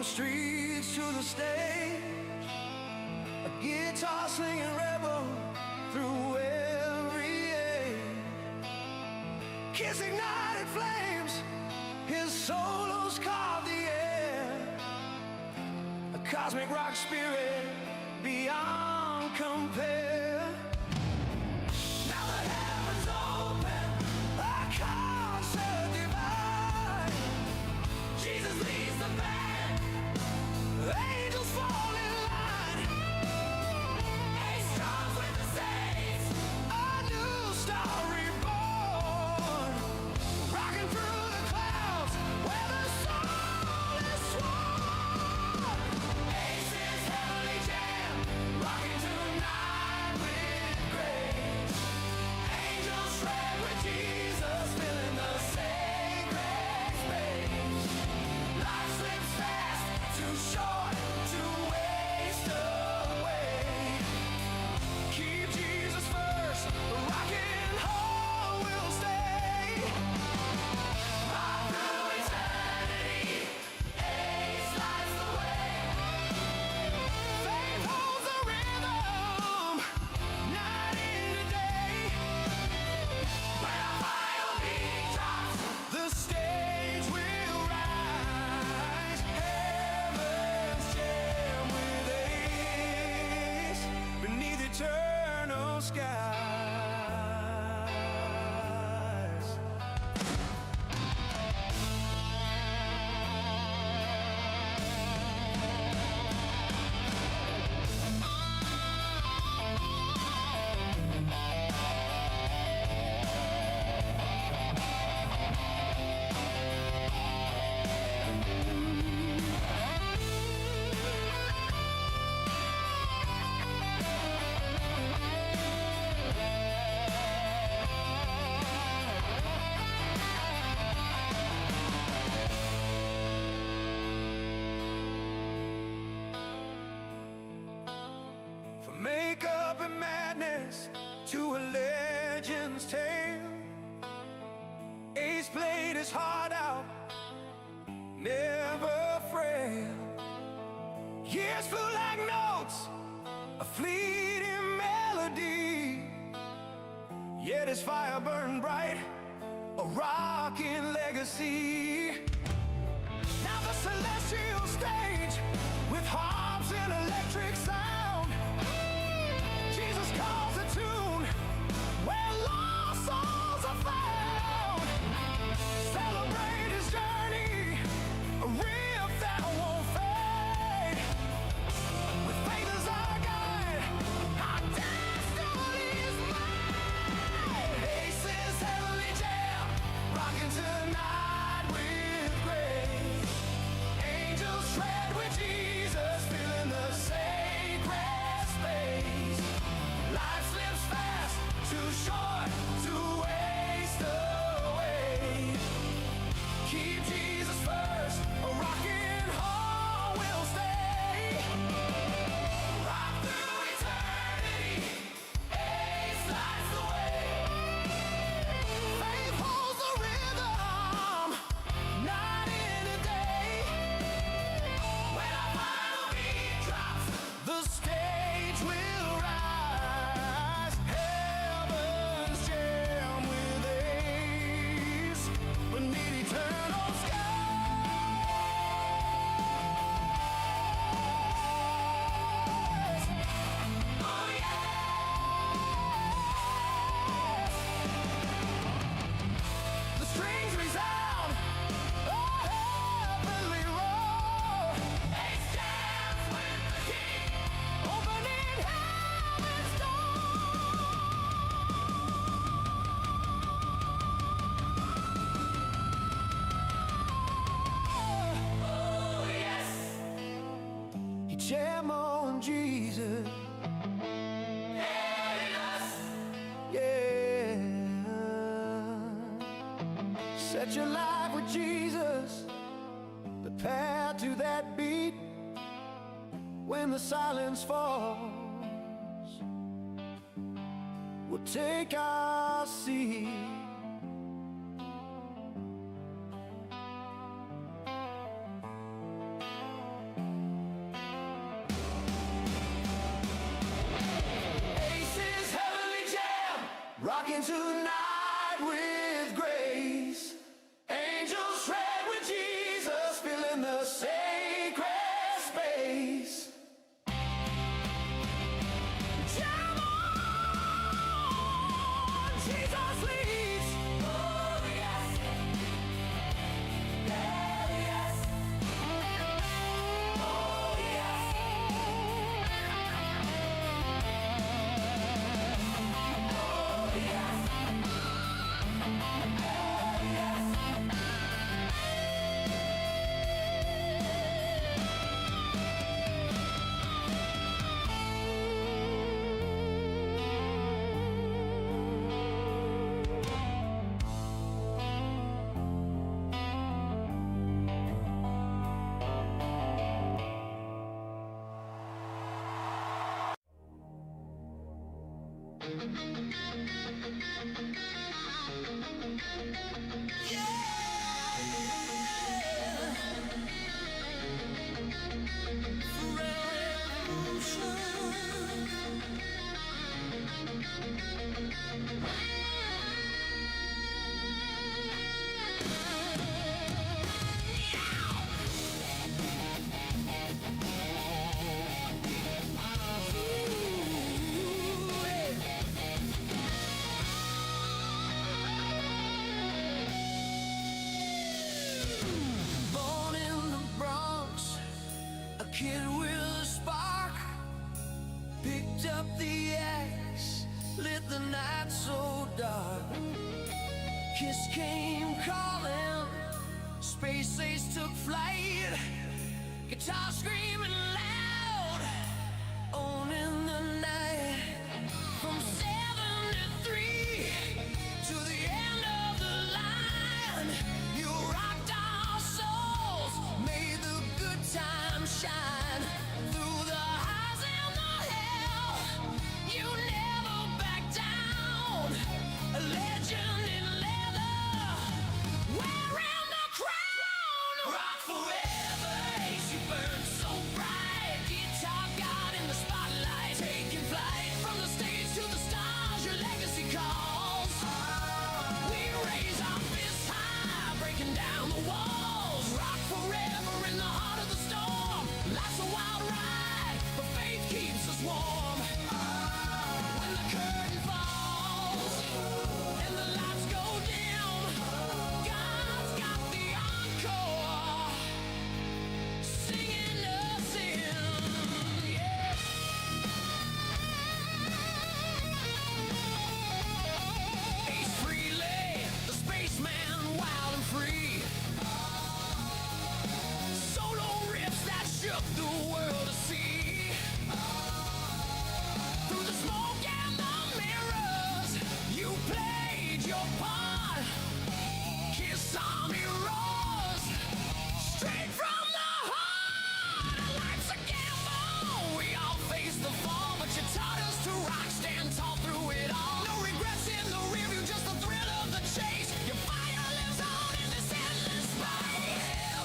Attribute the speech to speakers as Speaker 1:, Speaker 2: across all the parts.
Speaker 1: streets to the stage, a guitar slinging rebel through every age. Kiss ignited flames, his solos carved the air, a cosmic rock spirit beyond compare. Now the heavens open, a concert divine. Jesus leads the band, angels fall in line. Ace drums with the saints, a new star reborn, rocking through the clouds where the soul is sworn. Ace's heavenly jam, rocking tonight with grace. Angels shred with Jesus, filling the sacred space. Life slips fast, too short to waste away. Keep Jesus first, rock and roll will stay. Rock through eternity, Ace lights the way. Faith holds the rhythm, night into day. When our final beat drops, the stage will rise. Heaven's jam with Ace beneath eternal skies. From makeup and madness to a legend's tale, Ace played his heart out, never frail. Years flew like notes, a fleeting melody, yet his fire burned bright, a rocking legacy. Now the celestial stage with harps and electric sound. Jesus calls a tune where lost souls are found. Celebrate his journey, a riff that won't fade. With faith as our guide, our destiny's made. Ace's heavenly jam, rocking tonight with grace. Angels shred with Jesus, filling the sacred space. Life slips fast, too short to waste away. Keep Jesus first, a rock and roll will stay. Rock through eternity, Ace lights the way. Faith holds the rhythm, night into day. When our final beat drops, the stage will rise. Heaven's jam with Ace beneath eternal skies. Oh yeah. The strings resound, a heavenly roar. Ace jams with the king, opening heaven's door. Oh yes. You jam on Jesus, heading us. Yeah. Set your life with Jesus, the path to that beat. When the silence falls, we'll take our seat. walking tonight with grace. Angels tread with Jesus, filling the sacred space. Jam on, Jesus leads. Oh yes, yeah, yes. Oh yes. Oh yes. Born in the Bronx, a kid with a spark, picked up the axe, lit the night so dark. Kiss came calling, space ace took flight, guitar screaming loud, owning the night. From 73 to the end of the line, you rocked our souls, made the good times shine. Through the highs and the hell, you never back down. A legend in leather, wearing the crown. Rock forever, ace you burn so bright. Guitar god in the spotlight, taking flight from the stage to the stars. Your legacy calls. We raise our fists high, breaking down the walls. Rock forever in the heart of the storm. Life's a wild ride, but faith keeps us warm. When the curtain falls and the lights go dim, God's got the encore, singing us in. Yeah. Ace Frehley, the spaceman, wild and free. Solo riffs that shook the world to see. Through the smoke and the mirrors, you played your part. Kiss Army roars, straight from the heart. Life's a gamble, we all face the fall, but you taught us to rock, stand tall through it all. No regrets in the rearview, just the thrill of the chase. Your fire lives on in this endless fight.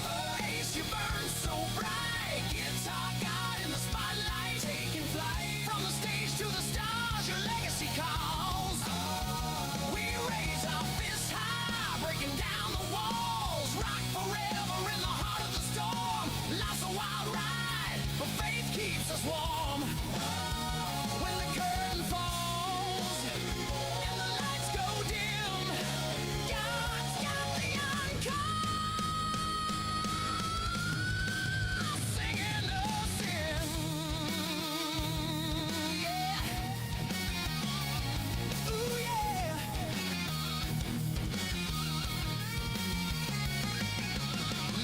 Speaker 1: Forever, ace, you burn so bright. Guitar god in the spotlight, taking flight from the stage to the stars. Your legacy calls. We raise our fists high, breaking down the walls. Rock forever in the heart of the storm. Life's a wild ride, but faith keeps us warm. When the curtain falls and the lights go dim, God's got the encore, singing us in. Yeah. Ooh yeah.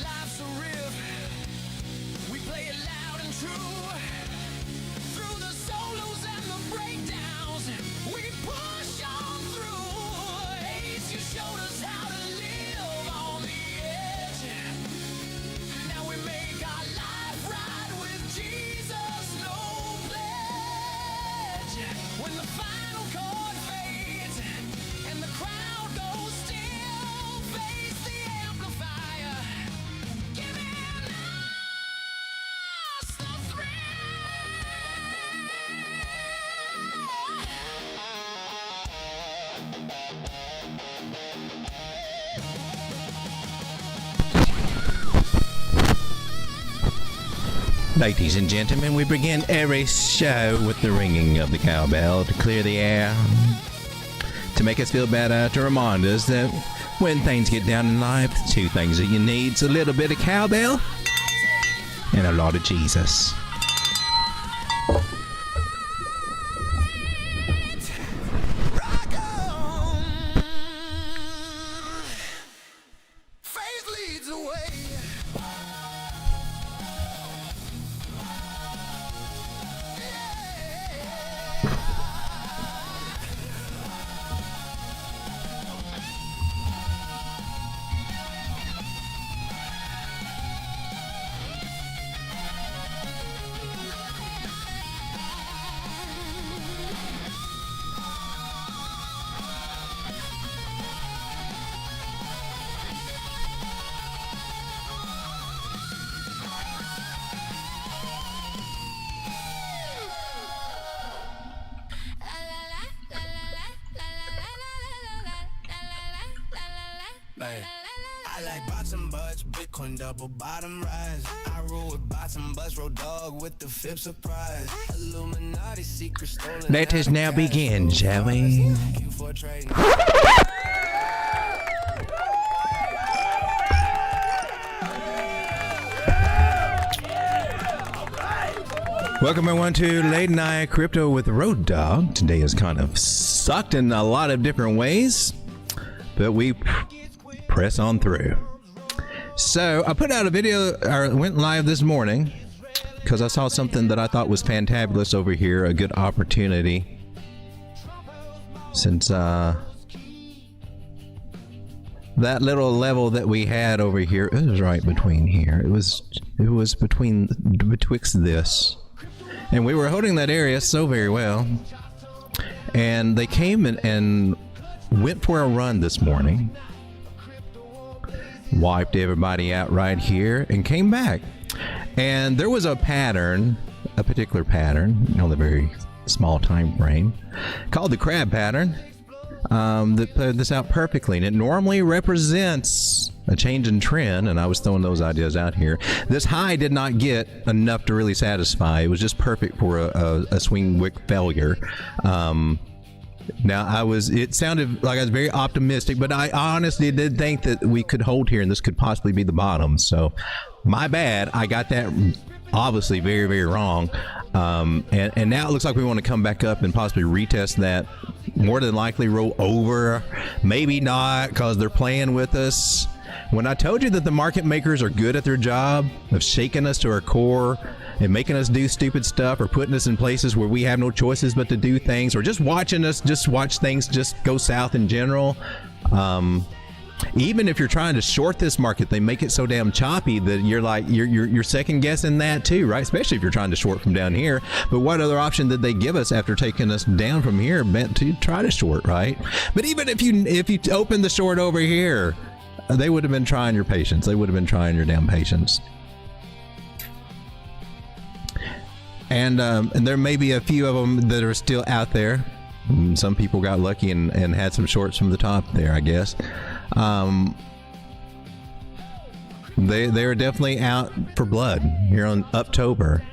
Speaker 1: Life's a riff, we play it loud and true. Through the
Speaker 2: Ladies and gentlemen, we begin every show with the ringing of the cowbell to clear the air, to make us feel better, to remind us that when things get down in life, the two things that you need is a little bit of cowbell and a lot of Jesus.
Speaker 1: I like bottom butts, Bitcoin double bottom rise. I roll with bottom butts, ROAD Dawg with the fifth surprise. Illuminati secret stolen.
Speaker 2: Let us now begin, shall we? Welcome everyone to Late Night Crypto with ROAD Dawg. Today has kind of sucked in a lot of different ways, but we press on through. So I put out a video, or went live this morning because I saw something that I thought was fantabulous over here, a good opportunity. Since that little level that we had over here, it was right between here. It was betwixt this, and we were holding that area so very well. And they came and went for a run this morning, wiped everybody out right here, and came back. And there was a pattern, a particular pattern on the very small time frame called the crab pattern that played this out perfectly. And it normally represents a change in trend, and I was throwing those ideas out here. This high did not get enough to really satisfy. It was just perfect for a swing wick failure. Now it sounded like I was very optimistic, but I honestly did think that we could hold here and this could possibly be the bottom. So my bad, I got that obviously very, very wrong. And now it looks like we want to come back up and possibly retest that. More than likely roll over, maybe not, because they're playing with us. When I told you that the market makers are good at their job of shaking us to our core and making us do stupid stuff, or putting us in places where we have no choices but to do things, or just watching us just watch things just go south in general. Even if you're trying to short this market, they make it so damn choppy that you're like you're second guessing that too, right? Especially if you're trying to short from down here. But what other option did they give us after taking us down from here meant to try to short, right? But even if you open the short over here, they would have been trying your patience. They would have been trying your damn patience. And there may be a few of them that are still out there. Some people got lucky and had some shorts from the top there, I guess. They are definitely out for blood here on October.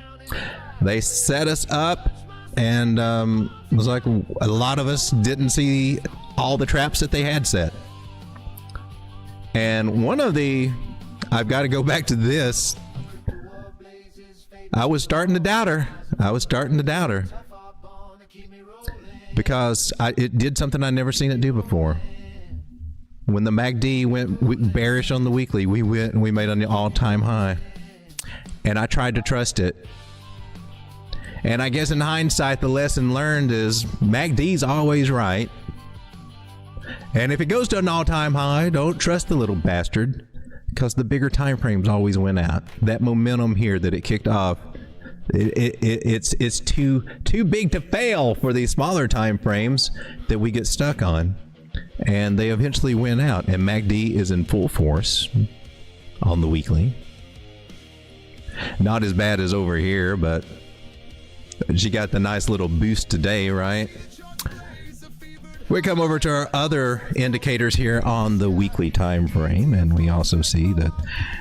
Speaker 2: They set us up, and it was like a lot of us didn't see all the traps that they had set. And one of the, I've got to go back to this. I was starting to doubt her. Because it did something I'd never seen it do before. When the MACD went bearish on the weekly, we went and we made an all-time high. And I tried to trust it. And I guess in hindsight, the lesson learned is MACD's always right. And if it goes to an all-time high, don't trust the little bastard, because the bigger time frames always win out. That momentum here that it kicked off, it's too big to fail for these smaller time frames that we get stuck on, and they eventually win out. And MACD is in full force on the weekly. Not as bad as over here, but she got the nice little boost today, right? We come over to our other indicators here on the weekly time frame, and we also see that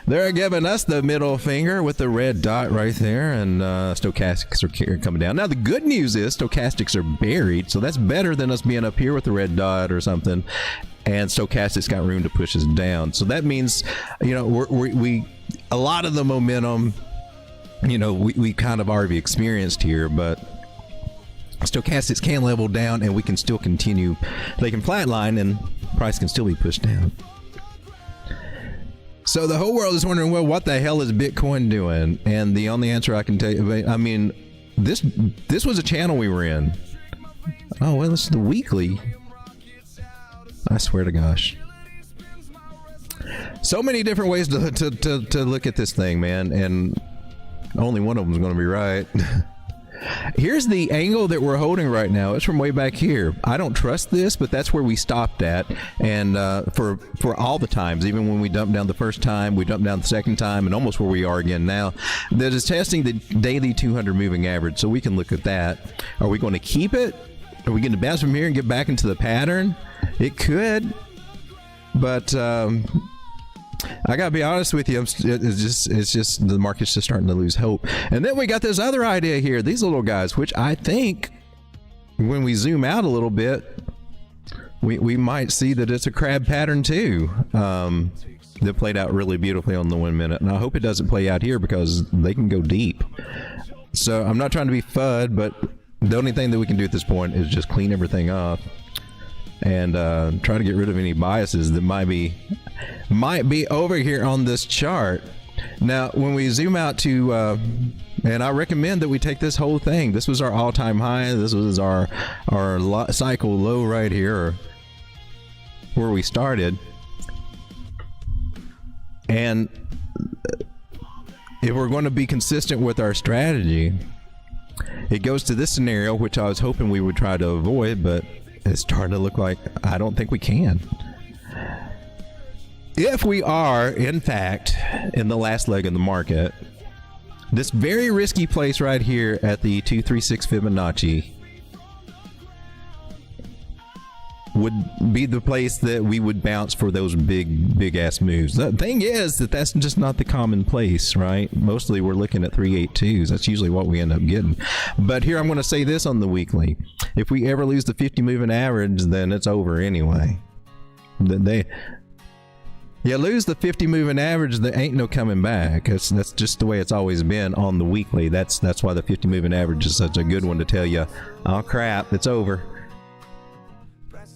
Speaker 2: they're giving us the middle finger with the red dot right there, and stochastics are coming down. Now, the good news is stochastics are buried, so that's better than us being up here with the red dot or something, and stochastics got room to push us down. So that means, you know, we a lot of the momentum, you know, we kind of already experienced here, but stochastics can level down and we can still continue. They can flatline and price can still be pushed down. So the whole world is wondering, well, what the hell is Bitcoin doing? And the only answer I can tell you, I mean, this was a channel we were in. Oh, well, this is the weekly. I swear to gosh. So many different ways to look at this thing, man, and only one of them is going to be right. Here's the angle that we're holding right now. It's from way back here. I don't trust this, but that's where we stopped at. And for all the times, even when we dumped down the first time, we dumped down the second time, and almost where we are again now, that is testing the daily 200 moving average. So we can look at that. Are we going to keep it? Are we going to bounce from here and get back into the pattern? It could, but I gotta be honest with you, it's just the market's just starting to lose hope. And then we got this other idea here, these little guys, which I think when we zoom out a little bit, we might see that it's a crab pattern too. That played out really beautifully on the 1 minute, and I hope it doesn't play out here because they can go deep. So I'm not trying to be FUD, but the only thing that we can do at this point is just clean everything up and try to get rid of any biases that might be over here on this chart. Now, when we zoom out to, and I recommend that we take this whole thing. This was our all-time high. This was our cycle low right here, or where we started. And if we're going to be consistent with our strategy, it goes to this scenario, which I was hoping we would try to avoid, but it's starting to look like I don't think we can. If we are, in fact, in the last leg of the market, this very risky place right here at the 236 Fibonacci would be the place that we would bounce for those big ass moves. The thing is that that's just not the common place, right? Mostly we're looking at 382s. That's usually what we end up getting. But here I'm going to say this on the weekly: if we ever lose the 50 moving average, then it's over anyway. You lose the 50 moving average, there ain't no coming back. That's just the way it's always been on the weekly. That's why the 50 moving average is such a good one to tell you, oh crap, it's over.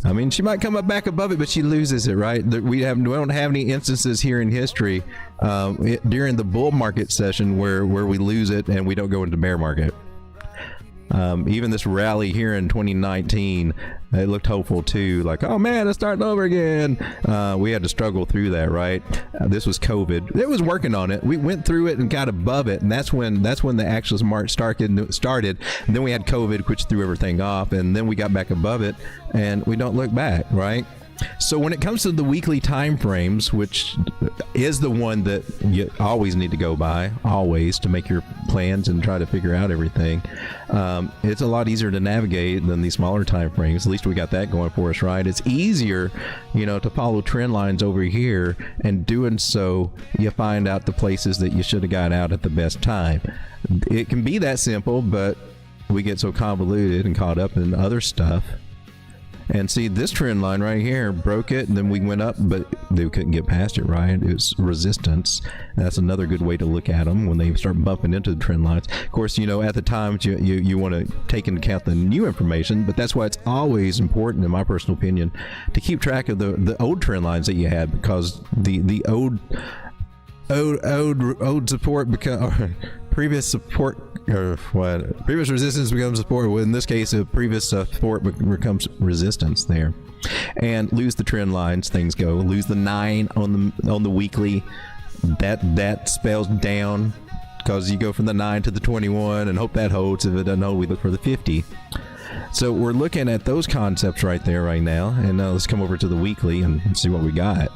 Speaker 2: I mean, she might come up back above it, but she loses it, right? We don't have any instances here in history during the bull market session where we lose it and we don't go into bear market. Even this rally here in 2019, it looked hopeful too, like, oh man, it's starting over again. We had to struggle through that, right? This was COVID. It was working on it. We went through it and got above it, and that's when the actual March started. And then we had COVID, which threw everything off, and then we got back above it, and we don't look back, right? So when it comes to the weekly time frames, which is the one that you always need to go by, always, to make your plans and try to figure out everything, it's a lot easier to navigate than these smaller time frames. At least we got that going for us, right? It's easier, to follow trend lines over here, and doing so, you find out the places that you should have got out at the best time. It can be that simple, but we get so convoluted and caught up in other stuff. And see, this trend line right here broke it, and then we went up, but they couldn't get past it, right? It was resistance. That's another good way to look at them when they start bumping into the trend lines. Of course, at the times you want to take into account the new information, but that's why it's always important, in my personal opinion, to keep track of the old trend lines that you had, because the old support previous support, or what, previous resistance becomes support. Well, in this case, a previous support becomes resistance there. And lose the trend lines, things go. Lose the 9 on the weekly, that spells down, because you go from the 9 to the 21 and hope that holds. If it doesn't hold, we look for the 50. So we're looking at those concepts right there right now. And now let's come over to the weekly and see what we got.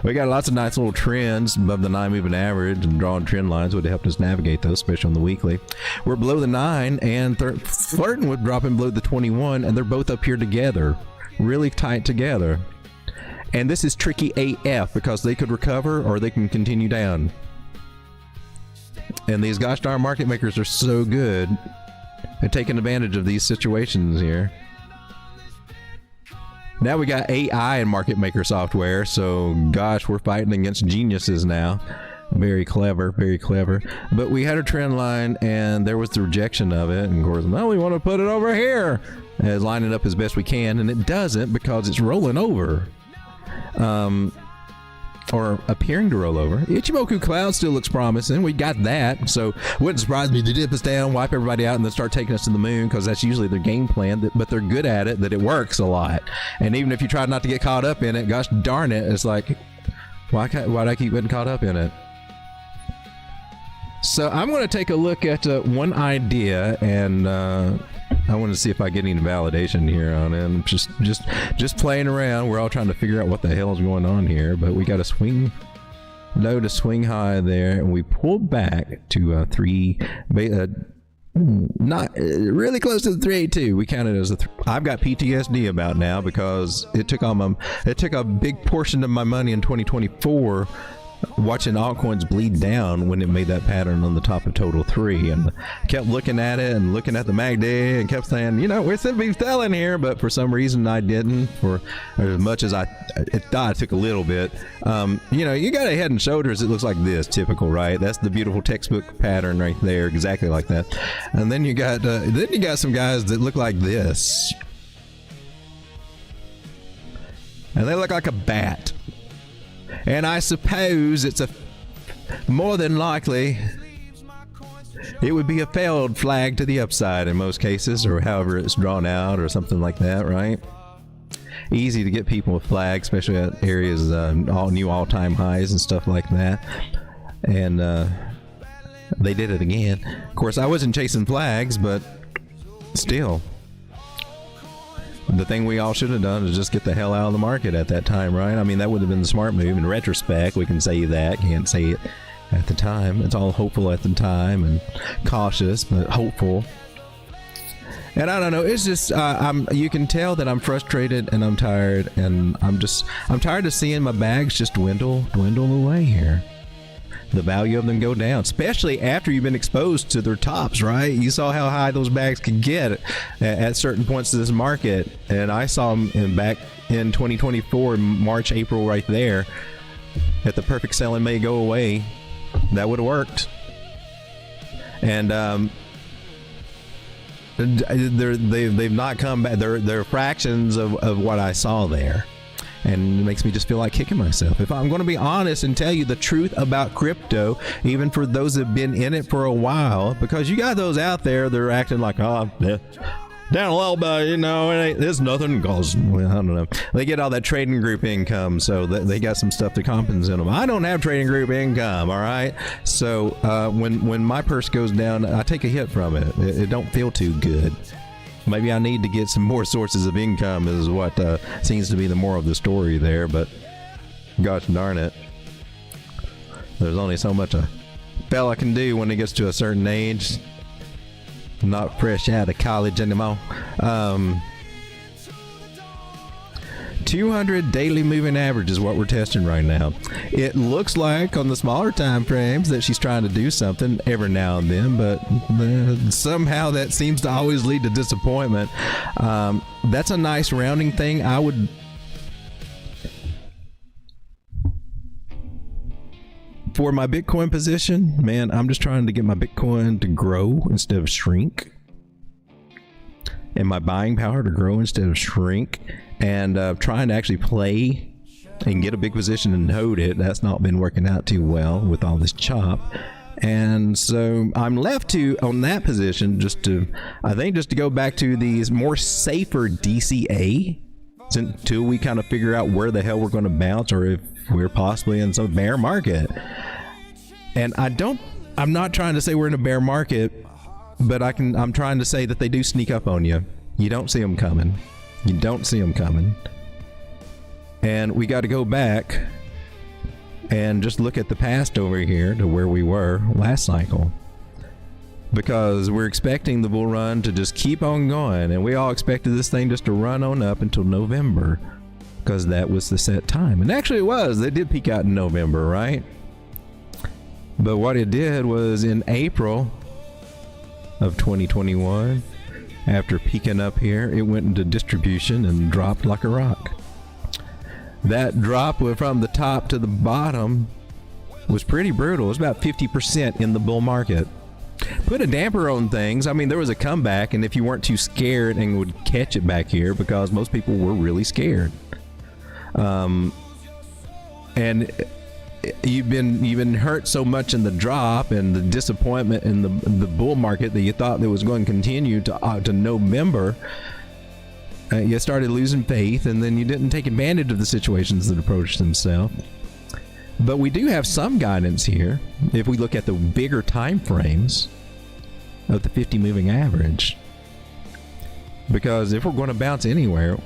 Speaker 2: We got lots of nice little trends above the 9 moving average, and drawing trend lines would have helped us navigate those, especially on the weekly. We're below the 9 and flirting with dropping below the 21, and they're both up here together. really tight together. And this is tricky AF because they could recover or they can continue down. And these gosh darn market makers are so good at taking advantage of these situations here. Now we got AI and market maker software, so gosh, we're fighting against geniuses now. Very clever, very clever. But we had a trend line and there was the rejection of it, and of course, no, we want to put it over here as line it up as best we can, and it doesn't because it's rolling over. Or appearing to roll over. Ichimoku Cloud still looks promising. We got that, so wouldn't surprise me to dip us down, wipe everybody out, and then start taking us to the moon, because that's usually their game plan. But they're good at it, that it works a lot. And even if you try not to get caught up in it, gosh darn it, it's like, why do I keep getting caught up in it? So I'm going to take a look at one idea, and I want to see if I get any validation here on it. Just playing around. We're all trying to figure out what the hell is going on here, but we got a swing low to swing high there, and we pulled back to not really close to the 382. We counted as I've got PTSD about now because it took a big portion of my money in 2024 watching altcoins bleed down when it made that pattern on the top of total 3, and kept looking at it and looking at the MACD and kept saying, you know, we should be selling here, but for some reason I didn't, for as much as I thought it took a little bit. You know, you got a head and shoulders, it looks like this, typical, right? That's the beautiful textbook pattern right there, exactly like that. And then you got some guys that look like this, and they look like a bat. And I suppose it's more than likely it would be a failed flag to the upside in most cases, or however it's drawn out or something like that, right? Easy to get people with flags, especially at areas all-time highs and stuff like that. And they did it again. Of course, I wasn't chasing flags, but still. The thing we all should have done is just get the hell out of the market at that time, right? I mean, that would have been the smart move. In retrospect, we can say that. Can't say it at the time. It's all hopeful at the time and cautious, but hopeful. And I don't know. It's just you can tell that I'm frustrated and I'm tired, and I'm tired of seeing my bags just dwindle away here. The value of them go down, especially after you've been exposed to their tops, right? You saw how high those bags could get at certain points of this market, and I saw them back in 2024, March, April, right there. At the perfect sell and may go away, that would have worked. And they've not come back. They're fractions of what I saw there. And it makes me just feel like kicking myself. If I'm going to be honest and tell you the truth about crypto, even for those that have been in it for a while, because you got those out there that are acting like, oh, yeah, down a little bit, you know, it's nothing, because, well, I don't know. They get all that trading group income, so they got some stuff to compensate them. I don't have trading group income, all right? So when my purse goes down, I take a hit from it. It don't feel too good. Maybe I need to get some more sources of income is what seems to be the moral of the story there, but gosh darn it. There's only so much a fella can do when he gets to a certain age. Not fresh out of college anymore. 200 daily moving average is what we're testing right now. It looks like on the smaller time frames that she's trying to do something every now and then, but somehow that seems to always lead to disappointment. That's a nice rounding thing. For my Bitcoin position, man, I'm just trying to get my Bitcoin to grow instead of shrink, and my buying power to grow instead of shrink. And trying to actually play and get a big position and hold it, that's not been working out too well with all this chop. And so I'm left to, on that position, just to go back to these more safer DCA until we kind of figure out where the hell we're going to bounce, or if we're possibly in some bear market. And I'm not trying to say we're in a bear market, but I'm trying to say that they do sneak up on you. You don't see them coming. You don't see them coming. And we got to go back and just look at the past over here to where we were last cycle. because we're expecting the bull run to just keep on going, and we all expected this thing just to run on up until November, because that was the set time. And actually it was. They did peak out in November, right? But what it did was in April of 2021, after peaking up here, it went into distribution and dropped like a rock. That drop from the top to the bottom was pretty brutal. It was about 50% in the bull market. Put a damper on things. I mean, there was a comeback, and if you weren't too scared and would catch it back here, because most people were really scared. And you've been hurt so much in the drop and the disappointment in the bull market that you thought that was going to continue to November. You started losing faith, and then you didn't take advantage of the situations that approached themselves. But we do have some guidance here if we look at the bigger time frames of the 50 moving average, because if we're going to bounce anywhere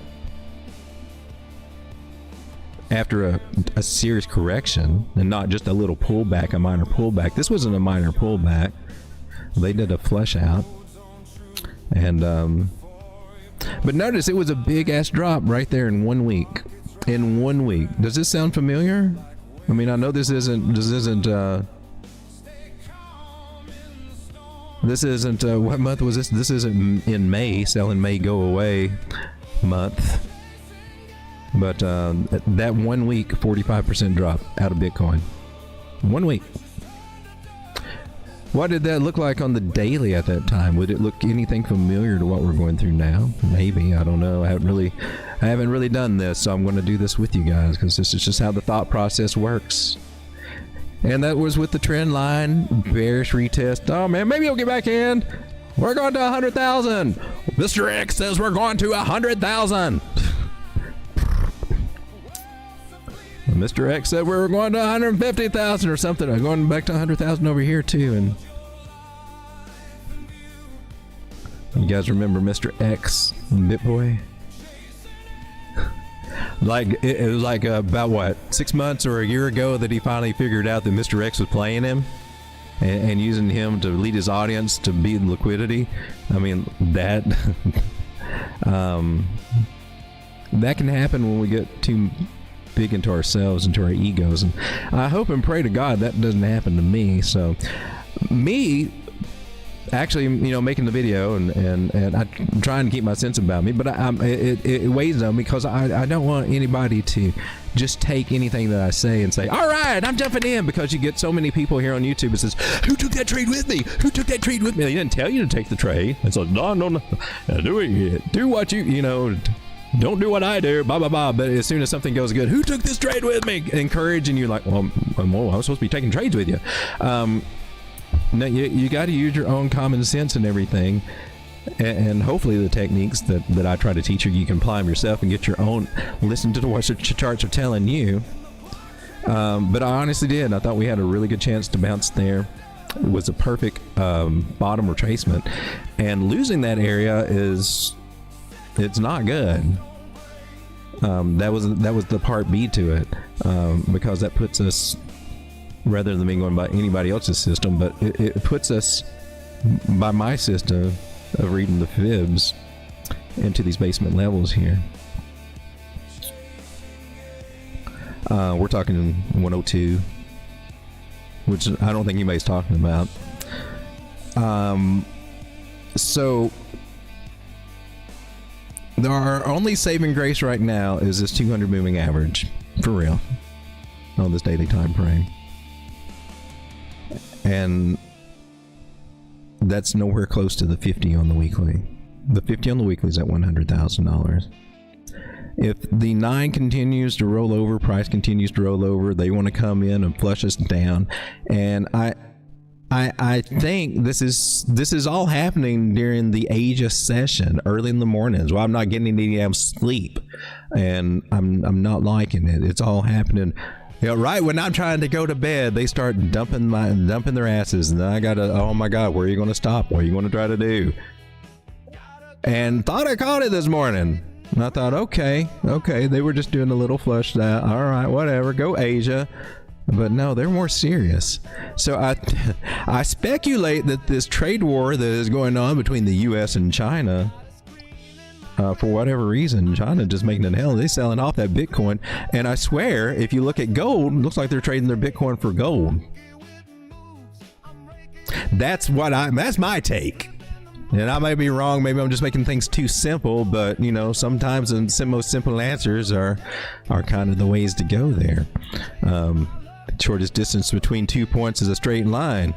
Speaker 2: after a serious correction and not just a little pullback, a minor pullback. This wasn't a minor pullback. They did a flush out, and but notice it was a big ass drop right there in 1 week. In 1 week. Does this sound familiar? I mean, I know this isn't what month was this? This isn't in May, sell in May, go away month. But that 1 week, 45% drop out of Bitcoin. 1 week. What did that look like on the daily at that time? Would it look anything familiar to what we're going through now? Maybe, I don't know. I haven't really done this, so I'm going to do this with you guys, because this is just how the thought process works. And that was with the trend line, bearish retest. Oh man, maybe he'll get back in. We're going to 100,000. Mr. X says we're going to 100,000. Mr. X said we were going to 150,000 or something. I'm going back to 100,000 over here too. And you guys remember Mr. X and BitBoy? Like it was like about what, 6 months or a year ago that he finally figured out that Mr. X was playing him and using him to lead his audience to beat liquidity. I mean, that that can happen when we get too big into ourselves, into our egos, and I hope and pray to God that doesn't happen to me. So me actually, making the video and I'm trying to keep my sense about me, but it weighs on me, because I don't want anybody to just take anything that I say and say, all right, I'm jumping in, because you get so many people here on YouTube that says, who took that trade with me? Who took that trade with me? They didn't tell you to take the trade. And so no, do what don't do what I do, blah, blah, blah. But as soon as something goes good, who took this trade with me? Encouraging you, like, well, I'm supposed to be taking trades with you. No, you got to use your own common sense and everything. And hopefully the techniques that I try to teach you can apply them yourself and get your own, listen to what your charts are telling you. But I honestly did. I thought we had a really good chance to bounce there. It was a perfect bottom retracement. And losing that area it's not good. That was the part B to it, because that puts us, rather than being going by anybody else's system, but it puts us by my system of reading the fibs into these basement levels here. We're talking 102, which I don't think anybody's talking about. So our only saving grace right now is this 200 moving average, for real, on this daily time frame. And that's nowhere close to the 50 on the weekly. The 50 on the weekly is at $100,000. If the 9 continues to roll over, price continues to roll over, they want to come in and flush us down. And I think this is all happening during the Asia session, early in the mornings. Well, I'm not getting any damn sleep, and I'm not liking it. It's all happening. Right when I'm trying to go to bed, they start dumping their asses, and then I gotta, oh my God, where are you going to stop? What are you going to try to do? And thought I caught it this morning. And I thought, okay, they were just doing a little flush that. All right, whatever. Go Asia. But no, they're more serious. So I speculate that this trade war that is going on between the U.S. and China, for whatever reason, China just making it hell. They're selling off that Bitcoin. And I swear, if you look at gold, it looks like they're trading their Bitcoin for gold. That's my take. And I might be wrong. Maybe I'm just making things too simple, but you know, sometimes the most simple answers are kind of the ways to go there. Shortest distance between 2 points is a straight line.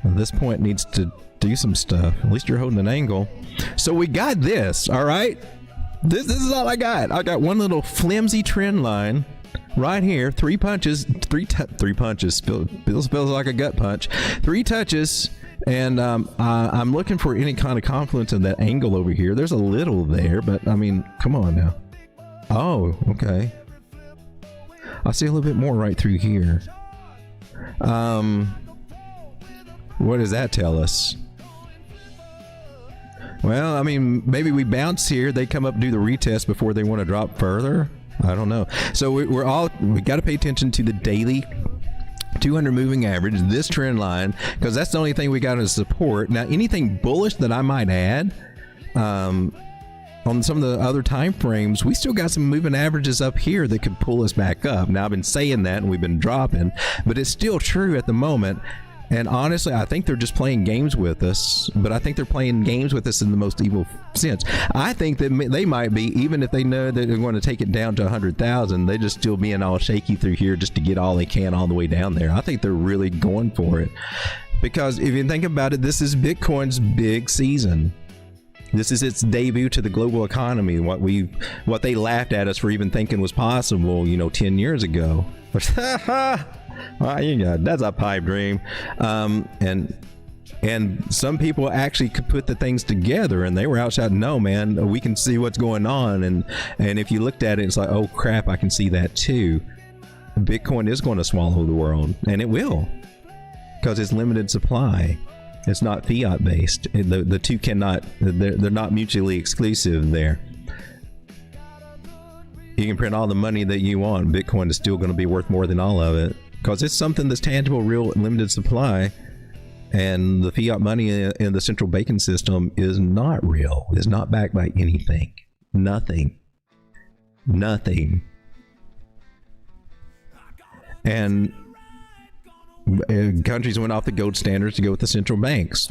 Speaker 2: Well, this point needs to do some stuff. At least you're holding an angle. So we got this, all right? This is all I got. I got one little flimsy trend line right here. Three punches. Three punches. Feels like a gut punch. 3 touches. And I'm looking for any kind of confluence in that angle over here. There's a little there, but I mean, come on now. Oh, okay. I see a little bit more right through here. What does that tell us? Well, I mean, maybe we bounce here. They come up, do the retest before they want to drop further. I don't know. So we got to pay attention to the daily 200 moving average, this trend line, because that's the only thing we got as support. Now, anything bullish that I might add on some of the other time frames, we still got some moving averages up here that could pull us back up. Now, I've been saying that and we've been dropping, but it's still true at the moment. And honestly, I think they're just playing games with us, but I think they're playing games with us in the most evil sense. I think that they might be, even if they know that they're going to take it down to 100,000, they just still being all shaky through here just to get all they can all the way down there. I think they're really going for it. Because if you think about it, this is Bitcoin's big season. This is its debut to the global economy. What they laughed at us for even thinking was possible, 10 years ago. Well, that's a pipe dream. And some people actually could put the things together, and they were out shouting, no, man, we can see what's going on. And if you looked at it, it's like, oh, crap, I can see that too. Bitcoin is going to swallow the world, and it will, because it's limited supply. It's not fiat based. The two cannot, they're not mutually exclusive there. You can print all the money that you want. Bitcoin is still going to be worth more than all of it, because it's something that's tangible, real, limited supply. And the fiat money in the central banking system is not real. It's not backed by anything. Nothing. And countries went off the gold standards to go with the central banks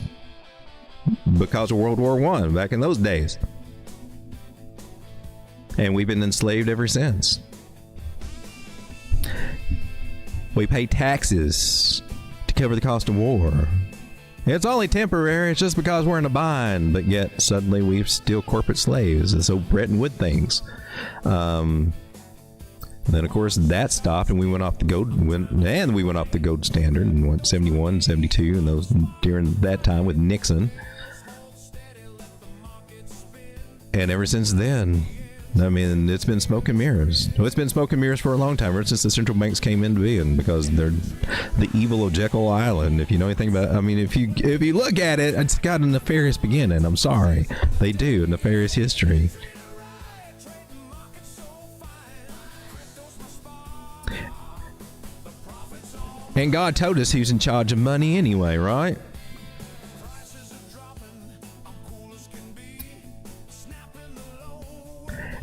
Speaker 2: because of World War I back in those days. And we've been enslaved ever since. We pay taxes to cover the cost of war. It's only temporary. It's just because we're in a bind. But yet, suddenly, we're still corporate slaves. It's so Bretton Woods things. Then, of course, that stopped, and we went off the gold. We went off the gold standard in 71, 72, and those during that time with Nixon. And ever since then, I mean, it's been smoke and mirrors. Well, it's been smoke and mirrors for a long time, ever since the central banks came into being, because they're the evil of Jekyll Island. If you know anything about it, I mean, if you look at it, it's got a nefarious beginning. I'm sorry, they do, a nefarious history. And God told us who's in charge of money anyway, right?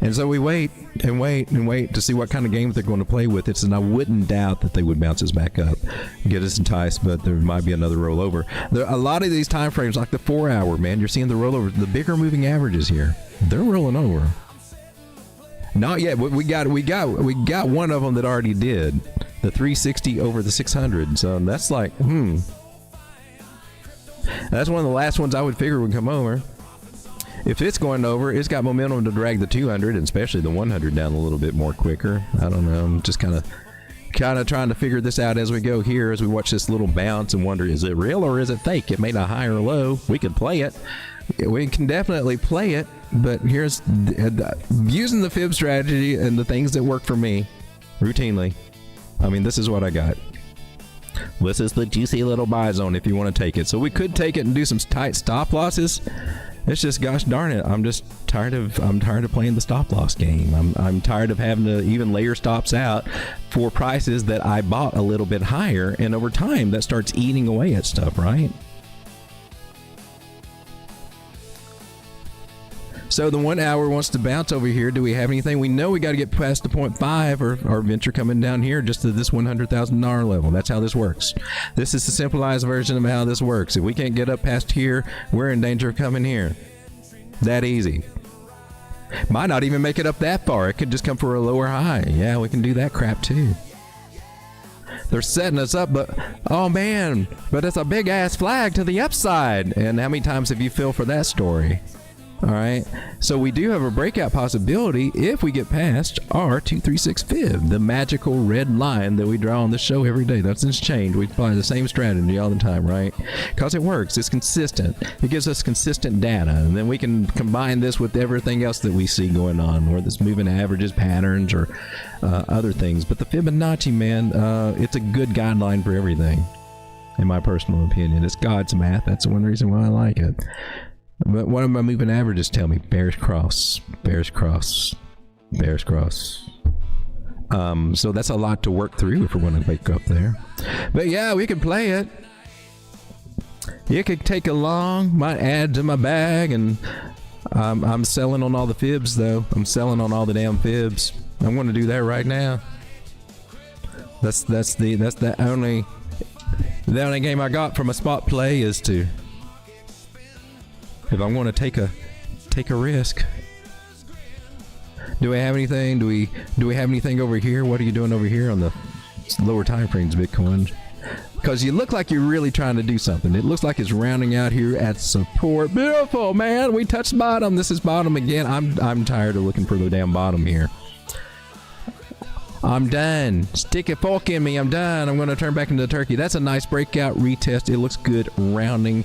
Speaker 2: And so we wait and wait and wait to see what kind of games they're going to play with it. And I wouldn't doubt that they would bounce us back up, get us enticed, but there might be another rollover. A lot of these time frames, like the 4 hour, man, you're seeing the rollover, the bigger moving averages here. They're rolling over. Not yet. We got one of them that already did. The 360 over the 600. So that's like, That's one of the last ones I would figure would come over. If it's going over, it's got momentum to drag the 200, and especially the 100 down a little bit more quicker. I don't know. I'm just kind of trying to figure this out as we go here, as we watch this little bounce and wonder, is it real or is it fake? It made a high or low. We could play it. We can definitely play it, but here's using the fib strategy and the things that work for me routinely. I mean, this is what I got. This is the juicy little buy zone if you want to take it. So we could take it and do some tight stop losses. It's just, gosh darn it, I'm tired of playing the stop loss game. I'm tired of having to even layer stops out for prices that I bought a little bit higher, and over time that starts eating away at stuff, right? So the 1 hour wants to bounce over here. Do we have anything? We know we got to get past the 0.5 or our venture coming down here just to this $100,000 level. That's how this works. This is the simplified version of how this works. If we can't get up past here, we're in danger of coming here. That easy. Might not even make it up that far. It could just come for a lower high. Yeah, we can do that crap too. They're setting us up, but oh man, but it's a big ass flag to the upside. And how many times have you fell for that story? All right, so we do have a breakout possibility if we get past our 236 fib, the magical red line that we draw on the show every day. Nothing's changed. We apply the same strategy all the time, right? Because it works. It's consistent. It gives us consistent data, and then we can combine this with everything else that we see going on, whether it's moving averages, patterns, or other things. But the Fibonacci, man, it's a good guideline for everything, in my personal opinion. It's God's math. That's the one reason why I like it. But what do my moving averages tell me? Bears cross, bears cross, bears cross. So that's a lot to work through if we're going to wake up there. But yeah, we can play it. It could take along, might add to my bag, and I'm selling on all the fibs though. I'm selling on all the damn fibs. I'm going to do that right now. That's the only game I got from a spot play is to. If I'm going to take a risk. Do we have anything? Do we have anything over here? What are you doing over here on the lower time frames, Bitcoin? Because you look like you're really trying to do something. It looks like it's rounding out here at support. Beautiful, man. We touched bottom. This is bottom again. I'm tired of looking for the damn bottom here. I'm done. Stick a fork in me. I'm done. I'm going to turn back into the turkey. That's a nice breakout retest. It looks good rounding.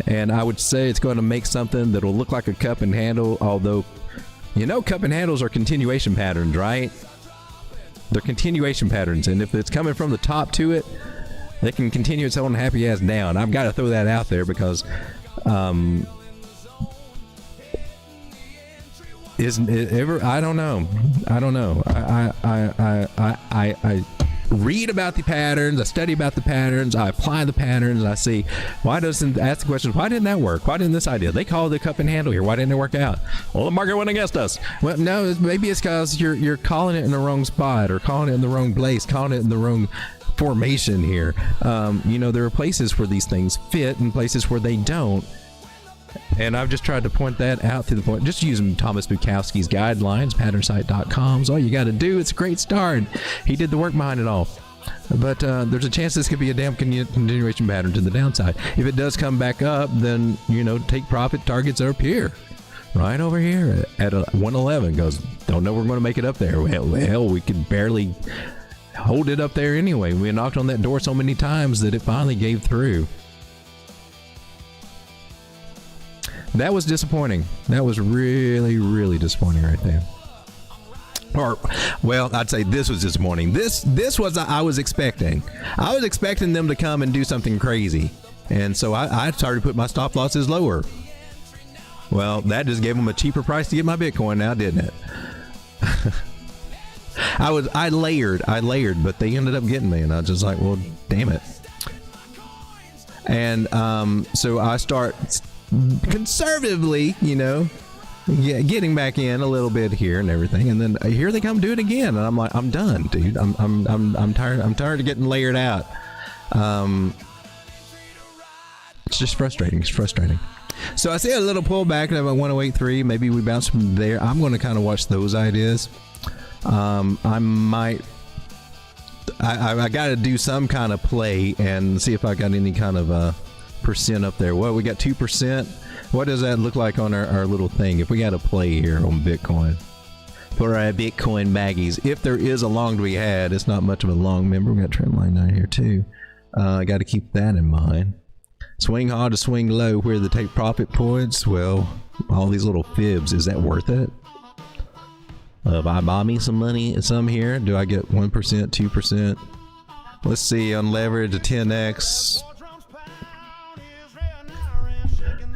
Speaker 2: And I would say it's going to make something that'll look like a cup and handle, although, you know, cup and handles are continuation patterns, right? They're continuation patterns, and if it's coming from the top to it, it can continue its own happy ass down. I've got to throw that out there because isn't it ever? I don't know. I read about the patterns, I study about the patterns, I apply the patterns, and I see ask the question, why didn't that work? Why didn't this idea? They called the cup and handle here. Why didn't it work out? Well, the market went against us. Well, no, maybe it's because you're calling it in the wrong spot, or calling it in the wrong place, calling it in the wrong formation here. You know, there are places where these things fit and places where they don't. And I've just tried to point that out through the point. Just using Thomas Bukowski's guidelines, patternsite.com. So all you got to do, it's a great start. He did the work behind it all. But there's a chance this could be a damn continuation pattern to the downside. If it does come back up, then, you know, take profit targets up here. Right over here at 111. Goes, don't know we're going to make it up there. Well, we could barely hold it up there anyway. We knocked on that door so many times that it finally gave through. That was disappointing. That was really, really disappointing right there. Or, well, I'd say this was disappointing. This was I was expecting. I was expecting them to come and do something crazy, and so I started to put my stop losses lower. Well, that just gave them a cheaper price to get my Bitcoin now, didn't it? I layered, but they ended up getting me, and I was just like, well, damn it. And so I start conservatively, you know, getting back in a little bit here and everything, and then here they come do it again, and I'm like, I'm done, dude. I'm tired. I'm tired of getting layered out. It's just frustrating. It's frustrating. So I see a little pullback at 1083. Maybe we bounce from there. I'm going to kind of watch those ideas. I might. I got to do some kind of play and see if I got any kind of percent up there. Well, we got 2%. What does that look like on our little thing? If we got a play here on Bitcoin for our Bitcoin baggies, if there is a long to be had, it's not much of a long. Remember, we got trend line down here too. I got to keep that in mind. Swing hard to swing low. Where the take profit points? Well, all these little fibs. Is that worth it? If I buy me some money, some here, do I get 1%, 2%? Let's see, on leverage, a 10x.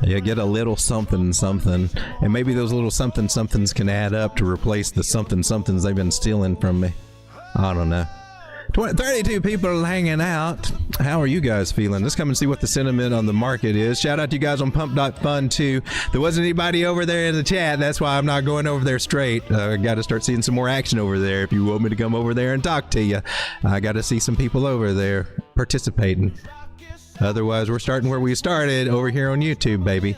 Speaker 2: You get a little something, and maybe those little somethings can add up to replace the somethings they've been stealing from me. I don't know. 32 people hanging out. How are you guys feeling? Let's come and see what the sentiment on the market is. Shout out to you guys on pump.fun too. There wasn't anybody over there in the chat. That's why I'm not going over there straight. I got to start seeing some more action over there. If you want me to come over there and talk to you, I got to see some people over there participating. Otherwise, we're starting where we started over here on YouTube, baby.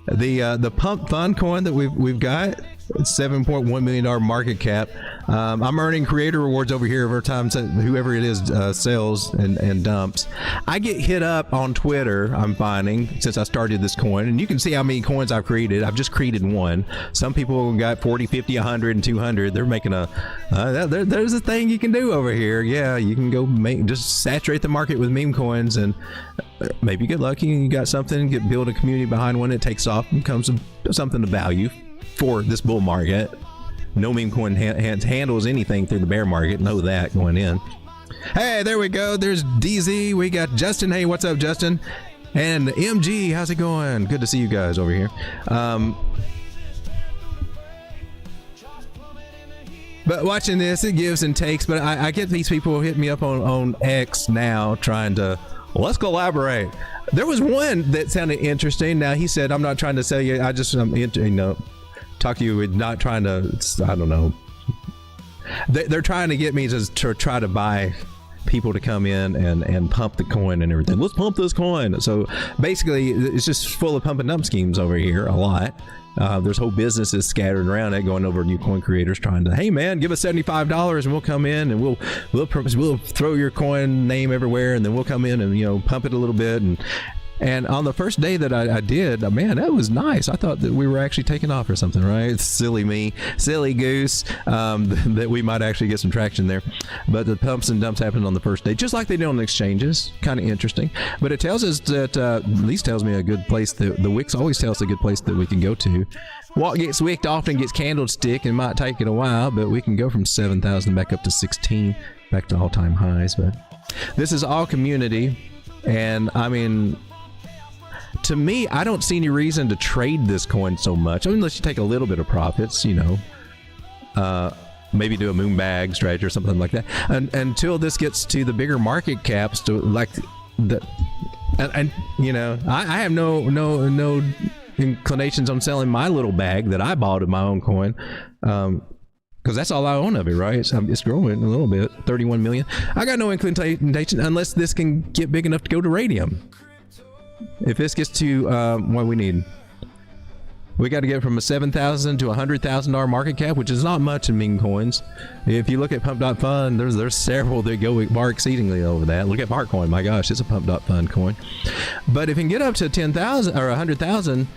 Speaker 2: The pump.fun coin that we've got, it's $7.1 million market cap. I'm earning creator rewards over here every time whoever it is sells and dumps. I get hit up on Twitter, I'm finding, since I started this coin, and you can see how many coins I've created. I've just created one. Some people got 40, 50, 100, and 200. They're making there's a thing you can do over here. Yeah, you can go just saturate the market with meme coins, and maybe get lucky and you got something, build a community behind one, it takes off and becomes something of value for this bull market. No meme coin handles anything through the bear market. Know that going in. Hey, there we go. There's DZ. We got Justin. Hey, what's up, Justin? And MG, how's it going? Good to see you guys over here. But watching this, it gives and takes. But I get these people hit me up on X now trying to, let's collaborate. There was one that sounded interesting. Now, he said, I'm not trying to sell you. I just, talk to you with not trying to, I don't know. They're trying to get me to try to buy people to come in and pump the coin and everything. Let's pump this coin. So basically, it's just full of pump and dump schemes over here, a lot. There's whole businesses scattered around it, going over new coin creators trying to, hey man, give us $75 and we'll come in and we'll throw your coin name everywhere, and then we'll come in and pump it a little bit. And on the first day that I did, man, that was nice. I thought that we were actually taking off or something, right? Silly me, silly goose, that we might actually get some traction there. But the pumps and dumps happened on the first day, just like they do on the exchanges. Kind of interesting. But it tells us that, at least tells me a good place. The Wix always tells a good place that we can go to. What gets wicked often gets candlestick, and might take it a while, but we can go from 7,000 back up to 16, back to all-time highs. But this is all community, and I mean, to me, I don't see any reason to trade this coin so much. I mean, unless you take a little bit of profits, maybe do a moon bag strategy or something like that. And until this gets to the bigger market caps, to like the, and I have no inclinations on selling my little bag that I bought of my own coin. Because that's all I own of it, right? It's growing a little bit, 31 million. I got no inclination unless this can get big enough to go to radium. If this gets to what we need, we got to get from a $7,000 to $100,000 market cap, which is not much in meme coins. If you look at pump.fun, there's several that go far exceedingly over that. Look at Markcoin, my gosh, it's a pump.fun coin. But if you can get up to 10,000 or 100,000,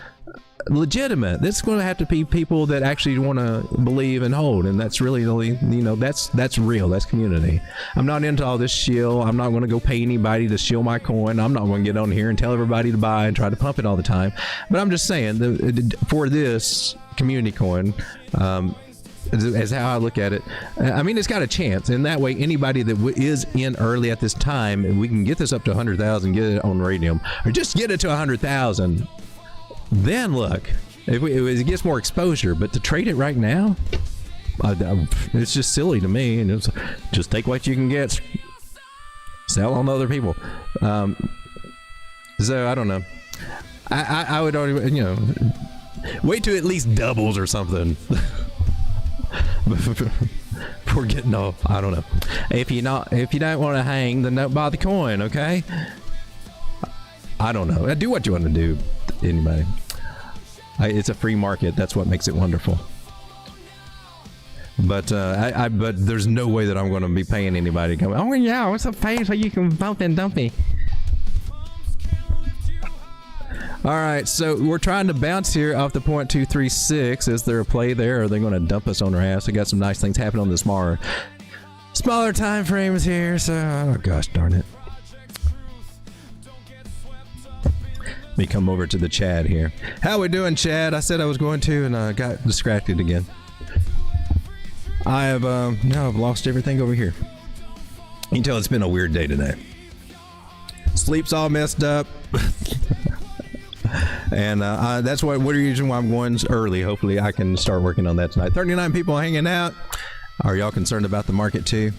Speaker 2: legitimate, that's going to have to be people that actually want to believe and hold, and that's really that's real, that's community. I'm not into all this shill. I'm not going to go pay anybody to shill my coin. I'm not going to get on here and tell everybody to buy and try to pump it all the time. But I'm just saying, for this community coin, as how I look at it, I mean, it's got a chance, and that way anybody that is in early at this time, we can get this up to 100,000, get it on radium, or just get it to 100,000. Then look, if it gets more exposure. But to trade it right now, it's just silly to me. And it's just take what you can get, sell on to other people. So I don't know. I would already, wait till at least doubles or something. Before getting off. I don't know. If you don't want to hang, then don't buy the coin. Okay. I don't know. Do what you want to do. Anybody. It's a free market. That's what makes it wonderful. But but there's no way that I'm going to be paying anybody to come. Oh yeah, what's up, pay so you can bump and dump me. All right, so we're trying to bounce here off the 0.236. Is there a play there, or are they going to dump us on our ass? We got some nice things happening on the smaller time frames here. So, oh gosh darn it. Let me come over to the Chad here. How we doing, Chad? I said I was going to, and I got distracted again. I have now I've lost everything over here. You can tell it's been a weird day today. Sleep's all messed up. And that's one reason why I'm going early. Hopefully I can start working on that tonight. 39 people hanging out. Are y'all concerned about the market too?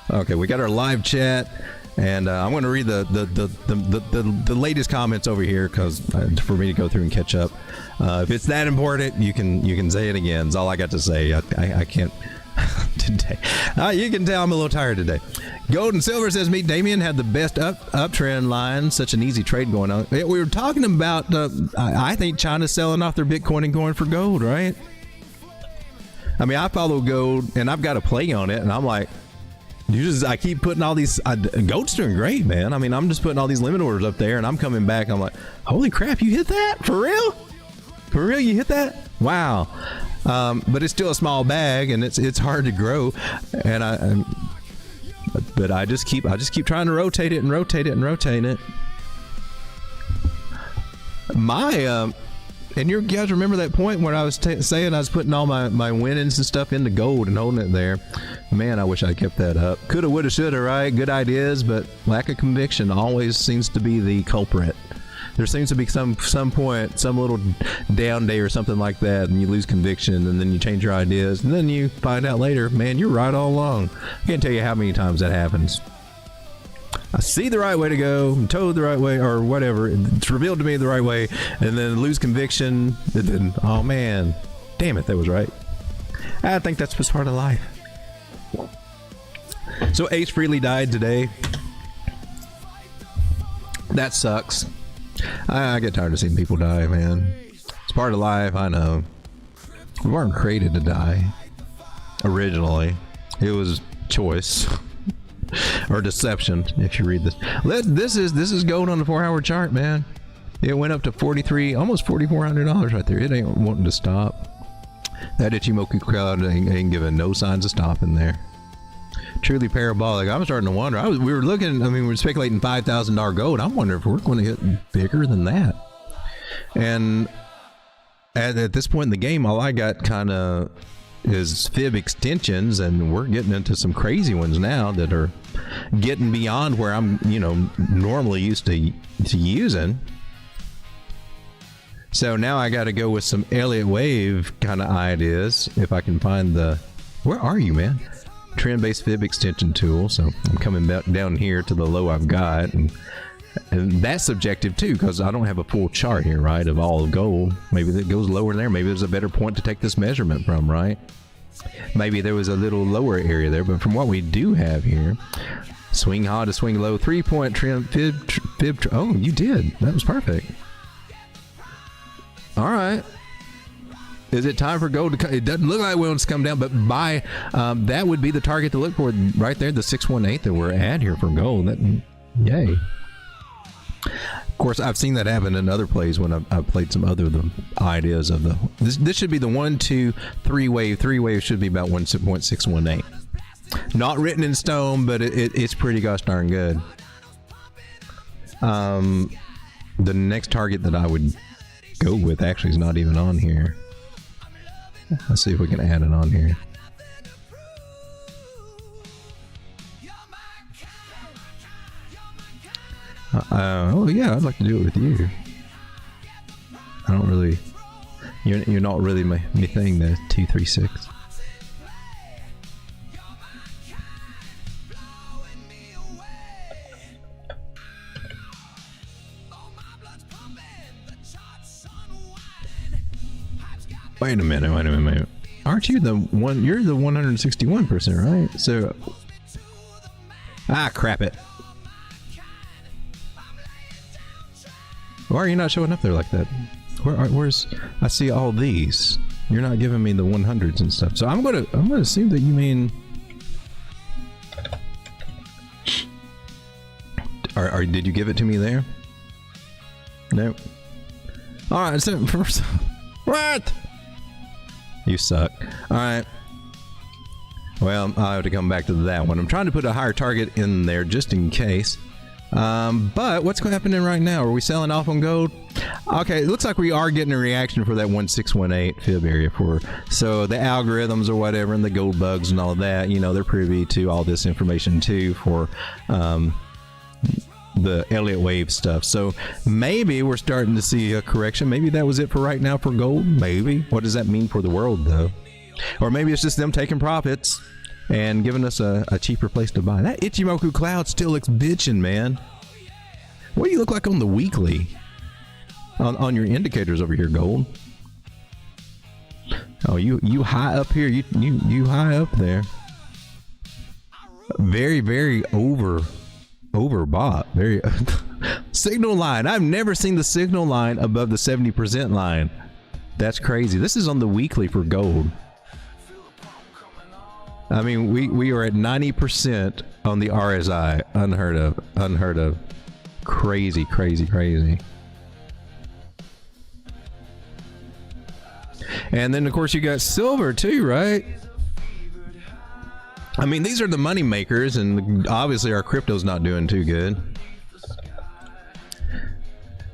Speaker 2: Okay, we got our live chat, and I'm going to read the latest comments over here because for me to go through and catch up. If it's that important, you can say it again. That's all I got to say. I can't today. You can tell I'm a little tired today. Gold and Silver says, meet Damien, had the best uptrend line. Such an easy trade going on. We were talking about, I think China's selling off their Bitcoin and going for gold, right? I mean, I follow gold and I've got a play on it, and I'm like, I keep putting all these, gold's doing great, man. I mean, I'm just putting all these limit orders up there, and I'm coming back. I'm like, holy crap, you hit that? For real? For real, you hit that? Wow. But it's still a small bag, and it's hard to grow. And but I just keep trying to rotate it and rotate it and rotate it. And you guys remember that point where I was saying I was putting all my winnings and stuff into gold and holding it there? Man, I wish I kept that up. Coulda, woulda, shoulda, right? Good ideas, but lack of conviction always seems to be the culprit. There seems to be some point, some little down day or something like that, and you lose conviction, and then you change your ideas, and then you find out later, man, you're right all along. I can't tell you how many times that happens. I see the right way to go, I'm told the right way, or whatever. It's revealed to me the right way, and then lose conviction, and then, oh man, damn it, that was right. I think that's just part of life. So Ace Freely died today. That sucks. I get tired of seeing people die, man. It's part of life, I know. We weren't created to die. Originally. It was choice. Or deception, if you read this. This is gold on the 4-hour chart, man. It went up to 43, almost $4,400 right there. It ain't wanting to stop. That Ichimoku crowd ain't giving no signs of stopping there. Truly parabolic. I'm starting to wonder. We were looking, I mean, we're speculating $5,000 gold. I'm wondering if we're going to get bigger than that. And at this point in the game, all I got kind of is fib extensions, and we're getting into some crazy ones now that are getting beyond where I'm, normally used to using. So now I got to go with some Elliott Wave kind of ideas. If I can find where are you, man? Trend-based fib extension tool. So I'm coming back down here to the low I've got, and that's subjective too, because I don't have a full chart here, right, of all of gold. Maybe it goes lower in there. Maybe there's a better point to take this measurement from, right? Maybe there was a little lower area there, but from what we do have here, swing high to swing low, 3-point trend fib. Oh, you did. That was perfect. All right. Is it time for gold to come? It doesn't look like it wants to come down, but by that would be the target to look for right there, the 618 that we're at here for gold. Yay. Of course, I've seen that happen in other plays when I've played some other ideas of this should be the 1, 2, 3 wave. 3 wave should be about 1.618. Not written in stone, but it's pretty gosh darn good. The next target that I would go with actually is not even on here. Let's see if we can add it on here. Oh yeah, I'd like to do it with you. I don't really. You're not really my thing. The 236. Wait a minute. Aren't you the one? You're the 161%, right? So, crap it. Why are you not showing up there like that? Where's? I see all these. You're not giving me the 100s and stuff. So I'm gonna assume that you mean. Did you give it to me there? Nope. All right. So first, what? You suck. All right. Well, I have to come back to that one. I'm trying to put a higher target in there just in case. But what's happening right now? Are we selling off on gold? Okay, it looks like we are getting a reaction for that 1618 fib area so the algorithms or whatever and the gold bugs and all of that, they're privy to all this information too for the Elliott wave stuff. So maybe we're starting to see a correction. Maybe that was it for right now for gold. Maybe. What does that mean for the world, though? Or maybe it's just them taking profits and giving us a cheaper place to buy. That Ichimoku cloud still looks bitchin', man. What do you look like on the weekly? On your indicators over here, gold. Oh, you high up here. You high up there. Very, very overbought. Very signal line. I've never seen the signal line above the 70% line. That's crazy. This is on the weekly for gold. I mean, we are at 90% on the RSI. Unheard of. Unheard of. Crazy, crazy, crazy. And then, of course, you got silver too, right? I mean, these are the money makers, and obviously our crypto's not doing too good.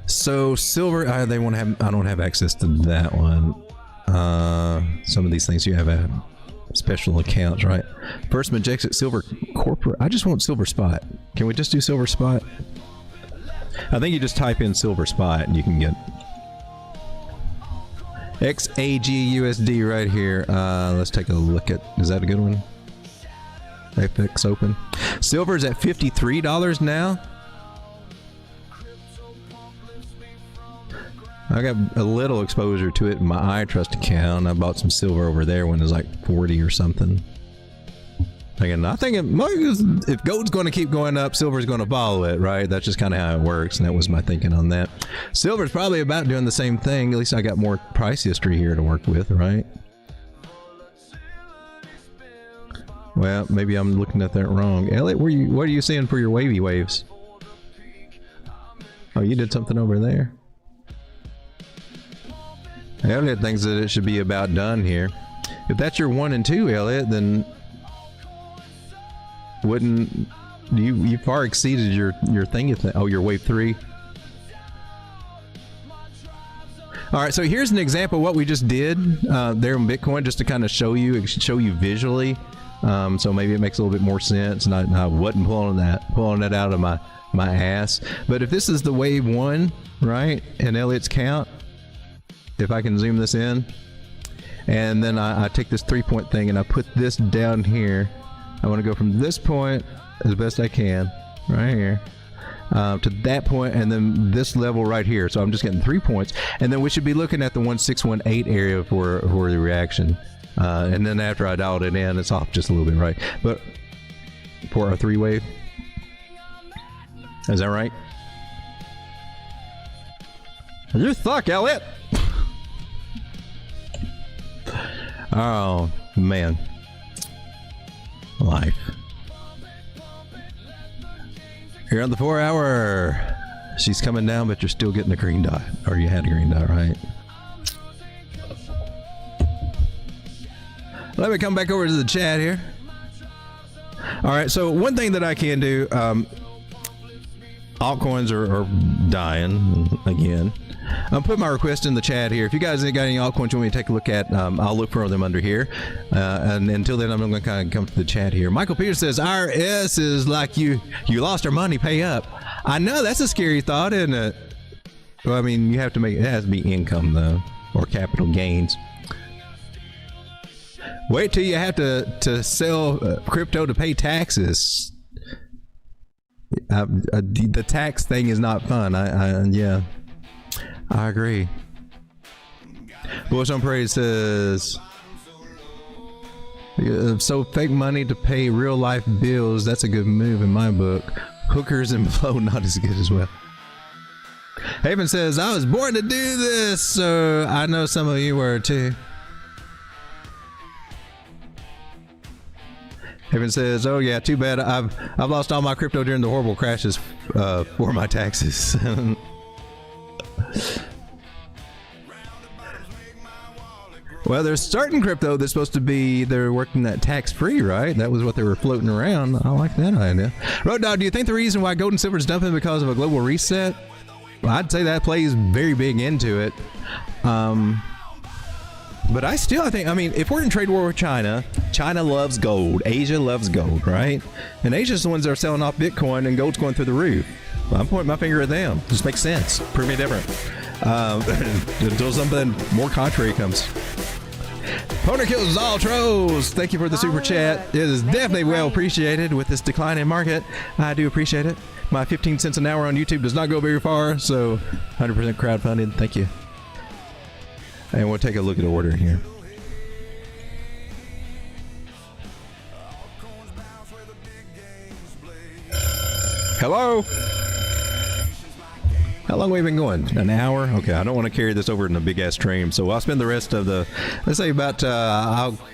Speaker 2: So silver, they want to have. I don't have access to that one. Some of these things you have special accounts, right? First Majestic Silver Corporate. I just want silver spot. Can we just do silver spot? I think you just type in silver spot and you can get XAGUSD right here. Let's take a look at. Is that a good one? FX open. Silver's at $53 now. I got a little exposure to it in my iTrust account. I bought some silver over there when it was like 40 or something. Again, I think if gold's going to keep going up, silver's going to follow it, right? That's just kind of how it works, and that was my thinking on that. Silver's probably about doing the same thing. At least I got more price history here to work with, right? Well, maybe I'm looking at that wrong. Elliot, what are you seeing for your wavy waves? Oh, you did something over there. Elliot thinks that it should be about done here. If that's your 1 and 2, Elliot, then wouldn't you far exceeded your thing? Oh, your wave 3. All right, so here's an example of what we just did there in Bitcoin, just to kind of show you visually. So maybe it makes a little bit more sense, and I wasn't pulling it out of my ass. But if this is the wave 1, right, in Elliot's count, if I can zoom this in, and then I take this 3-point thing and I put this down here. I want to go from this point as best I can, right here, to that point, and then this level right here. So I'm just getting 3 points, and then we should be looking at the 1618 area for the reaction. And then after I dialed it in, it's off just a little bit, right? But for our 3-wave, is that right? You suck, Elliot. Oh man, life. You're on the 4-hour. She's coming down, but you're still getting a green dot, or you had a green dot, right? Let me come back over to the chat here. All right, so one thing that I can do, altcoins are dying again. I'll put my request in the chat here. If you guys ain't got any altcoins you want me to take a look at, I'll look for them under here. And until then, I'm going to kind of come to the chat here. Michael Peters says, IRS is like you lost our money, pay up. I know, that's a scary thought, isn't it? Well, I mean, you have to it has to be income, though, or capital gains. Wait till you have to sell crypto to pay taxes. The tax thing is not fun. Yeah, I agree. Bush on Parade says, so fake money to pay real life bills, that's a good move in my book. Hookers and blow, not as good as well. Haven says, I was born to do this, so I know some of you were too. Haven says, oh yeah, too bad I've lost all my crypto during the horrible crashes for my taxes. Well, there's certain crypto that's supposed to be, they're working that tax-free, right? That was what they were floating around. I like that idea. ROAD Dawg, do you think the reason why gold and silver is dumping because of a global reset? Well, I'd say that plays very big into it. But I think, I mean, if we're in trade war with China, China loves gold. Asia loves gold, right? And Asia's the ones that are selling off Bitcoin, and gold's going through the roof. I'm pointing my finger at them. Just makes sense. Prove me different. Until something more contrary comes. Poner kills all trolls. Thank you for the super chat. It is definitely well appreciated with this decline in market. I do appreciate it. My 15 cents an hour on YouTube does not go very far, so 100% crowdfunded. Thank you. And we'll take a look at the order here. Hello? How long have we been going? An hour? Okay, I don't want to carry this over in a big ass stream, so I'll spend the rest of the, let's say about,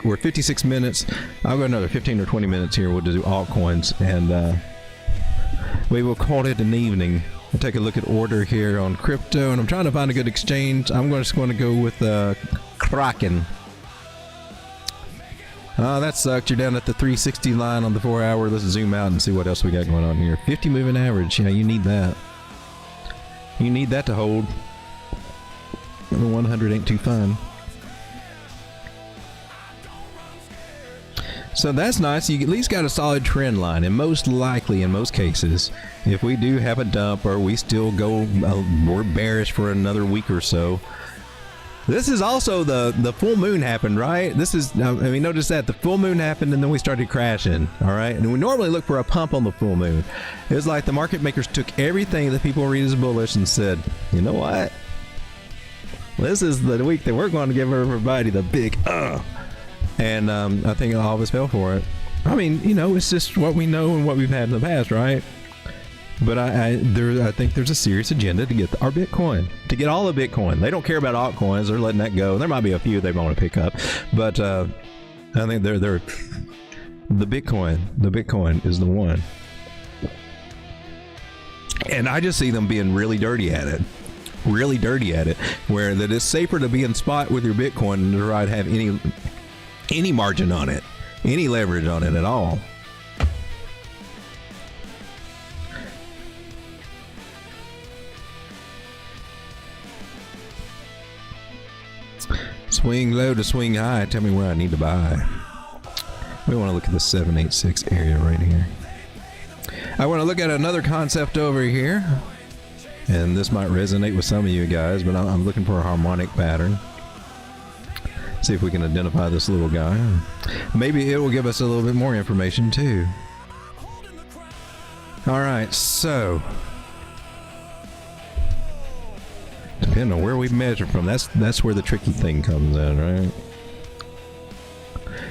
Speaker 2: we're 56 minutes. I'll go another 15 or 20 minutes here. We'll do altcoins, and we will call it an evening. We'll take a look at order here on crypto, and I'm trying to find a good exchange. I'm just going to go with Kraken. That sucked. You're down at the 360 line on the 4 hour. Let's zoom out and see what else we got going on here. 50 moving average. Yeah, you need that. You need that to hold. The 100 ain't too fun. So that's nice. You at least got a solid trend line, and most likely, in most cases, if we do have a dump or we still go more bearish for another week or so. This is also the full moon happened, right? This is, I mean, notice that the full moon happened and then we started crashing, all right? And we normally look for a pump on the full moon. It was like the market makers took everything that people read as bullish and said, you know what? This is the week that we're going to give everybody the big And I think all of us fell for it. I mean, you know, it's just what we know and what we've had in the past, right? But I think there's a serious agenda to get our Bitcoin, to get all the Bitcoin. They don't care about altcoins. They're letting that go. There might be a few they want to pick up, but I think they're the Bitcoin. The Bitcoin is the one, and I just see them being really dirty at it. Really dirty at it, where that it's safer to be in spot with your Bitcoin than to try to have any margin on it, any leverage on it at all. Swing low to swing high. Tell me where I need to buy. We want to look at the 786 area right here. I want to look at another concept over here. And this might resonate with some of you guys, but I'm looking for a harmonic pattern. See if we can identify this little guy. Maybe it will give us a little bit more information too. All right, so depending on where we measure from, that's where the tricky thing comes in, right?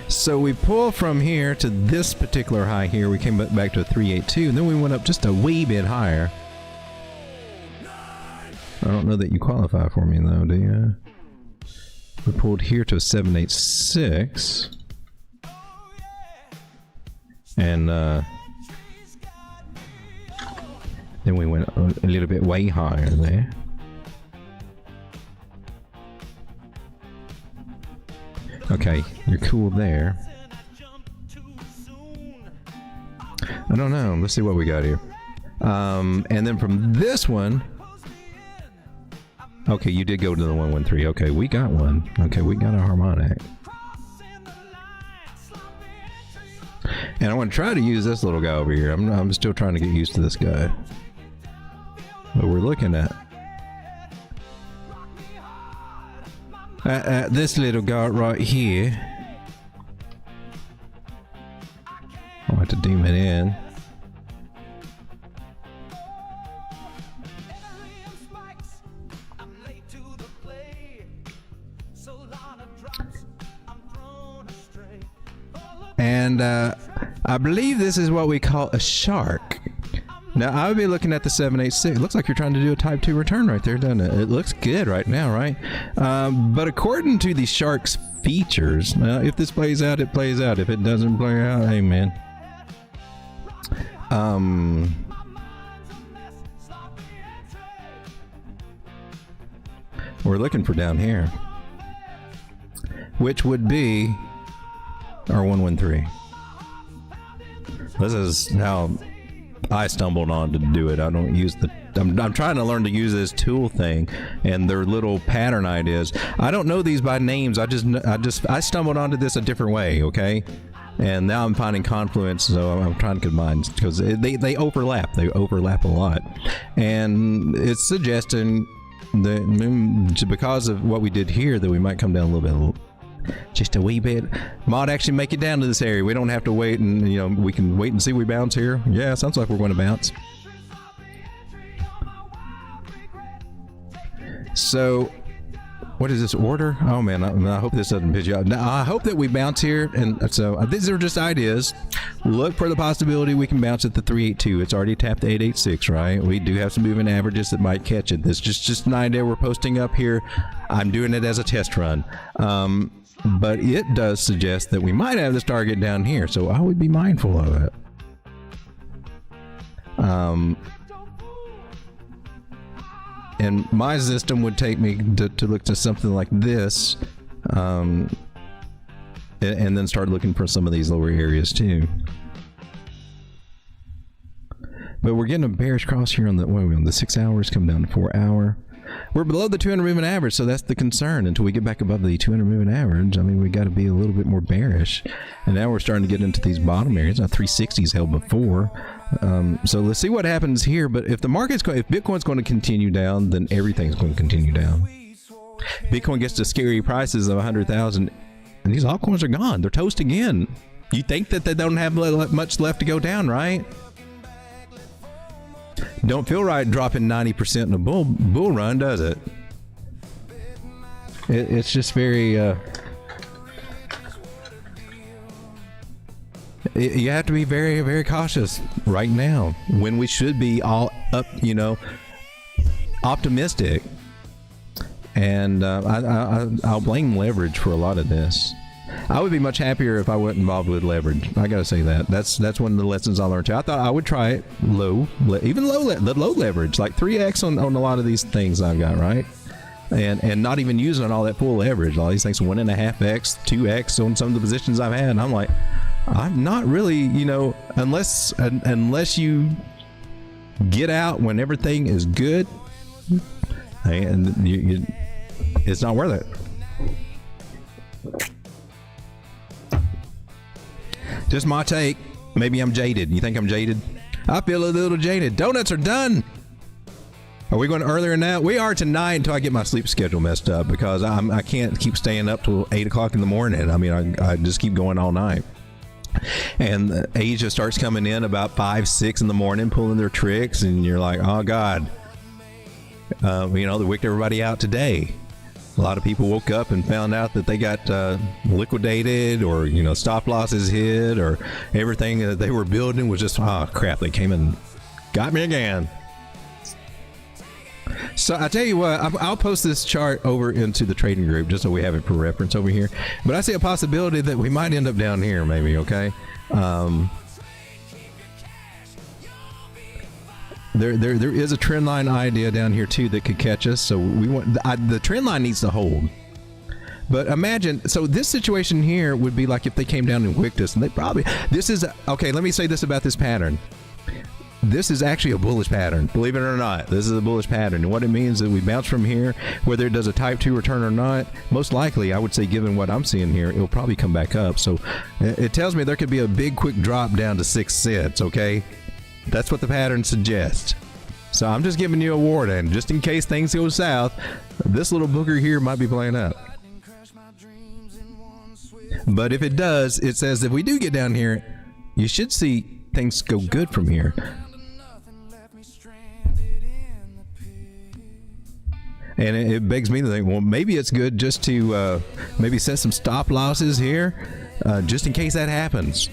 Speaker 2: So we pull from here to this particular high here. We came back to a 382, and then we went up just a wee bit higher. I don't know that you qualify for me though, do you? We pulled here to a 786, and then we went a little bit way higher there. Okay, you're cool there. I don't know. Let's see what we got here. And then from this one. Okay, you did go to the 113. Okay, we got one. Okay, we got a harmonic. And I want to try to use this little guy over here. I'm still trying to get used to this guy. But we're looking at this little guy right here. I'll have to zoom it in. And I believe this is what we call a shark. Now, I would be looking at the 786. It looks like you're trying to do a type 2 return right there, doesn't it? It looks good right now, right? But according to the shark's features, if this plays out, it plays out. If it doesn't play out, hey, man. We're looking for down here, which would be our 113. This is how I stumbled on to do it. I don't use the I'm trying to learn to use this tool thing and their little pattern ideas. I don't know these by names. I stumbled onto this a different way, okay? and now I'm finding confluence, so I'm trying to combine because they overlap. They overlap a lot, and it's suggesting that because of what we did here, that we might come down a little bit, just a wee bit. Might actually make it down to this area. We don't have to wait, and we can wait and see we bounce here. Yeah, sounds like we're going to bounce. So, what is this order? Oh man, I hope this doesn't piss you off. Now, I hope that we bounce here, and so these are just ideas. Look for the possibility we can bounce at the 382. It's already tapped the 886, right? We do have some moving averages that might catch it. This is just an idea we're posting up here. I'm doing it as a test run, but it does suggest that we might have this target down here, so I would be mindful of it. And my system would take me to look to something like this, and then start looking for some of these lower areas too. But we're getting a bearish cross here on the 6 hours, come down to 4 hour. We're below the 200 moving average, so that's the concern. Until we get back above the 200 moving average, I mean, we got to be a little bit more bearish. And now we're starting to get into these bottom areas. Now 360s held before. So let's see what happens here. But if the market's if Bitcoin's going to continue down, then everything's going to continue down. Bitcoin gets to scary prices of 100,000, and these altcoins are gone. They're toast again. You think that they don't have much left to go down, right? Don't feel right dropping 90% in a bull run, does it? It's just very. You have to be very, very cautious right now when we should be all up, optimistic. And I'll blame leverage for a lot of this. I would be much happier if I wasn't involved with leverage. I gotta say that. That's one of the lessons I learned too. I thought I would try it low leverage, like 3x on a lot of these things I've got, right? And not even using all that full leverage. All these things 1.5x, 2x on some of the positions I've had. And I'm like, I'm not really, unless you get out when everything is good, and it's not worth it. Just my take. Maybe I'm jaded. You think I'm jaded? I feel a little jaded. Donuts are done. Are we going earlier than that? We are tonight until I get my sleep schedule messed up, because I can't keep staying up till 8 o'clock in the morning. I mean, I just keep going all night. And Asia starts coming in about 5, 6 in the morning, pulling their tricks, and you're like, oh God. They wicked everybody out today. A lot of people woke up and found out that they got liquidated, or stop losses hit, or everything that they were building was just crap. They came and got me again. So I tell you what, I'll post this chart over into the trading group just so we have it for reference over here. But I see a possibility that we might end up down here, maybe. Okay. There is a trend line idea down here too that could catch us. So we want the trend line needs to hold. But imagine, so this situation here would be like if they came down and wicked us, and they probably, okay, let me say this about this pattern. This is actually a bullish pattern, believe it or not. This is a bullish pattern, and what it means is that we bounce from here, whether it does a type 2 return or not. Most likely, I would say, given what I'm seeing here, it'll probably come back up. So it tells me there could be a big quick drop down to 6 cents. Okay, that's what the pattern suggests. So I'm just giving you a warning, just in case things go south. This little booger here might be playing up. But if it does, it says if we do get down here, you should see things go good from here. And it begs me to think, well, maybe it's good just to maybe set some stop losses here, just in case that happens.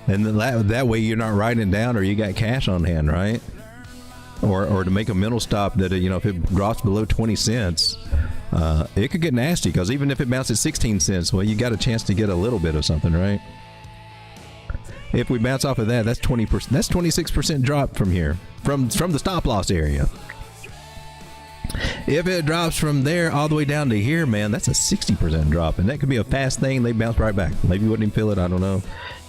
Speaker 2: And then that way you're not writing it down, or you got cash on hand, right? Or to make a mental stop that, if it drops below 20 cents, it could get nasty, because even if it bounces 16 cents, well, you got a chance to get a little bit of something, right? If we bounce off of that, that's 20%. That's 26% drop from here, from the stop loss area. If it drops from there all the way down to here, man, that's a 60% drop, and that could be a fast thing. They bounce right back. Maybe you wouldn't even feel it. I don't know.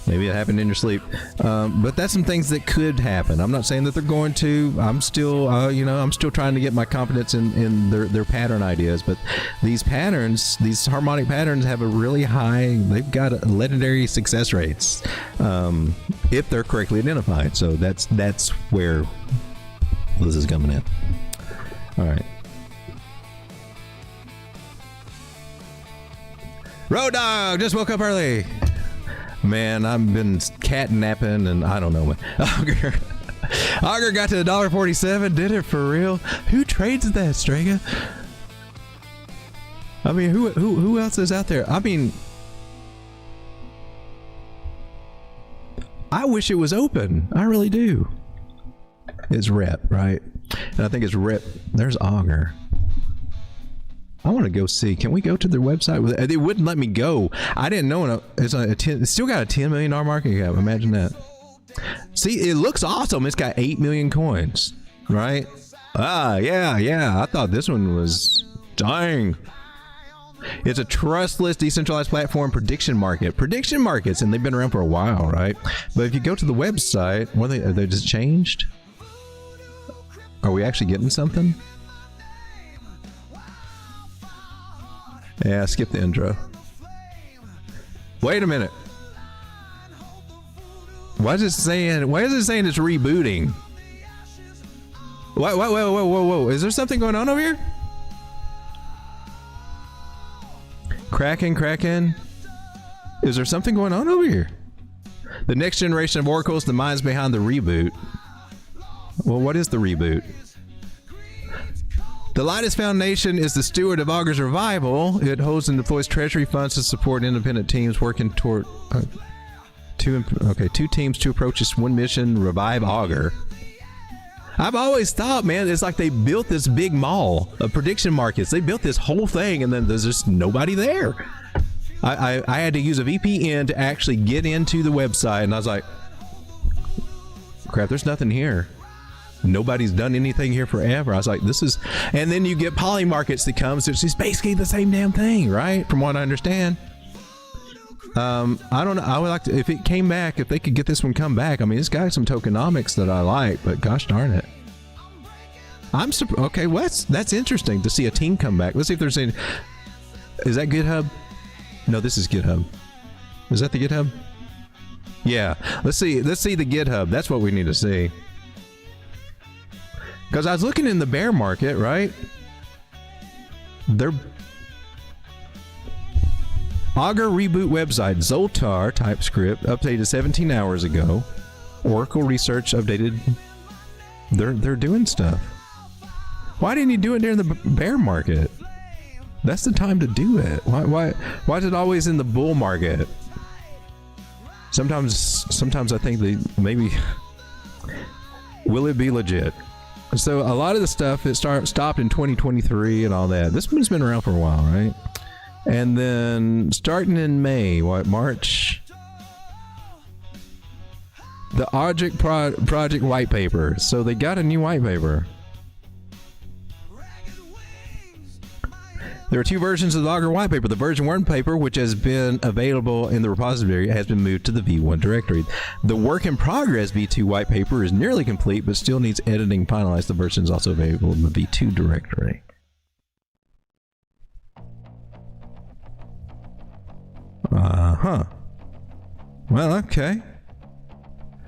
Speaker 2: Maybe it happened in your sleep. But that's some things that could happen. I'm not saying that they're going to. I'm still, I'm still trying to get my confidence in their pattern ideas. But these patterns, these harmonic patterns, have a really high. They've got legendary success rates if they're correctly identified. So that's where this is coming in. All right. ROAD Dawg just woke up early. Man, I've been catnapping and I don't know. Auger got to $1.47. Did it for real? Who trades that, Strega? I mean, who else is out there? I mean, I wish it was open. I really do. It's rep, right? And I think it's rep. There's Auger. I want to go see. Can we go to their website? They wouldn't let me go. I didn't know. It's still got a $10 million market cap. Imagine that. See, it looks awesome. It's got 8 million coins, right? Yeah. I thought this one was dang. It's a trustless, decentralized platform prediction markets, and they've been around for a while, right? But if you go to the website, are they just changed? Are we actually getting something? Yeah, skip the intro. Wait a minute. Why is it saying it's rebooting? Whoa. Is there something going on over here? Kraken. Is there something going on over here? The next generation of oracles, the minds behind the reboot. Well, what is the reboot? The Lightest Foundation is the steward of Auger's revival. It holds and deploys treasury funds to support independent teams working toward two teams, two approaches, one mission: revive Auger. I've always thought, man, it's like they built this big mall of prediction markets. They built this whole thing, and then there's just nobody there. I had to use a VPN to actually get into the website, and I was like, crap, there's nothing here. Nobody's done anything here forever. I was like, this is, and then you get poly markets that comes, it's just basically the same damn thing, right? From what I understand. I don't know. I would like to, if it came back, if they could get this one come back. I mean, it's got some tokenomics that I like, but gosh darn it. Okay, well, that's interesting to see a team come back. Let's see if there's any. Is that GitHub? No, this is GitHub. Is that the GitHub? Yeah. Let's see the GitHub. That's what we need to see. Because I was looking in the bear market, right? They're Auger reboot website, Zoltar TypeScript updated 17 hours ago. Oracle Research updated. They're doing stuff. Why didn't you do it during the bear market? That's the time to do it. Why is it always in the bull market? Sometimes I think they maybe. Will it be legit? So a lot of the stuff stopped in 2023 and all that. This one's been around for a while, right? And then starting in May, March, the Object Project white paper. So they got a new white paper. There are two versions of the Auger white paper. The version 1 paper, which has been available in the repository, has been moved to the V1 directory. The work in progress V2 white paper is nearly complete, but still needs editing finalized. The version is also available in the V2 directory. Well, okay.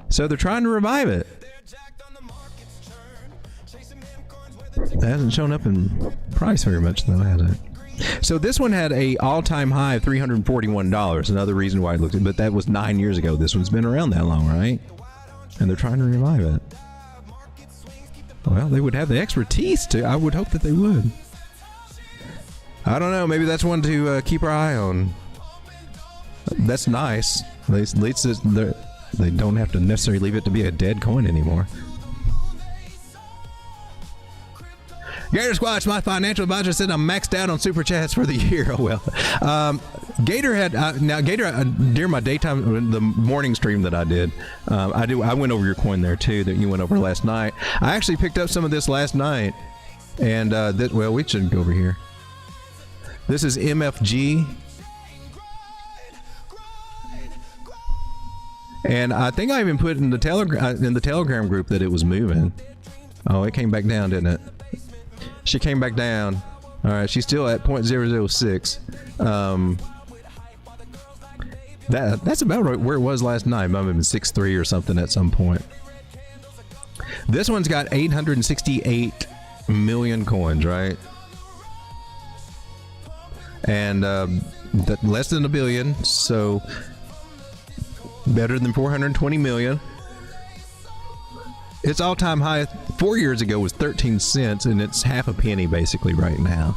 Speaker 2: So they're trying to revive it. It hasn't shown up in price very much, though, has it? So this one had a all-time high of $341. Another reason why I looked at it, but that was 9 years ago. This one's been around that long, right? And they're trying to revive it. Well, they would have the expertise to. I would hope that they would. I don't know. Maybe that's one to keep our eye on. That's nice. At least they don't have to necessarily leave it to be a dead coin anymore. Gator Squatch, my financial advisor, said I'm maxed out on super chats for the year. Oh well. Gator had during my daytime, the morning stream that I did, I went over your coin there too that you went over last night. I actually picked up some of this last night, and well, we should go over here. This is MFG. And I think I even put in the Telegram group that it was moving. Oh, it came back down, didn't it? She came back down. All right, she's still at 0.006. That's about right where it was last night. Might have been 6.3 or something at some point. This one's got 868 million coins, right? And less than a billion, so better than 420 million. Its all-time high 4 years ago was 13 cents, and it's half a penny basically right now.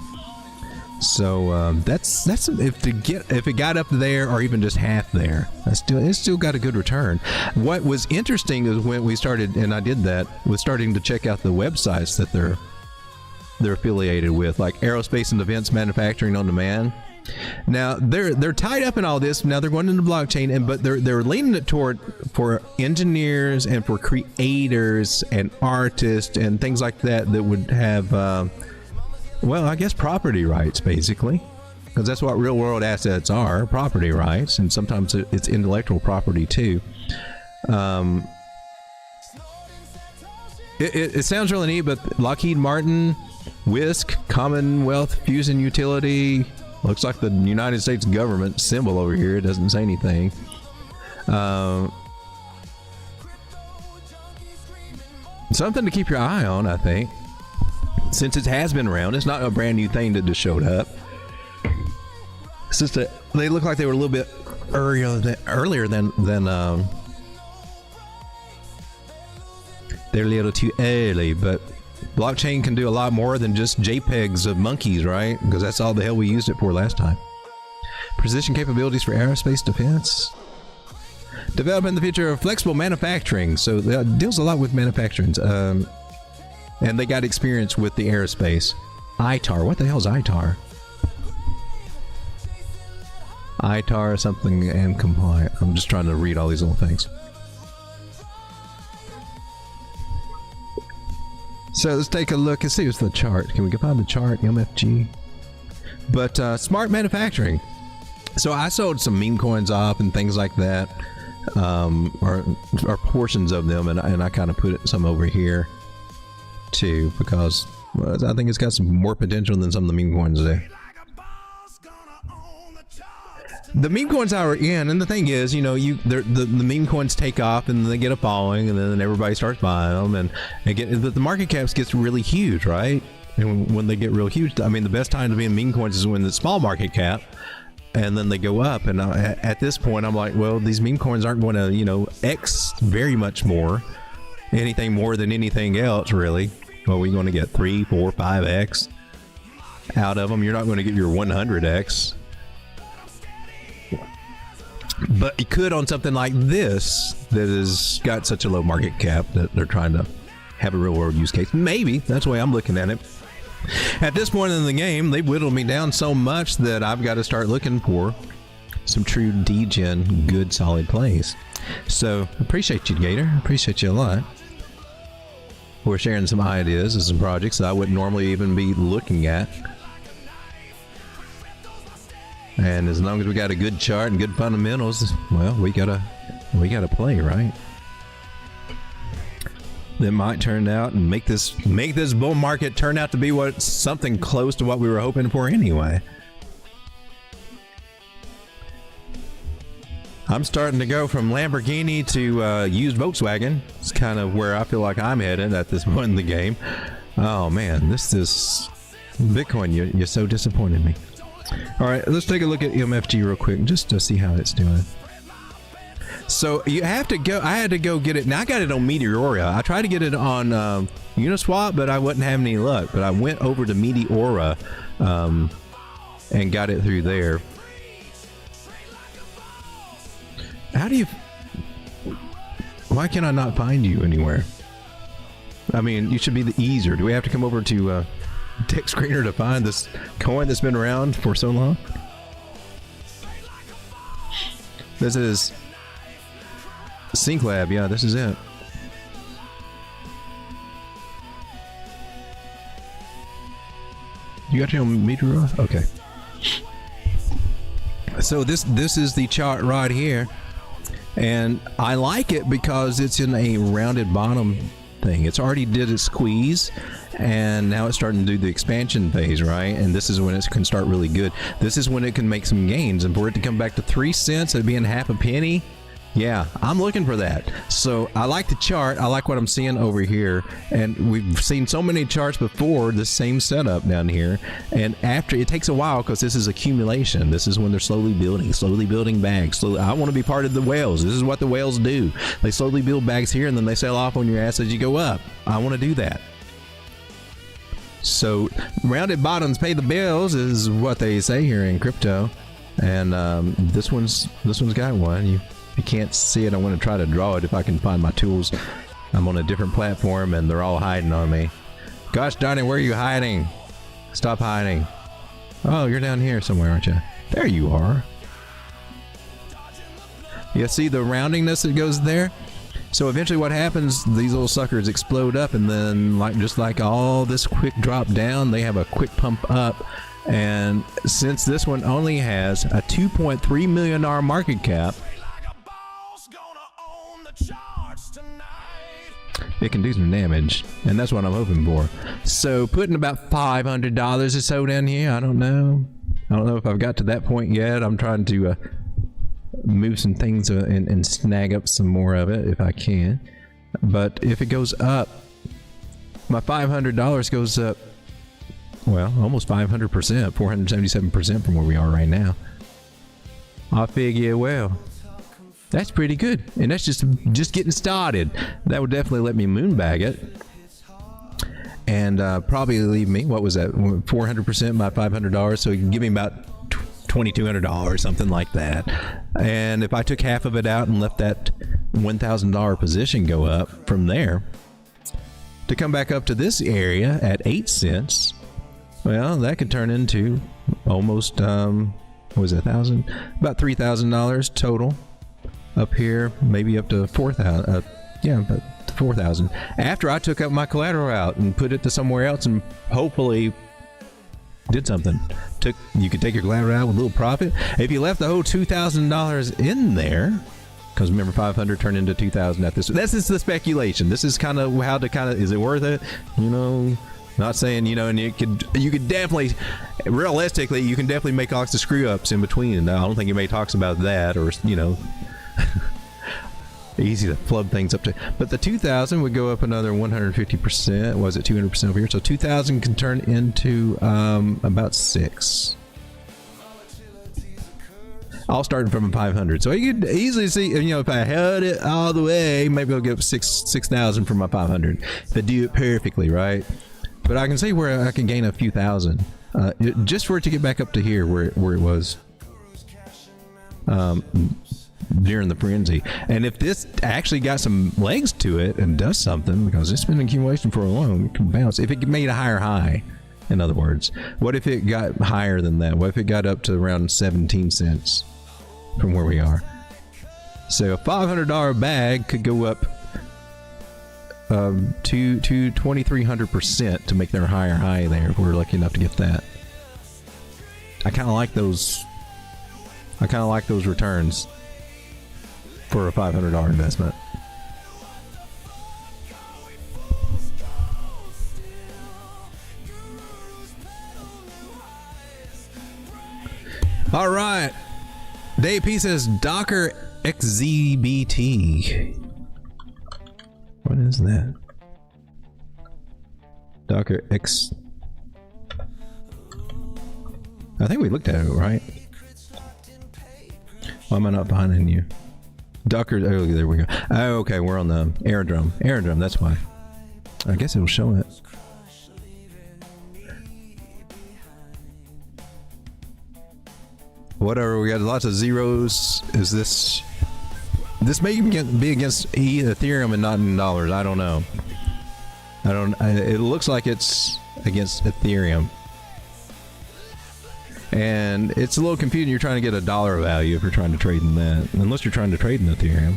Speaker 2: So that's if it got up there or even just half there, it's still got a good return. What was interesting is when we started, and I did that, was starting to check out the websites that they're affiliated with, like Aerospace and Defense Manufacturing on Demand. Now they're tied up in all this. Now they're going into blockchain, but they're leaning it toward for engineers and for creators and artists and things like that would have. Well, I guess property rights, basically, because that's what real world assets are, property rights, and sometimes it's intellectual property too. It sounds really neat, but Lockheed Martin, Whisk, Commonwealth Fusion Utility, looks like the United States government symbol over here. It doesn't say anything. Something to keep your eye on, I think. Since it has been around, it's not a brand new thing that just showed up. It's just that they look like they were a little bit earlier than they're a little too early. But blockchain can do a lot more than just JPEGs of monkeys, right? Because that's all the hell we used it for last time. Precision capabilities for aerospace defense. Developing the future of flexible manufacturing. So it deals a lot with manufacturing. And they got experience with the aerospace. ITAR. What the hell is ITAR? ITAR something and compliant. I'm just trying to read all these little things. So let's take a look and see what's the chart. Can we find the chart? MFG. But smart manufacturing. So I sold some meme coins off and things like that, or portions of them, and I kind of put some over here too, because I think it's got some more potential than some of the meme coins there. The meme coins I were in, and the thing is, you know, the meme coins take off and they get a following, and then everybody starts buying them, and the market caps gets really huge, right? And when they get real huge, I mean, the best time to be in meme coins is when the small market cap, and then they go up. And at this point, I'm like, well, these meme coins aren't going to, you know, X very much more. Anything more than anything else, really. Well, we're going to get 3, 4, 5x out of them. You're not going to get your 100x, but you could on something like this that has got such a low market cap that they're trying to have a real world use case. Maybe that's the way I'm looking at it. At this point in the game, they've whittled me down so much that I've got to start looking for some true degen good solid plays. So appreciate you, Gator. Appreciate you a lot. We're sharing some ideas and some projects that I wouldn't normally even be looking at. And as long as we got a good chart and good fundamentals, well, we gotta play, right? That might turn out and make this bull market turn out to be something close to what we were hoping for anyway. I'm starting to go from Lamborghini to used Volkswagen. It's kind of where I feel like I'm headed at this point in the game. Oh man, this is Bitcoin. You so disappointed me. All right, let's take a look at MFG real quick just to see how it's doing. So you have to go. I had to go get it. Now I got it on Meteora. I tried to get it on Uniswap, but I wasn't having any luck. But I went over to Meteora and got it through there. How do you? Why can I not find you anywhere? I mean, you should be the easier. Do we have to come over to Tech Screener to find this coin that's been around for so long? This is Sync Lab. Yeah, this is it. You got your meter? Okay. So this is the chart right here. And I like it because it's in a rounded bottom thing. It's already did its squeeze, and now it's starting to do the expansion phase, right? And this is when it can start really good. This is when it can make some gains, and for it to come back to 3 cents at being half a penny, yeah, I'm looking for that. So I like the chart. I like what I'm seeing over here, and we've seen so many charts before, the same setup down here. And after, it takes a while because this is accumulation. This is when they're slowly building bags. So I want to be part of the whales. This is what the whales do. They slowly build bags here, and then they sell off on your ass as you go up. I want to do that. So rounded bottoms pay the bills is what they say here in crypto, and this one's got one. You can't see it. I want to try to draw it if I can find my tools. I'm on a different platform and they're all hiding on me. Gosh darn it, where are you hiding? Stop hiding. Oh, you're down here somewhere, aren't you? There you are. You see the roundingness that goes there? So eventually what happens, these little suckers explode up, and then just like all this quick drop down, they have a quick pump up. And since this one only has a $2.3 million market cap, it can do some damage, and that's what I'm hoping for. So putting about $500 or so down here. I don't know if I've got to that point yet. I'm trying to move some things and snag up some more of it if I can. But if it goes up, my $500 goes up, well, almost 500%, 477% from where we are right now. I figure, well, that's pretty good, and that's just getting started. That would definitely let me moonbag it, and probably leave me, what was that, 400% by $500, so it can give me about $2,200, something like that. And if I took half of it out and left that $1,000 position go up from there to come back up to this area at 8 cents, well, that could turn into almost what was it, about $3,000 total. Up here, maybe up to 4,000. Yeah, about 4,000. After I took up my collateral out and put it to somewhere else, and hopefully did something. You could take your collateral out with a little profit. If you left the whole $2,000 in there, because remember 500 turned into 2,000 at this. This is the speculation. This is kind of how to is it worth it? You know. Not saying, and you could definitely, realistically, you can definitely make lots of screw ups in between. I don't think anybody talks about that, or easy to flub things up to. But the 2,000 would go up another 150%. Was it 200% over here? So 2,000 can turn into about 6. All starting from a 500. So you could easily see, if I held it all the way, maybe I'll get up 6,000 from my 500. If I do it perfectly, right? But I can see where I can gain a few thousand, just for it to get back up to here where it was during the frenzy. And if this actually got some legs to it and does something, because it's been accumulation for a long, it can bounce. If it made a higher high, in other words, what if it got higher than that? What if it got up to around 17 cents from where we are? So a $500 bag could go up to 2,300% to make their higher high there if we're lucky enough to get that. I kind of like those returns for a $500 investment. All right, Dave P says Docker XZBT. What is that? Docker X. I think we looked at it, right? Why am I not behind you? Docker. Oh, there we go. Oh, okay. We're on the aerodrome. Aerodrome. That's why. I guess it'll show it. Whatever. We got lots of zeros. Is this? This may even be against Ethereum and not in dollars. I don't know. It looks like it's against Ethereum. And it's a little confusing. You're trying to get a dollar value if you're trying to trade in that. Unless you're trying to trade in Ethereum.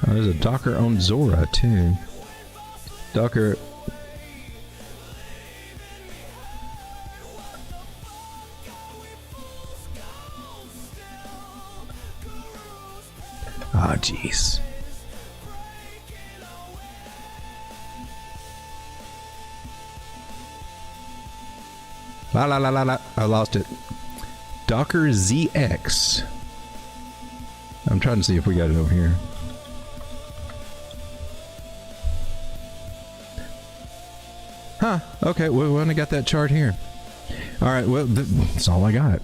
Speaker 2: Oh, there's a Docker on Zora too. Docker. jeez. La la la la la. I lost it. Docker ZX. I'm trying to see if we got it over here. Huh. Okay, we only got that chart here. All right, well, that's all I got.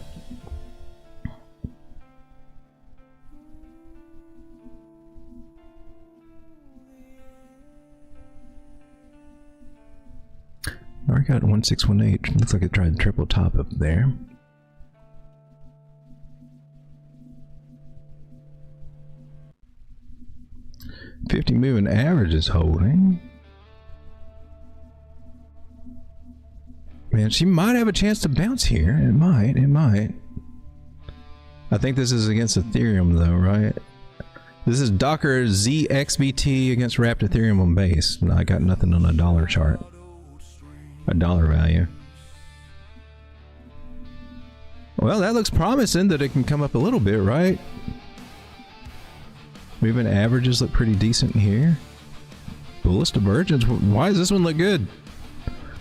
Speaker 2: I got 1618. Looks like it tried triple top up there. $50 moving average is holding. Man, she might have a chance to bounce here. It might. It might. I think this is against Ethereum, though, right? This is Docker ZXBT against wrapped Ethereum on base. No, I got nothing on a dollar chart. A dollar value. Well, that looks promising that it can come up a little bit, right? Moving averages look pretty decent here. Bullish divergence. Why does this one look good?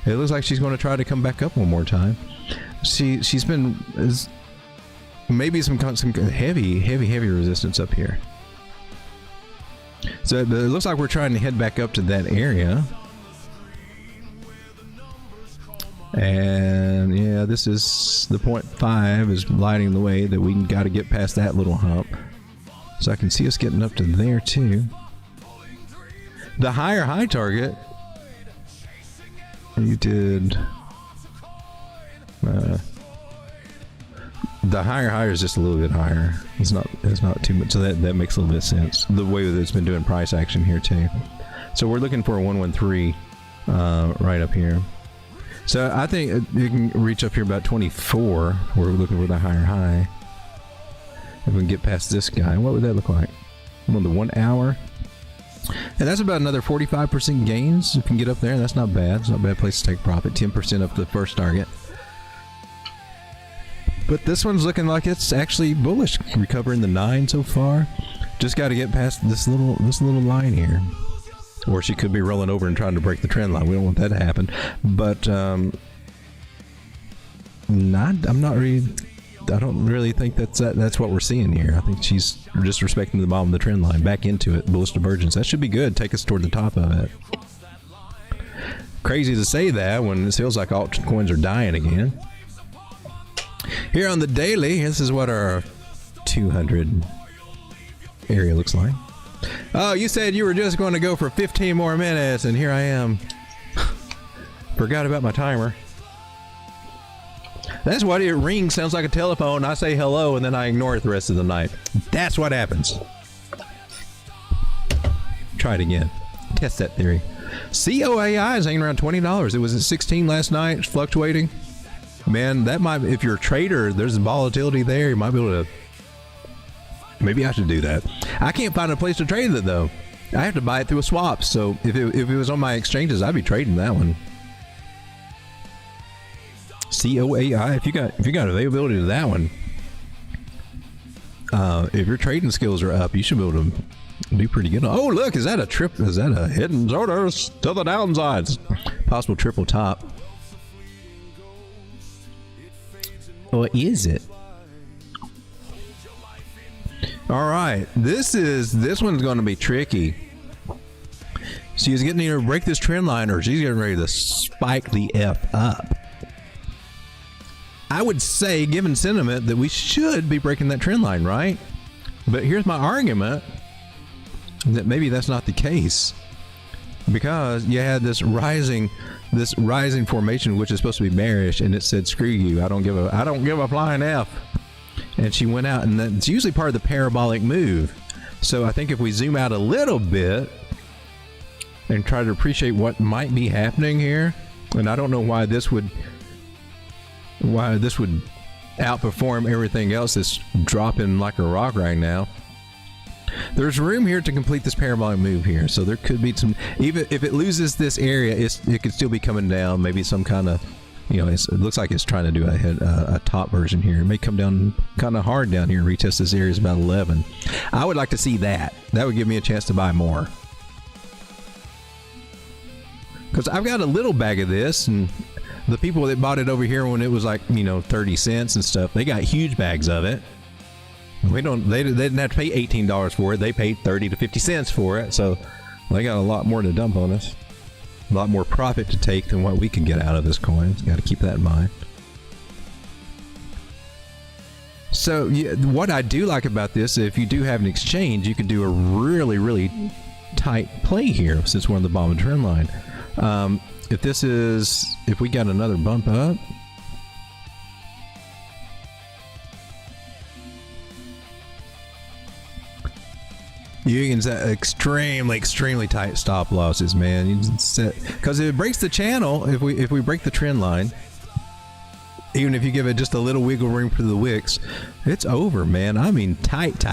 Speaker 2: It looks like she's going to try to come back up one more time. She's been maybe some heavy resistance up here. So it looks like we're trying to head back up to that area. And yeah, this is the 0.5 is lighting the way that we got to get past that little hump. So I can see us getting up to there too. The higher high target, you did. The higher higher is just a little bit higher. It's not too much. So that makes a little bit of sense. The way that it's been doing price action here too. So we're looking for a 113 right up here. So I think you can reach up here about 24. We're looking for the higher high. If we can get past this guy, what would that look like? On the 1 hour. And that's about another 45% gains. You can get up there. That's not bad. It's not a bad place to take profit. 10% up the first target. But this one's looking like it's actually bullish. Recovering the 9 so far. Just got to get past this little line here. Or she could be rolling over and trying to break the trend line. We don't want that to happen. But I don't really think that's what we're seeing here. I think she's just respecting the bottom of the trend line. Back into it. Bullish divergence. That should be good. Take us toward the top of it. Crazy to say that when it feels like altcoins are dying again. Here on the daily, this is what our 200 area looks like. Oh, you said you were just going to go for 15 more minutes, and here I am. Forgot about my timer. That's why it rings, sounds like a telephone. I say hello, and then I ignore it the rest of the night. That's what happens. Try it again. Test that theory. COAI is hanging around $20. It was at 16 last night. It's fluctuating. Man, that might, if you're a trader, there's volatility there. You might be able to. Maybe I should do that. I can't find a place to trade it though. I have to buy it through a swap. So if it was on my exchanges, I'd be trading that one. COAI. If you got availability to that one, if your trading skills are up, you should be able to do pretty good. Oh, look, is that a trip? Is that a hidden orders to the downsides? Possible triple top. Or is it? All right, this one's going to be tricky. She's getting either to break this trend line or she's getting ready to spike the F up. I would say, given sentiment, that we should be breaking that trend line, right? But here's my argument that maybe that's not the case, because you had this rising formation, which is supposed to be bearish, and it said, "Screw you! I don't give a flying F." And she went out, and that's usually part of the parabolic move. So I think if we zoom out a little bit and try to appreciate what might be happening here, and I don't know why this would outperform everything else that's dropping like a rock right now. There's room here to complete this parabolic move here, so there could be some. Even if it loses this area, it could still be coming down. Maybe some kind of you know, it looks like it's trying to do a top version here. It may come down kind of hard down here. Retest this area is about 11. I would like to see that. That would give me a chance to buy more. Because I've got a little bag of this, and the people that bought it over here when it was like, you know, 30 cents and stuff, they got huge bags of it. They didn't have to pay $18 for it. They paid 30 to 50 cents for it. So they got a lot more to dump on us. A lot more profit to take than what we can get out of this coin. Got to keep that in mind. So yeah, what I do like about this, if you do have an exchange, you can do a really, really tight play here since we're on the bottom of the trend line. If we got another bump up, you can set extremely tight stop losses, man. You can set, because if it breaks the channel, if we break the trend line, even if you give it just a little wiggle room for the wicks, it's over, man. I mean, tight.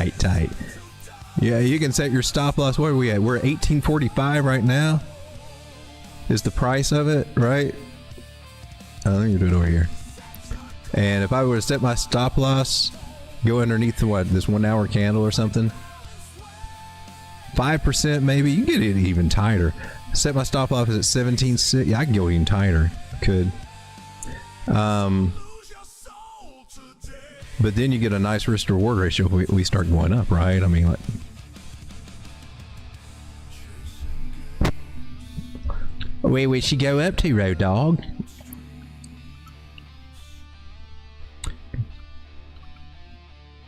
Speaker 2: Yeah, you can set your stop loss. What are we at? We're at 1845 right now. Is the price of it, right? Let me do it over here. And if I were to set my stop loss, go underneath this 1 hour candle or something, 5% maybe, you can get it even tighter. Set my stop loss at 17.6. Yeah, I can go even tighter. Could. But then you get a nice risk to reward ratio if we start going up, right? I mean, like, where would she go up to, ROAD Dawg?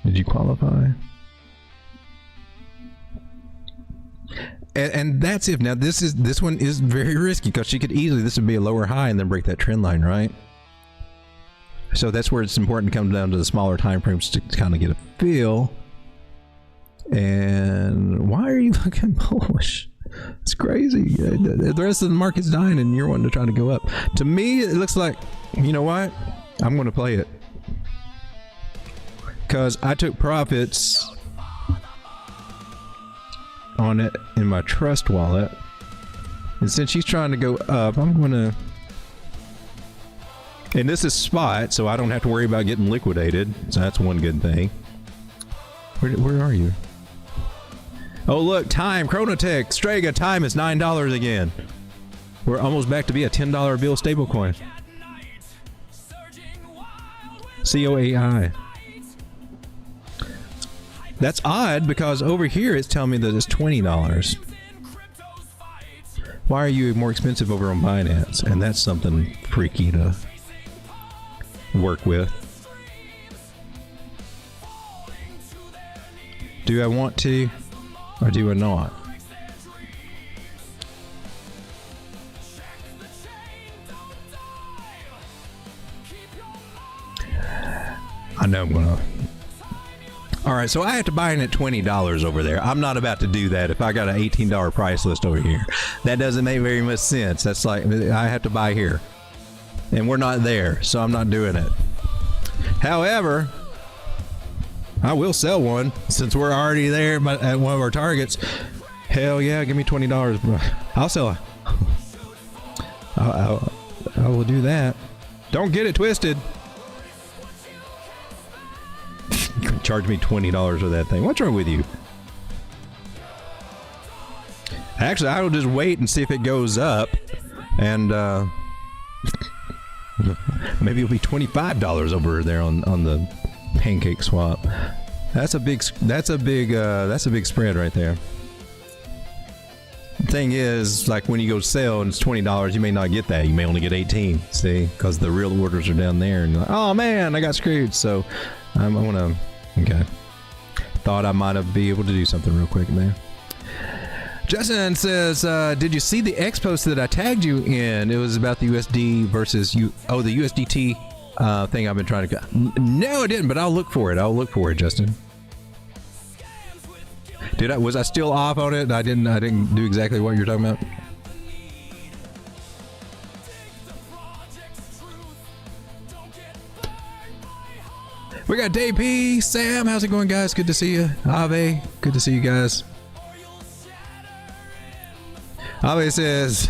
Speaker 2: Did you qualify? And that's if. Now this one is very risky because she could easily, this would be a lower high and then break that trend line, right? So that's where it's important to come down to the smaller time frames to kind of get a feel. And why are you looking bullish? It's crazy. The rest of the market's dying and you're wanting to try to go up. To me, it looks like, you know what? I'm going to play it. Because I took profits on it in my Trust wallet. And since she's trying to go up, I'm going to... And this is spot, so I don't have to worry about getting liquidated. So that's one good thing. Where are you? Oh, look, time, Chronotech, Strega, time is $9 again. We're almost back to be a $10 bill stablecoin. COAI. That's odd because over here it's telling me that it's $20. Why are you more expensive over on Binance? And that's something freaky to work with. Do I want to? Or do I not? I know I'm gonna. All right, so I have to buy in at $20 over there. I'm not about to do that if I got an $18 price list over here. That doesn't make very much sense. That's like, I have to buy here. And we're not there, so I'm not doing it. However, I will sell one since we're already there at one of our targets. Hell yeah, give me $20. I'll sell it. I will do that. Don't get it twisted. You can charge me $20 for that thing. What's wrong with you? Actually, I will just wait and see if it goes up, and maybe it'll be $25 over there on the pancake swap. That's a big spread right there. The thing is, like when you go sell and it's $20, you may not get that. You may only get 18. See, because the real orders are down there, and you're like, oh man, I got screwed. So I want to. Okay. Thought I might have been able to do something real quick there. Justin says, did you see the X post that I tagged you in? It was about the USD versus the USDT thing I've been trying to... No, I didn't, but I'll look for it. I'll look for it, Justin. Was I still off on it? I didn't do exactly what you're talking about. We got Dave P, Sam, how's it going, guys? Good to see you. Ave, good to see you guys. Ave says,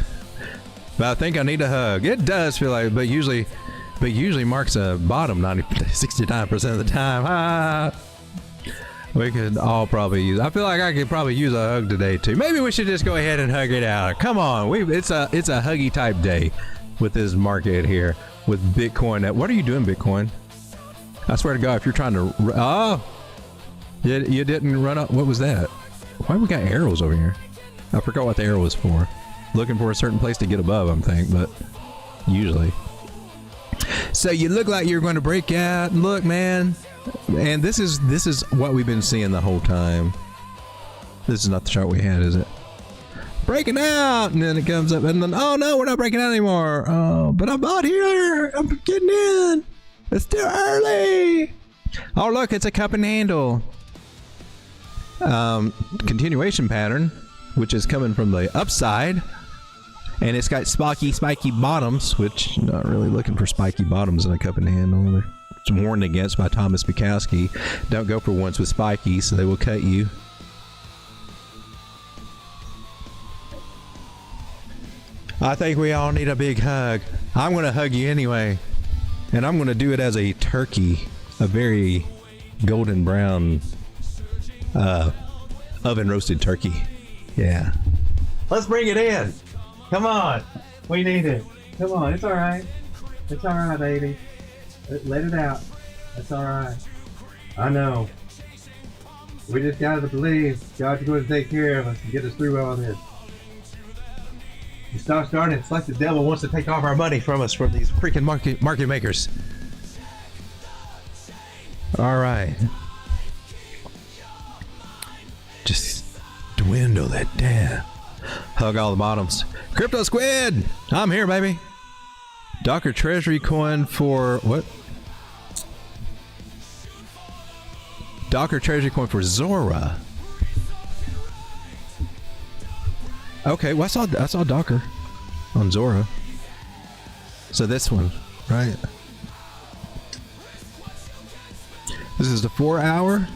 Speaker 2: but I think I need a hug. It does feel like, but usually but usually marks a bottom 69% of the time. We could all probably use. I feel like I could probably use a hug today too. Maybe we should just go ahead and hug it out. Come on, it's a huggy type day with this market here with Bitcoin. What are you doing, Bitcoin? I swear to God, if you're trying to, you didn't run up. What was that? Why we got arrows over here? I forgot what the arrow was for. Looking for a certain place to get above, I'm thinking, but usually. So you look like you're going to break out. Look, man. And this is what we've been seeing the whole time. This is not the chart we had, is it? Breaking out, and then it comes up, and then oh no, we're not breaking out anymore. Oh, but I'm out here. I'm getting in. It's still early. Oh look, it's a cup and handle. Continuation pattern, which is coming from the upside, and it's got spiky bottoms, which I'm not really looking for spiky bottoms in a cup and handle. It's warned against by Thomas Bukowski. Don't go for ones with spiky, so they will cut you. I think we all need a big hug. I'm going to hug you anyway. And I'm going to do it as a turkey. A very golden brown oven roasted turkey. Yeah. Let's bring it in. Come on. We need it. Come on. It's all right. It's all right, baby. Let it out. That's all right. I know. We just got to believe God's going to take care of us and get us through all this. You start starting, it's like the devil wants to take off our money from us, from these freaking market makers. All right. Just dwindle that down. Hug all the bottoms. Crypto Squid! I'm here, baby. Docker Treasury coin for what? Docker Treasury coin for Zora. Okay, well I saw Docker on Zora. So this one, right? This is the 4 hour.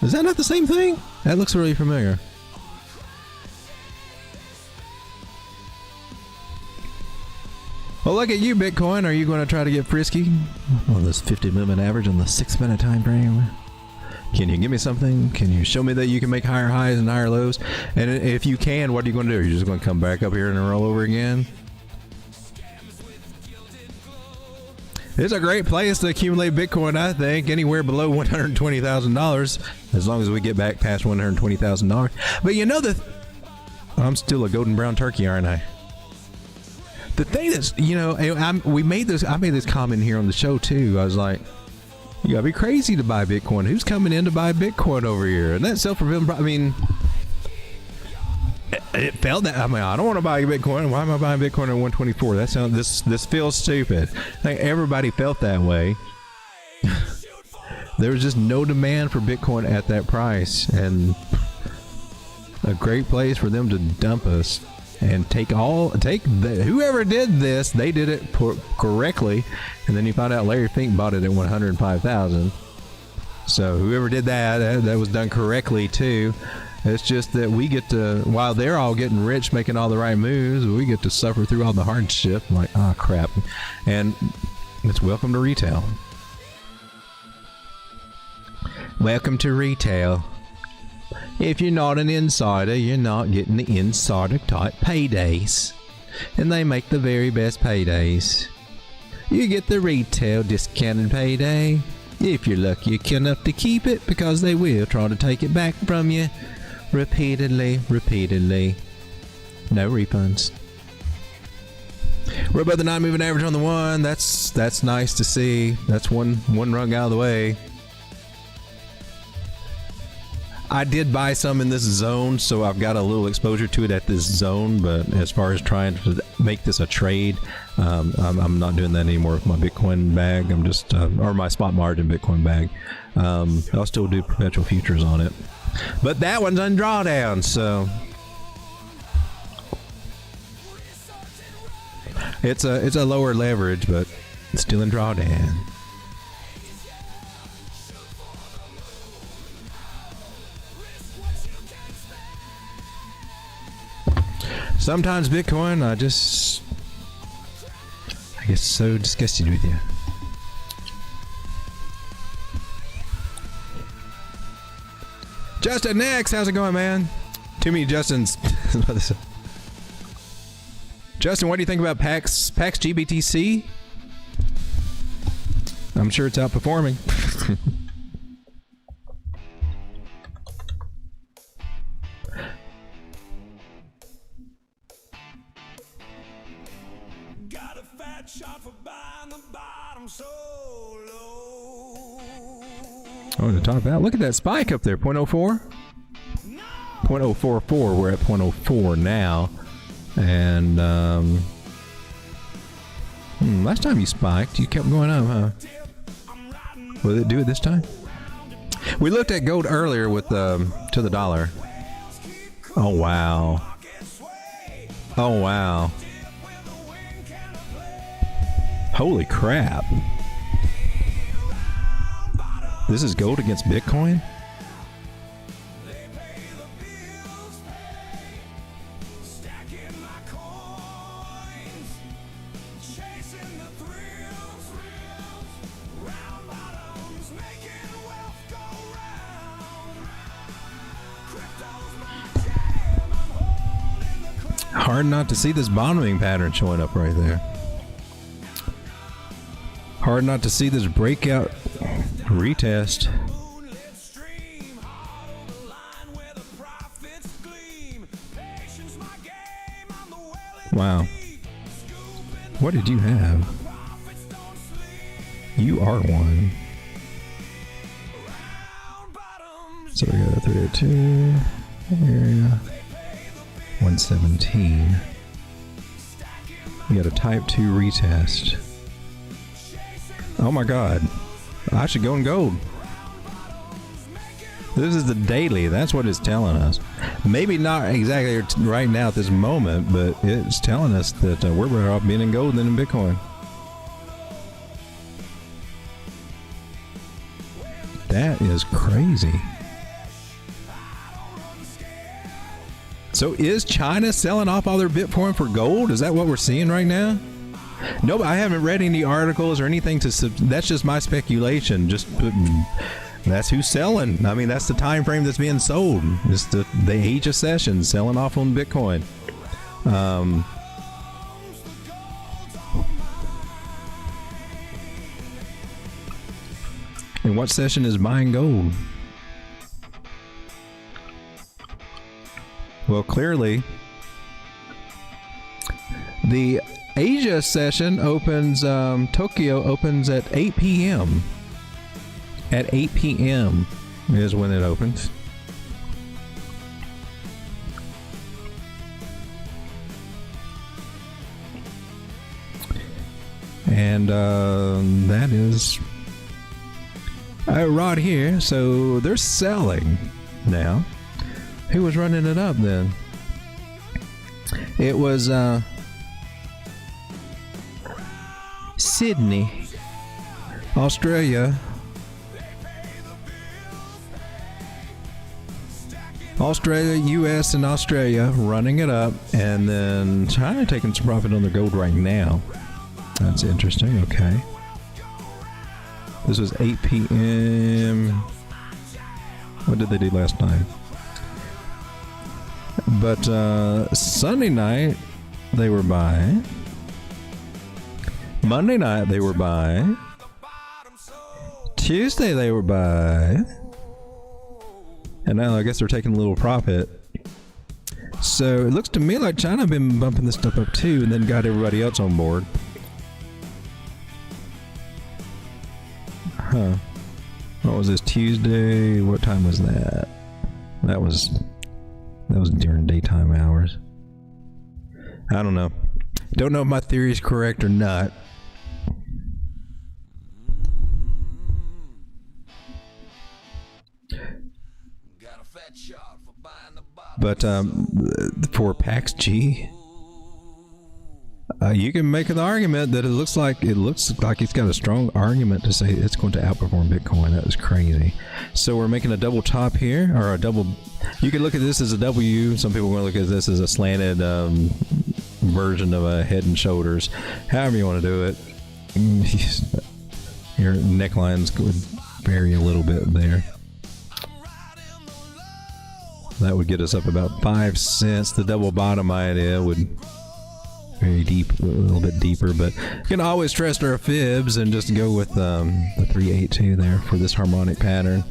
Speaker 2: Is that not the same thing? That looks really familiar. Well, look at you, Bitcoin. Are you going to try to get frisky on this 50-minute average on the 6-minute time frame? Can you give me something? Can you show me that you can make higher highs and higher lows? And if you can, what are you going to do? Are you just going to come back up here and roll over again? It's a great place to accumulate Bitcoin, I think, anywhere below $120,000, as long as we get back past $120,000. But you know that I'm still a golden brown turkey, aren't I? The thing that's, you know, I made this comment here on the show too. I was like, you gotta be crazy to buy Bitcoin. Who's coming in to buy Bitcoin over here? And that self-fulfilling, I mean, it felt that. I mean, I don't want to buy Bitcoin. Why am I buying Bitcoin at 124? That sounds, this feels stupid. I think everybody felt that way. There was just no demand for Bitcoin at that price, and a great place for them to dump us. And whoever did this, they did it correctly, and then you find out Larry Fink bought it at 105,000. So whoever did that was done correctly too. It's just that we get to, while they're all getting rich, making all the right moves, we get to suffer through all the hardship. I'm like, oh crap! And it's welcome to retail. Welcome to retail. If you're not an insider, you're not getting the insider type paydays. And they make the very best paydays. You get the retail discounted payday. If you're lucky enough to keep it, because they will try to take it back from you. Repeatedly. No refunds. We're above the 9 moving average on the 1. That's nice to see. That's one rung out of the way. I did buy some in this zone, so I've got a little exposure to it at this zone, but as far as trying to make this a trade, I'm not doing that anymore with my Bitcoin bag. I'm just, or my spot margin Bitcoin bag. I'll still do perpetual futures on it. But that one's on drawdown, so it's a lower leverage, but it's still in drawdown. Sometimes Bitcoin, I I get so disgusted with you. Justin next, how's it going, man? Too many Justins. Justin, what do you think about PAX GBTC? I'm sure it's outperforming.
Speaker 1: Got a fat shot for buying the bottom so low.
Speaker 2: Oh, to top out. Look at that spike up there, 0.04. 0.044. We're at 0.04 now. And last time you spiked, you kept going up, huh? Will it do it this time? We looked at gold earlier with to the dollar. Oh wow. Oh wow. Holy crap. This is gold against Bitcoin? Hard not to see this bottoming pattern showing up right there. Hard not to see this breakout retest. Wow. What did you have? You are one. So we got a 302 area. 117. We got a type 2 retest. Oh my god. I should go in gold. This is the daily. That's what it's telling us. Maybe not exactly right now at this moment, but it's telling us that we're better off being in gold than in Bitcoin. That is crazy. So is China selling off all their Bitcoin for gold? Is that what we're seeing right now? No, I haven't read any articles or anything that's just my speculation. That's who's selling. I mean, that's the time frame that's being sold. It's the age of session, selling off on Bitcoin. And what session is buying gold? Well, clearly, the Asia session opens, Tokyo opens at 8 p.m. At 8 p.m. is when it opens. And that is ROAD here, so they're selling now. Who was running it up then? It was Sydney, Australia. Australia, US, and Australia running it up, and then China taking some profit on their gold right now. That's interesting. Okay. This was 8 p.m. What did they do last night? But Sunday night they were buying. Monday night they were buying. Tuesday they were buying. And now I guess they're taking a little profit. So it looks to me like China been bumping this stuff up too, and then got everybody else on board. Huh. What was this, Tuesday? What time was that? That was during daytime hours. I don't know. Don't know if my theory is correct or not. But for PAX G, you can make an argument that it looks like it's got a strong argument to say it's going to outperform Bitcoin. That was crazy. So we're making a double top here, or a double. You could look at this as a W. Some people are going to look at this as a slanted version of a Head and Shoulders, however you want to do it. Your necklines would vary a little bit there. That would get us up about 5 cents. The double bottom idea would very deep, a little bit deeper, but you can always trust our fibs and just go with the 382 there for this harmonic pattern.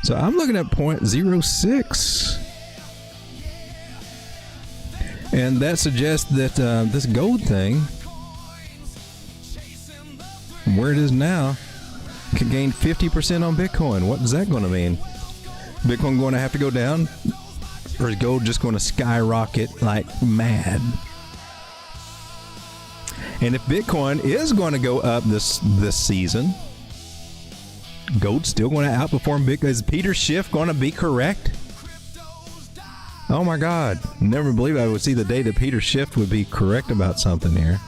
Speaker 2: So I'm looking at 0.06. And that suggests that this gold thing, from where it is now, could gain 50% on Bitcoin. What is that going to mean? Bitcoin going to have to go down? Or is gold just going to skyrocket like mad? And if Bitcoin is going to go up this season, gold's still going to outperform Bitcoin. Is Peter Schiff going to be correct? Oh my God. Never believe I would see the day that Peter Schiff would be correct about something here.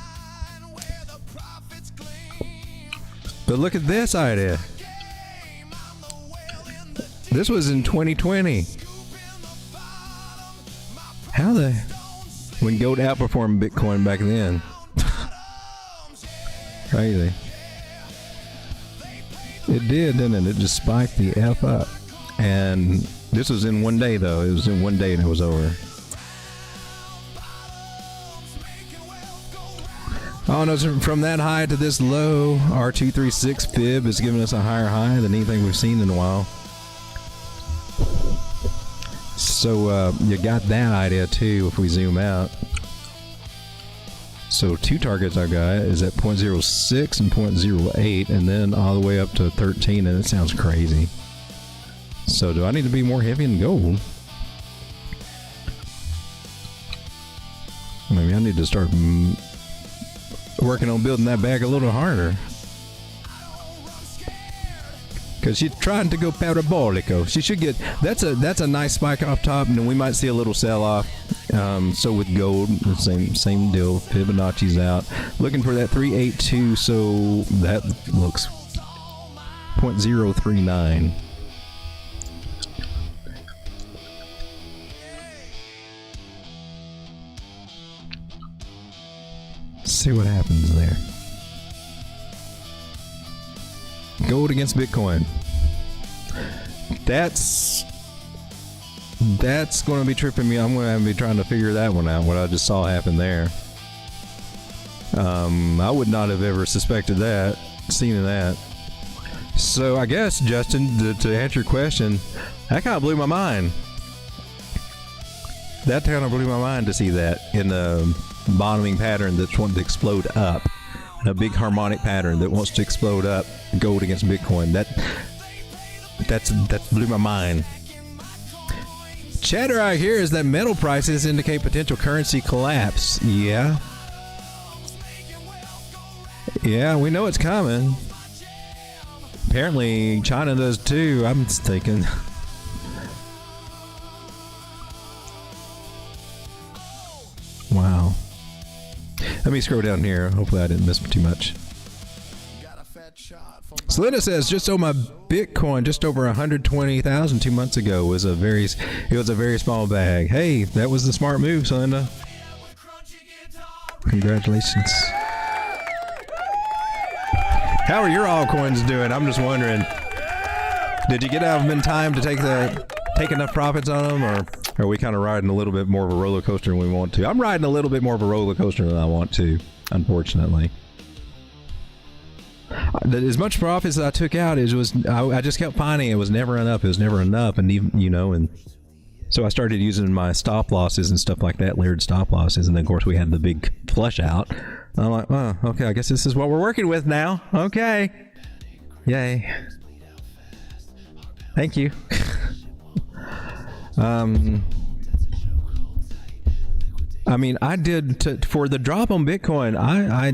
Speaker 2: But look at this idea. This was in 2020. When gold outperformed Bitcoin back then. Crazy. It did, didn't it? It just spiked the F up. And this was in one day, though. It was in one day and it was over. Oh no, so from that high to this low, our 236 fib is giving us a higher high than anything we've seen in a while. So you got that idea too if we zoom out. So two targets I got is at 0.06 and 0.08, and then all the way up to 13, and it sounds crazy. So do I need to be more heavy in gold? Maybe I need to start working on building that bag a little harder. Because she's trying to go parabolico. She should get, that's a nice spike off top, and then we might see a little sell off. So with gold, same deal. Fibonacci's out. Looking for that 382, so that looks 0.039. See what happens there. Gold against Bitcoin. That's going to be tripping me. I'm going to be trying to figure that one out, what I just saw happen there. I would not have ever suspected that, seen that. So I guess, Justin, to answer your question, that kind of blew my mind. That kind of blew my mind to see that in the bottoming pattern that's wanting to explode up. A big harmonic pattern that wants to explode up. Gold against Bitcoin. That blew my mind. Chatter I hear is that metal prices indicate potential currency collapse. Yeah, we know it's coming. Apparently China does too. I'm thinking. Wow. Let me scroll down here. Hopefully I didn't miss too much. Selena says, just sold my Bitcoin just over 120,000 2 months ago. It was a very small bag. Hey, that was the smart move, Selena. Congratulations. How are your altcoins doing? I'm just wondering. Did you get out of them in time to take enough profits on them, or are we kind of riding a little bit more of a roller coaster than we want to? I'm riding a little bit more of a roller coaster than I want to, unfortunately. As much profits as I took out, I just kept finding it was never enough. It was never enough, and even and so I started using my stop losses and stuff like that, layered stop losses, and then of course we had the big flush out. And I'm like, oh, okay, I guess this is what we're working with now. Okay, yay, thank you. I mean, I did for the drop on Bitcoin. I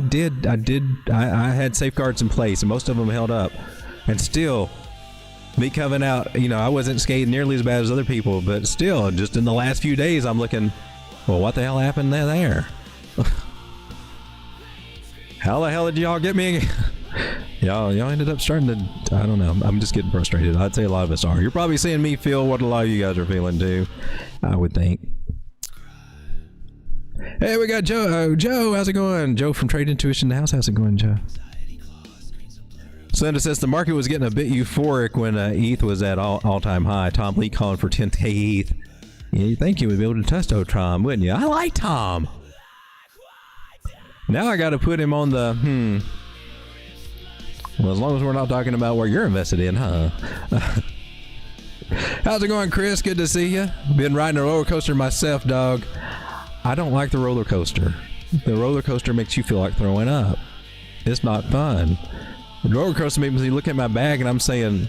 Speaker 2: had safeguards in place, and most of them held up. And still, me coming out, I wasn't skating nearly as bad as other people, but still, just in the last few days, I'm looking, well, what the hell happened there? How the hell did y'all get me? Y'all ended up starting to, I don't know, I'm just getting frustrated. I'd say a lot of us are. You're probably seeing me feel what a lot of you guys are feeling too, I would think. Hey, we got Joe. Joe, how's it going? Joe from Trade Intuition in the house. How's it going, Joe? Sandra says the market was getting a bit euphoric when ETH was at all-time high. Tom Lee calling for 10K ETH. Yeah, you think you would be able to test Tom, wouldn't you? I like Tom. Now I got to put him on the Well, as long as we're not talking about where you're invested in, huh? How's it going, Chris? Good to see you. Been riding a roller coaster myself, dog. I don't like the roller coaster. The roller coaster makes you feel like throwing up. It's not fun. The roller coaster makes me look at my bag and I'm saying,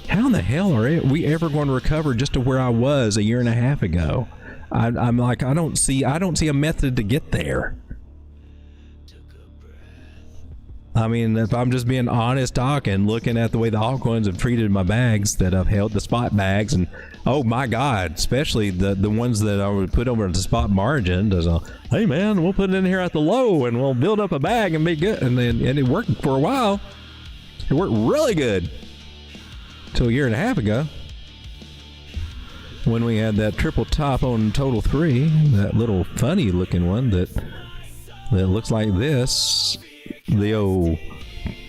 Speaker 2: how in the hell are we ever going to recover just to where I was a year and a half ago? I'm like, I don't see a method to get there. I mean, if I'm just being honest talking, looking at the way the altcoins have treated my bags that I've held, the spot bags, and oh my God, especially the ones that I would put over at the spot margin, as a, hey man, we'll put it in here at the low and we'll build up a bag and be good. And it worked for a while. It worked really good till a year and a half ago when we had that triple top on Total 3, that little funny looking one that looks like this. The old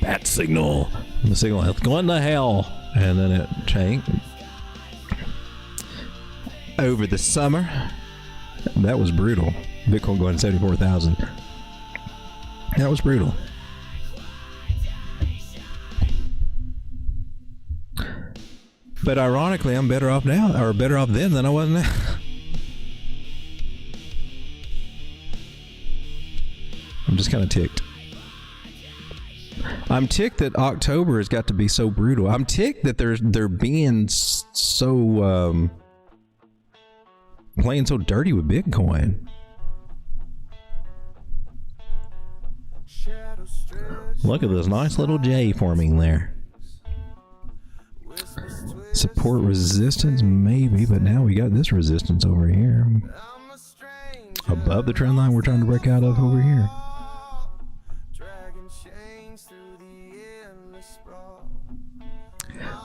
Speaker 2: bat signal. The signal is going to hell. And then it tanked. Over the summer. That was brutal. Bitcoin going 74,000. That was brutal. But ironically, I'm better off now, or better off then than I was now. I'm just kind of ticked. I'm ticked that October has got to be so brutal. I'm ticked that they're being so playing so dirty with Bitcoin. Look at this nice little J forming there. Support resistance, maybe, but now we got this resistance over here. Above the trend line we're trying to break out of over here.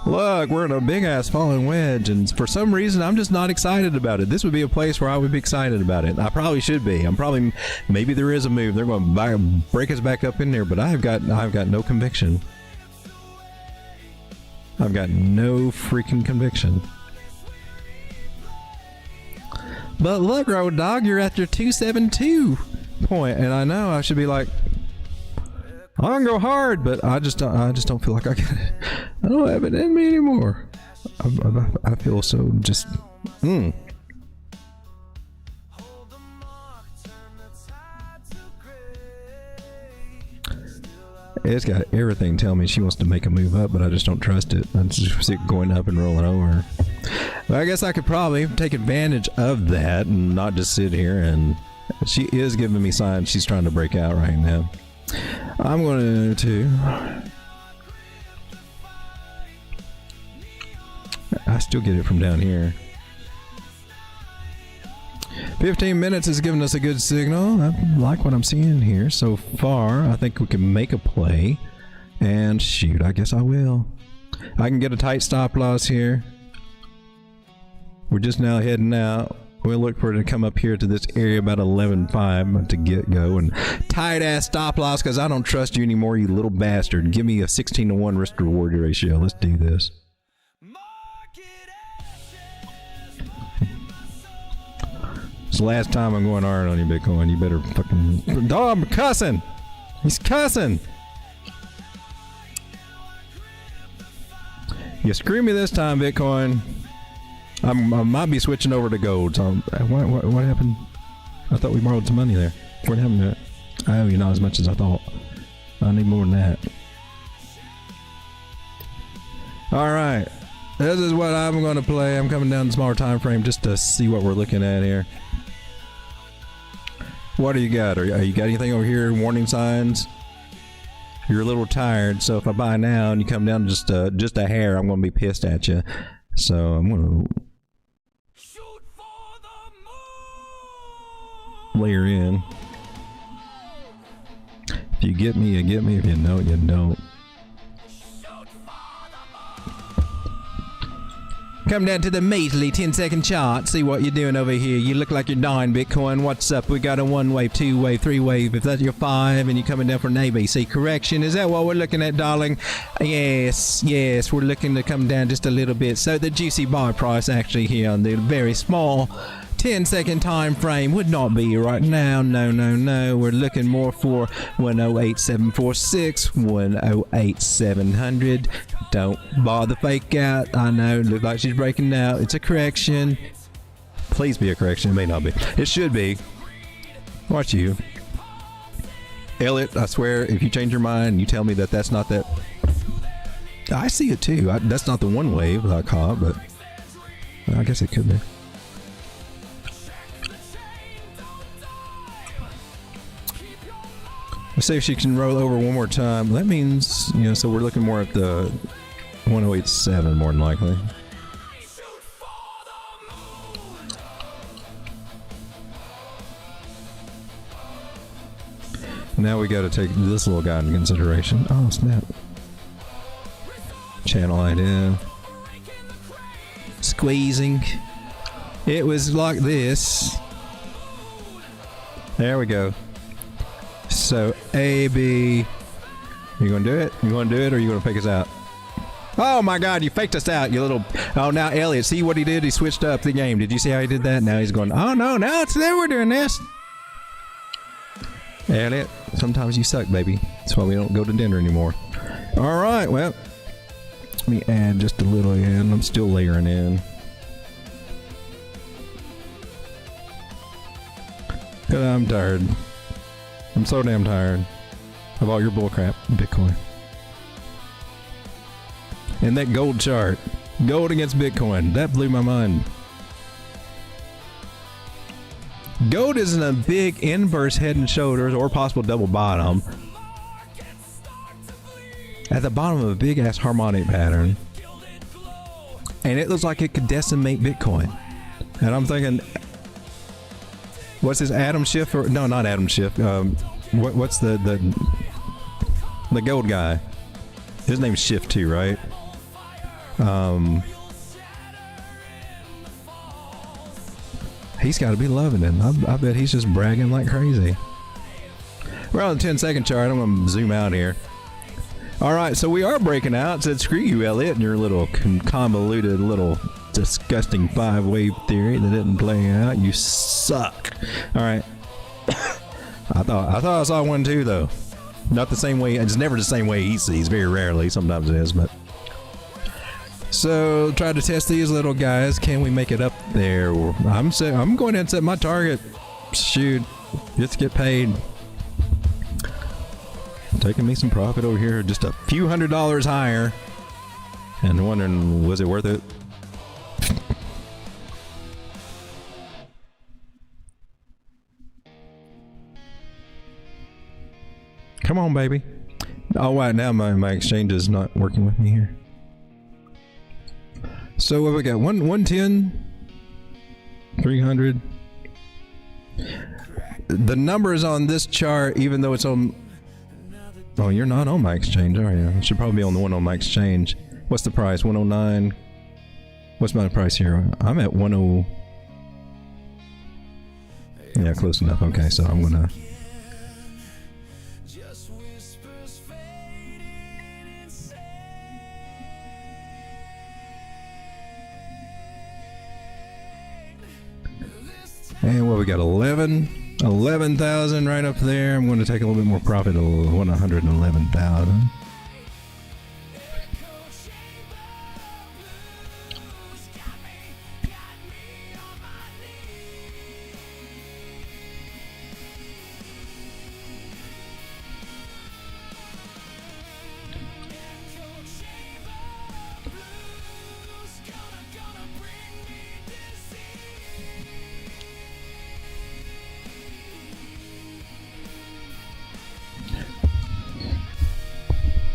Speaker 2: Look, we're in a big ass falling wedge, and for some reason I'm just not excited about it. This would be a place where I would be excited about it. I probably should be. Maybe there is a move. They're going to break us back up in there, but I've got no conviction. I've got no freaking conviction. But look, ROAD Dawg, you're at your 272 point, and I know I should be like, I'm gonna go hard, but I just don't feel like I can. I don't have it in me anymore. I feel so just. It's got everything telling me she wants to make a move up, but I just don't trust it. I just see it going up and rolling over. But I guess I could probably take advantage of that and not just sit here. And she is giving me signs she's trying to break out right now. I'm going to I still get it from down here. 15 minutes is giving us a good signal. I like what I'm seeing here so far. I think we can make a play. And shoot, I guess I will. I can get a tight stop loss here. We're just now heading out. We'll look for it to come up here to this area about 11.5 to get go. And tight ass stop loss because I don't trust you anymore, you little bastard. Give me a 16-to-1 risk to reward ratio. Let's do this. It's the last time I'm going hard on you, Bitcoin. You better fucking... Dog, I'm cussing! He's cussing! You screw me this time, Bitcoin. I might be switching over to gold. So what happened? I thought we borrowed some money there. What happened to it? I owe you not as much as I thought. I need more than that. Alright. This is what I'm going to play. I'm coming down the smaller time frame just to see what we're looking at here. What do you got? Are you got anything over here? Warning signs? You're a little tired, so if I buy now and you come down just a hair, I'm going to be pissed at you. So I'm going to layer in. If you get me, you get me. If you don't, you don't. Come down to the measly 10-second chart. See what you're doing over here. You look like you're dying, Bitcoin. What's up? We got a 1-wave, 2-wave, 3-wave. If that's your 5 and you're coming down for an ABC correction, is that what we're looking at, darling? Yes, we're looking to come down just a little bit. So the juicy buy price actually here on the very small 10-second time frame would not be right now. No. We're looking more for 108,746, 108,700. Don't bother fake out. I know, look like she's breaking out. It's a correction. Please be a correction. It may not be. It should be. Watch you. Elliot, I swear, if you change your mind, you tell me that that's not that. I see it too. That's not the one wave that I caught, but I guess it could be. Let's see if she can roll over one more time. That means, so we're looking more at the 108.7 more than likely. Now we got to take this little guy into consideration. Oh, snap. Channel idea. Squeezing. It was like this. There we go. So A, B, you gonna do it? You gonna do it, or are you gonna fake us out? Oh my God, you faked us out, you little. Oh, now Elliot, see what he did? He switched up the game. Did you see how he did that? Now he's going, oh no, now it's there. We're doing this. Elliot, sometimes you suck, baby. That's why we don't go to dinner anymore. All right, well, let me add just a little in. I'm still layering in. Cause I'm tired. I'm so damn tired of all your bullcrap, Bitcoin. And that gold chart, gold against Bitcoin, that blew my mind. Gold is in a big inverse head and shoulders or possible double bottom at the bottom of a big ass harmonic pattern. And it looks like it could decimate Bitcoin. And I'm thinking, what's this, Adam Schiff? Or no, not Adam Schiff. What's the gold guy? His name's Schiff too, right? He's got to be loving it. I bet he's just bragging like crazy. We're on the 10-second chart. I'm going to zoom out here. All right, so we are breaking out. Said, screw you, Elliot, and your little convoluted little disgusting 5-wave theory that didn't play out. You suck. All right. I thought I saw one too, though. Not the same way. It's never the same way he sees. Very rarely. Sometimes it is, but. So try to test these little guys. Can we make it up there? I'm going ahead and set my target. Shoot, let's get paid. Taking me some profit over here, just a few $100s higher, and wondering, was it worth it? Come on, baby. Oh, right now my exchange is not working with me here. So what we got? 110, 300. The numbers on this chart, even though it's on. Oh, you're not on my exchange, are you? I should probably be on the one on my exchange. What's the price? 109. What's my price here? I'm at 10. Yeah, close enough. Okay, so I'm gonna. And what we got, 11,000 right up there. I'm going to take a little bit more profit, 111,000.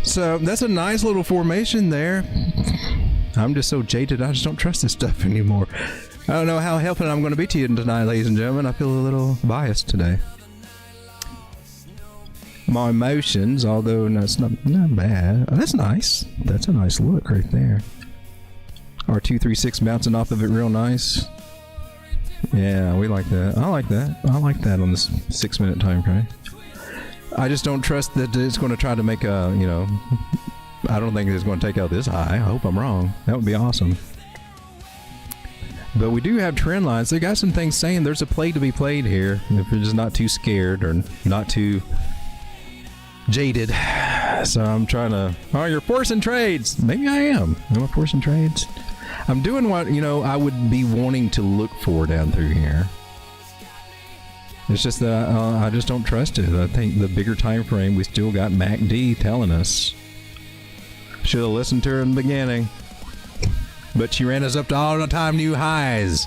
Speaker 2: So that's a nice little formation there. I'm just so jaded, I just don't trust this stuff anymore. I don't know how helpful I'm going to be to you tonight, ladies and gentlemen. I feel a little biased today. My emotions, although that's not bad. Oh, that's nice. That's a nice look right there. R236 bouncing off of it real nice. Yeah, we like that. I like that. I like that on this 6-minute time frame. I just don't trust that it's going to try to make a, you know, I don't think it's going to take out this high. I hope I'm wrong. That would be awesome. But we do have trend lines. They got some things saying there's a play to be played here. If you're just not too scared or not too jaded. So I'm trying to, oh, you're forcing trades. Maybe I am. Am I forcing trades? I'm doing what, you know, I would be wanting to look for down through here. It's just that I just don't trust it. I think the bigger time frame, we still got MACD telling us. Should have listened to her in the beginning. But she ran us up to all-time new highs.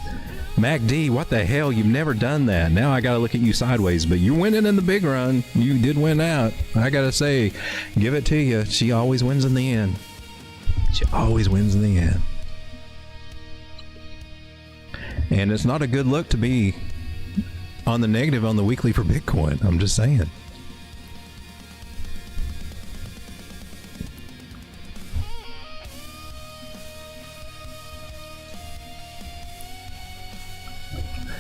Speaker 2: MACD, what the hell? You've never done that. Now I got to look at you sideways. But you're winning in the big run. You did win out. I got to say, give it to you. She always wins in the end. She always wins in the end. And it's not a good look to be on the negative on the weekly for Bitcoin. I'm just saying.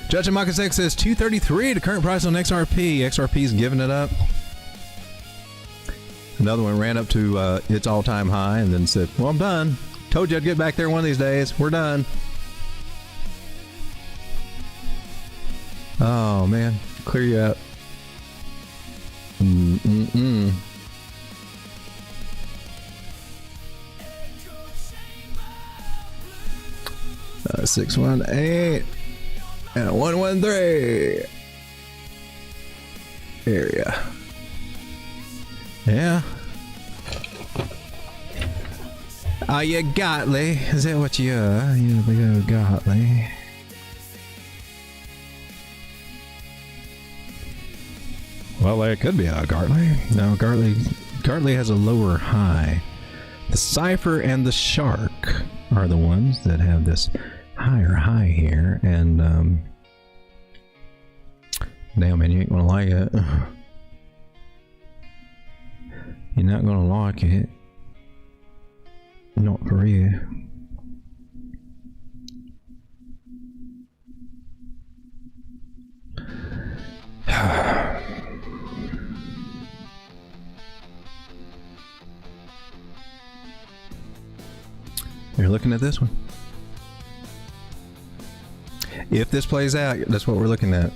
Speaker 2: Judge and Makasek says 233 the current price on XRP. XRP's giving it up. Another one ran up to its all-time high and then said, well, I'm done. Told you I'd get back there one of these days. We're done. Oh, man. Clear you out. 618 and 113 area. Yeah. Oh, you Gotley. Is that what you are? You big old Gotley. Well, there could be a Gartley. No, Gartley has a lower high. The Cypher and the Shark are the ones that have this higher high here, and damn, man, you ain't gonna like it. You're not gonna like it. Not for you. You're looking at this one. If this plays out, that's what we're looking at.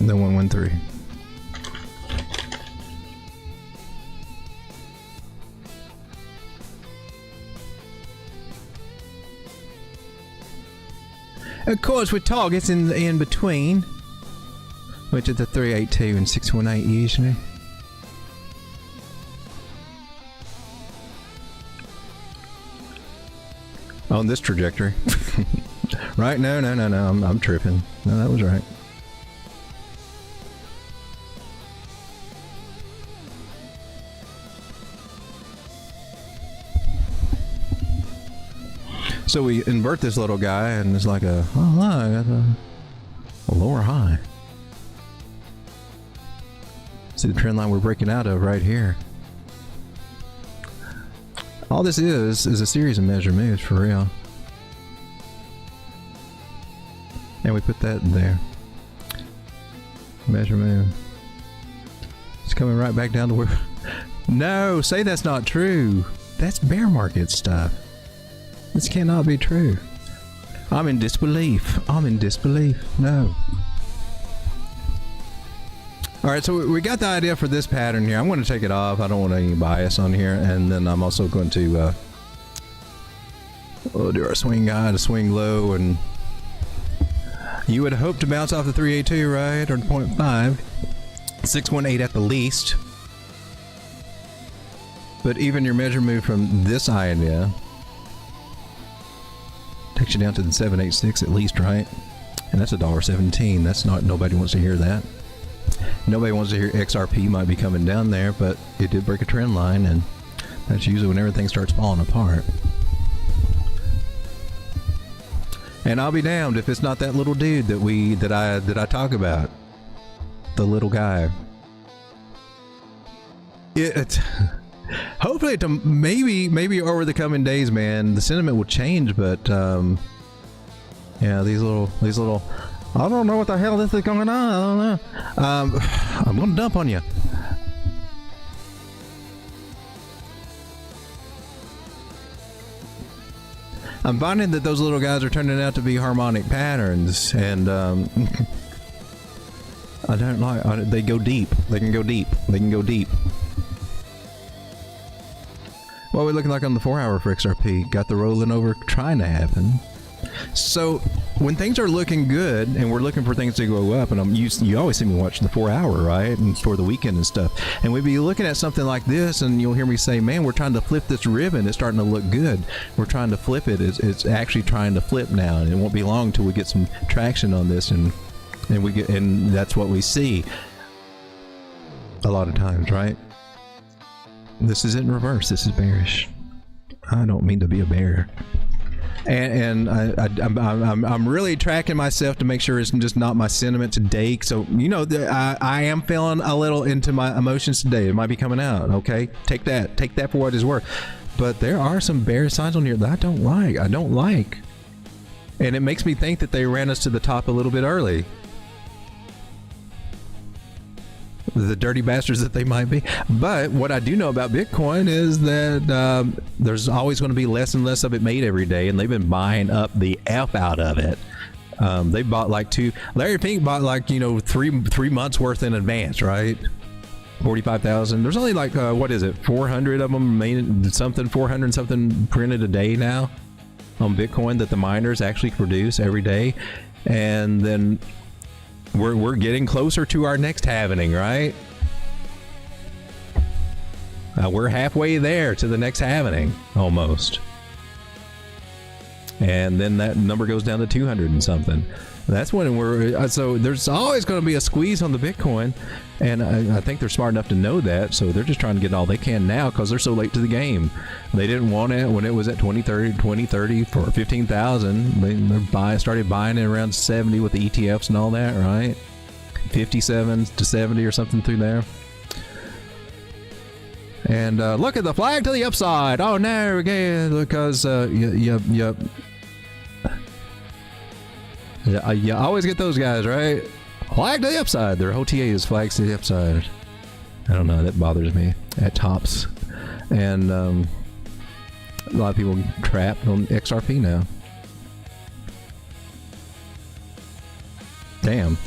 Speaker 2: The 113. Of course, with targets in between, which is the 382 and 618 usually. On this trajectory. Right? No, I'm tripping. No, that was right. So we invert this little guy and it's like a, oh look, I got a lower high. See the trend line we're breaking out of right here. All this is a series of measure moves for real. And we put that in there. Measure move. It's coming right back down to where... No, say that's not true. That's bear market stuff. This cannot be true. I'm in disbelief. I'm in disbelief. No. Alright, so we got the idea for this pattern here. I'm going to take it off. I don't want any bias on here. And then I'm also going to we'll do our swing high to swing low. And you would hope to bounce off the 382, right? Or the 0.5. 618 at the least. But even your measure move from this idea takes you down to the 786 at least, right? And that's $1.17. That's not, nobody wants to hear that. Nobody wants to hear XRP might be coming down there, but it did break a trend line, and that's usually when everything starts falling apart. And I'll be damned if it's not that little dude that I talk about. The little guy. It's hopefully to maybe over the coming days, man, the sentiment will change. But yeah, these little I don't know what the hell this is going on. I don't know. I'm gonna dump on you. I'm finding that those little guys are turning out to be harmonic patterns, and I don't like. They go deep. They can go deep. They can go deep. What are we looking like on the 4-hour for XRP? Got the rolling over trying to happen. So when things are looking good and we're looking for things to go up, and you always see me watch the 4-hour, right? And for the weekend and stuff. And we'd be looking at something like this, and you'll hear me say, man, we're trying to flip this ribbon. It's starting to look good. We're trying to flip it. It's actually trying to flip now, and it won't be long till we get some traction on this, and that's what we see a lot of times, right? This isn't reverse. This is bearish. I don't mean to be a bear. And I'm really tracking myself to make sure it's just not my sentiment today. So, you know, I am feeling a little into my emotions today. It might be coming out. Okay, take that for what it's worth. But there are some bearish signs on here that I don't like. And it makes me think that they ran us to the top a little bit early. The dirty bastards that they might be. But what I do know about Bitcoin is that there's always going to be less and less of it made every day, and they've been buying up the F out of it. They bought like Larry Fink bought like, you know, three months worth in advance, right? 45,000. There's only like what is it, 400 of them made something, 400 something printed a day now on Bitcoin that the miners actually produce every day. And then we're getting closer to our next halvening, right? We're halfway there to the next halvening, almost. And then that number goes down to 200 and something. That's when so there's always going to be a squeeze on the Bitcoin, and I think they're smart enough to know that, so they're just trying to get all they can now because they're so late to the game. They didn't want it when it was at 2030 for 15,000. They started buying it around 70 with the ETFs and all that, right? 57 to 70 or something through there. And look at the flag to the upside. Oh no, again, because you always get those guys, right? Flag to the upside. Their OTA is flags to the upside. I don't know. That bothers me at tops. And a lot of people trapped on XRP now. Damn.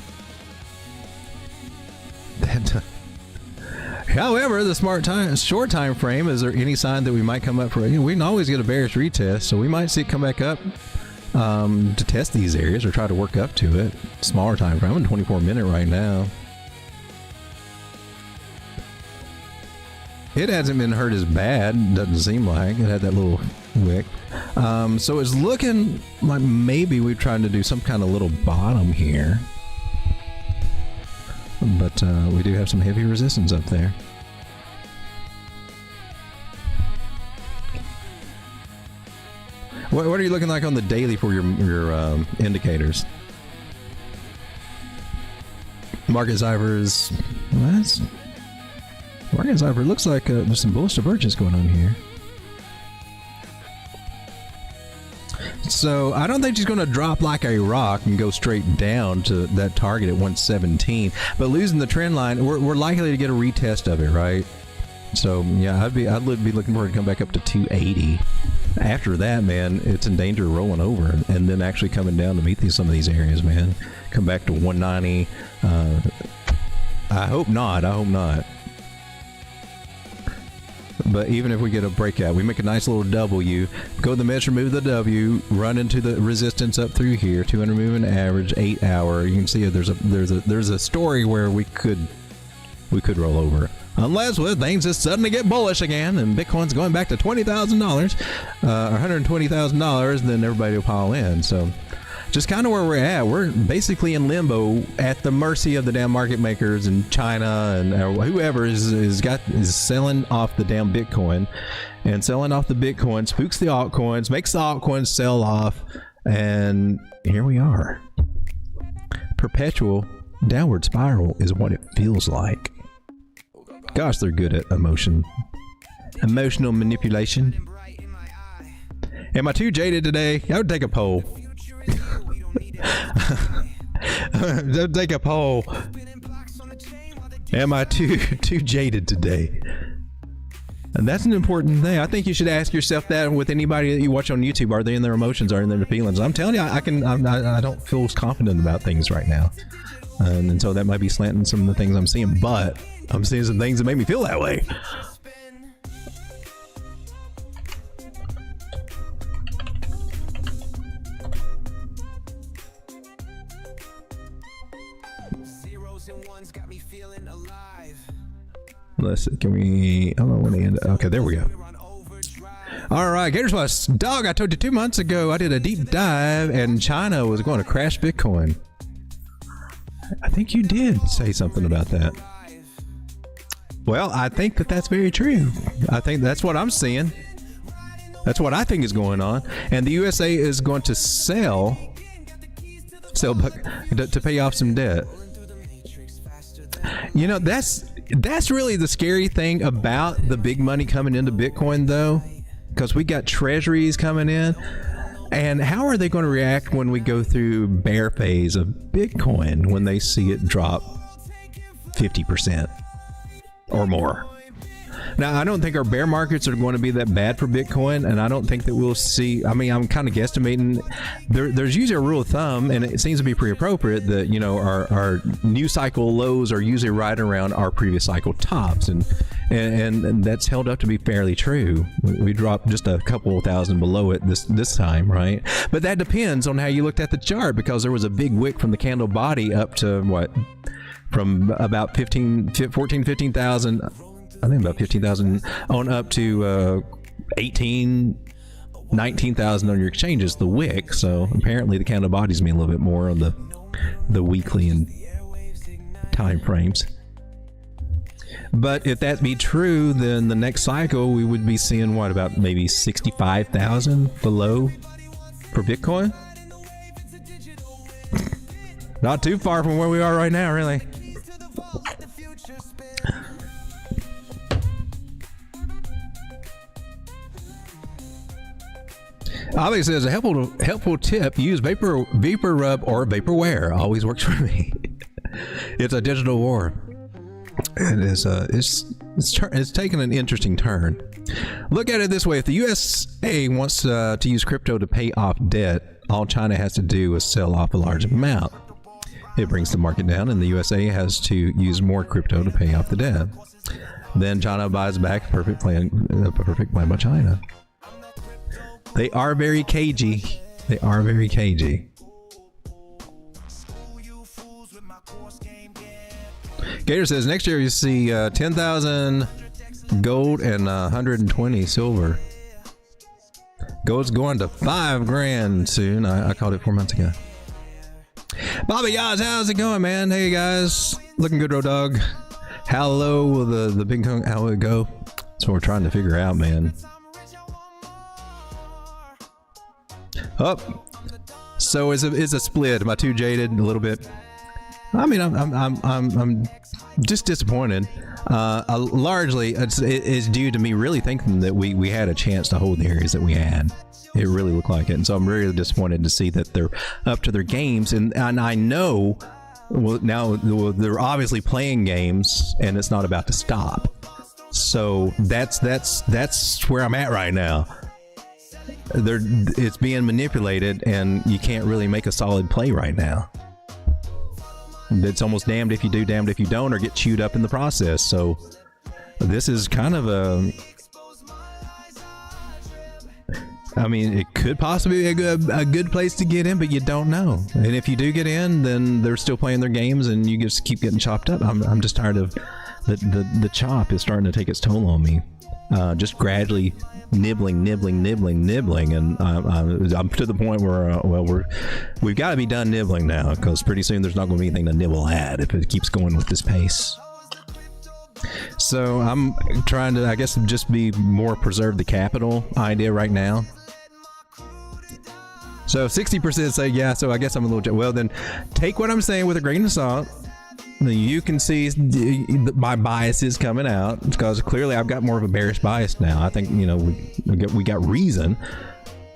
Speaker 2: However, the short time frame, is there any sign that we might come up for? You know, we can always get a bearish retest, so we might see it come back up to test these areas or try to work up to it. Smaller time frame. I'm in 24-minute right now. It hasn't been hurt as bad, doesn't seem like. It had that little wick. So it's looking like maybe we're trying to do some kind of little bottom here. But we do have some heavy resistance up there. What are you looking like on the daily for your indicators? Market ciphers. Market cipher looks like there's some bullish divergence going on here. So I don't think she's going to drop like a rock and go straight down to that target at 117. But losing the trend line, we're likely to get a retest of it, right? So yeah, I'd be looking for it to come back up to 280. After that, man, it's in danger of rolling over and then actually coming down to meet some of these areas, man. Come back to 190. I hope not. But even if we get a breakout, we make a nice little W, go to the measure, move the W, run into the resistance up through here, 200 moving average, 8 hour. You can see there's a story where we could roll over. Unless things just suddenly get bullish again and Bitcoin's going back to $20,000 or $120,000, then everybody will pile in. So just kind of where we're at. We're basically in limbo at the mercy of the damn market makers in China and whoever is selling off the damn Bitcoin, and selling off the Bitcoin spooks the altcoins, makes the altcoins sell off, and here we are. Perpetual downward spiral is what it feels like. Gosh, they're good at emotion. Emotional manipulation. Am I too jaded today? I would take a poll. Take a poll. Am I too jaded today? And that's an important thing. I think you should ask yourself that with anybody that you watch on YouTube. Are they in their emotions? Are they in their feelings? I'm telling you, I don't feel as confident about things right now. And so that might be slanting some of the things I'm seeing, but I'm seeing some things that make me feel that way. Let's see, can we, I don't know when they end up. Okay, there we go. All right, Gators Plus. Dog, I told you 2 months ago I did a deep dive and China was going to crash Bitcoin. I think you did say something about that. Well, I think that that's very true. I think that's what I'm seeing. That's what I think is going on. And the USA is going to sell to pay off some debt. You know, that's really the scary thing about the big money coming into Bitcoin, though, because we got treasuries coming in. And how are they going to react when we go through bear phase of Bitcoin when they see it drop 50% or more? Now, I don't think our bear markets are going to be that bad for Bitcoin, and I don't think that we'll see. I mean, I'm kind of guesstimating. There's usually a rule of thumb, and it seems to be pretty appropriate that, you know, our new cycle lows are usually right around our previous cycle tops, and that's held up to be fairly true. We dropped just a couple thousand below it this time, right? But that depends on how you looked at the chart, because there was a big wick from the candle body up to what? From about 15,000. I think about 15,000 on up to 18, 19,000 on your exchanges, the wick. So apparently the candle bodies mean a little bit more on the weekly and time frames. But if that be true, then the next cycle we would be seeing what, about maybe 65,000 below for Bitcoin? Not too far from where we are right now, really. Ollie says, a helpful tip, use vapor rub or vaporware. Always works for me. It's a digital war. It is it's taken an interesting turn. Look at it this way. If the USA wants to use crypto to pay off debt, all China has to do is sell off a large amount. It brings the market down, and the USA has to use more crypto to pay off the debt. Then China buys back. Perfect plan by China. They are very cagey. They are very cagey. Gator says next year you see 10,000 gold and 120 silver. Gold's going to $5,000 soon. I called it 4 months ago. Bobby Yaz, how's it going, man? Hey guys, looking good, ROAD Dawg. How low will the big hunk? How will it go? That's what we're trying to figure out, man. Up. So is a split. Am I too jaded a little bit? I mean, I'm just disappointed. Largely, it's due to me really thinking that we had a chance to hold the areas that we had. It really looked like it, and so I'm really disappointed to see that they're up to their games. And I know, well, now they're obviously playing games, and it's not about to stop. So that's where I'm at right now. It's being manipulated, and you can't really make a solid play right now. It's almost damned if you do, damned if you don't, or get chewed up in the process. So this is kind of I mean, it could possibly be a good place to get in, but you don't know. And if you do get in, then they're still playing their games, and you just keep getting chopped up. I'm just tired of the chop is starting to take its toll on me. Just gradually nibbling, and I'm to the point where we've got to be done nibbling now, because pretty soon there's not going to be anything to nibble at if it keeps going with this pace. So I'm trying to, I guess, just be more preserve the capital idea right now. So 60% say yeah, so I guess I'm a little, well then take what I'm saying with a grain of salt. You can see my bias is coming out because clearly I've got more of a bearish bias now. I think, you know, we got reason,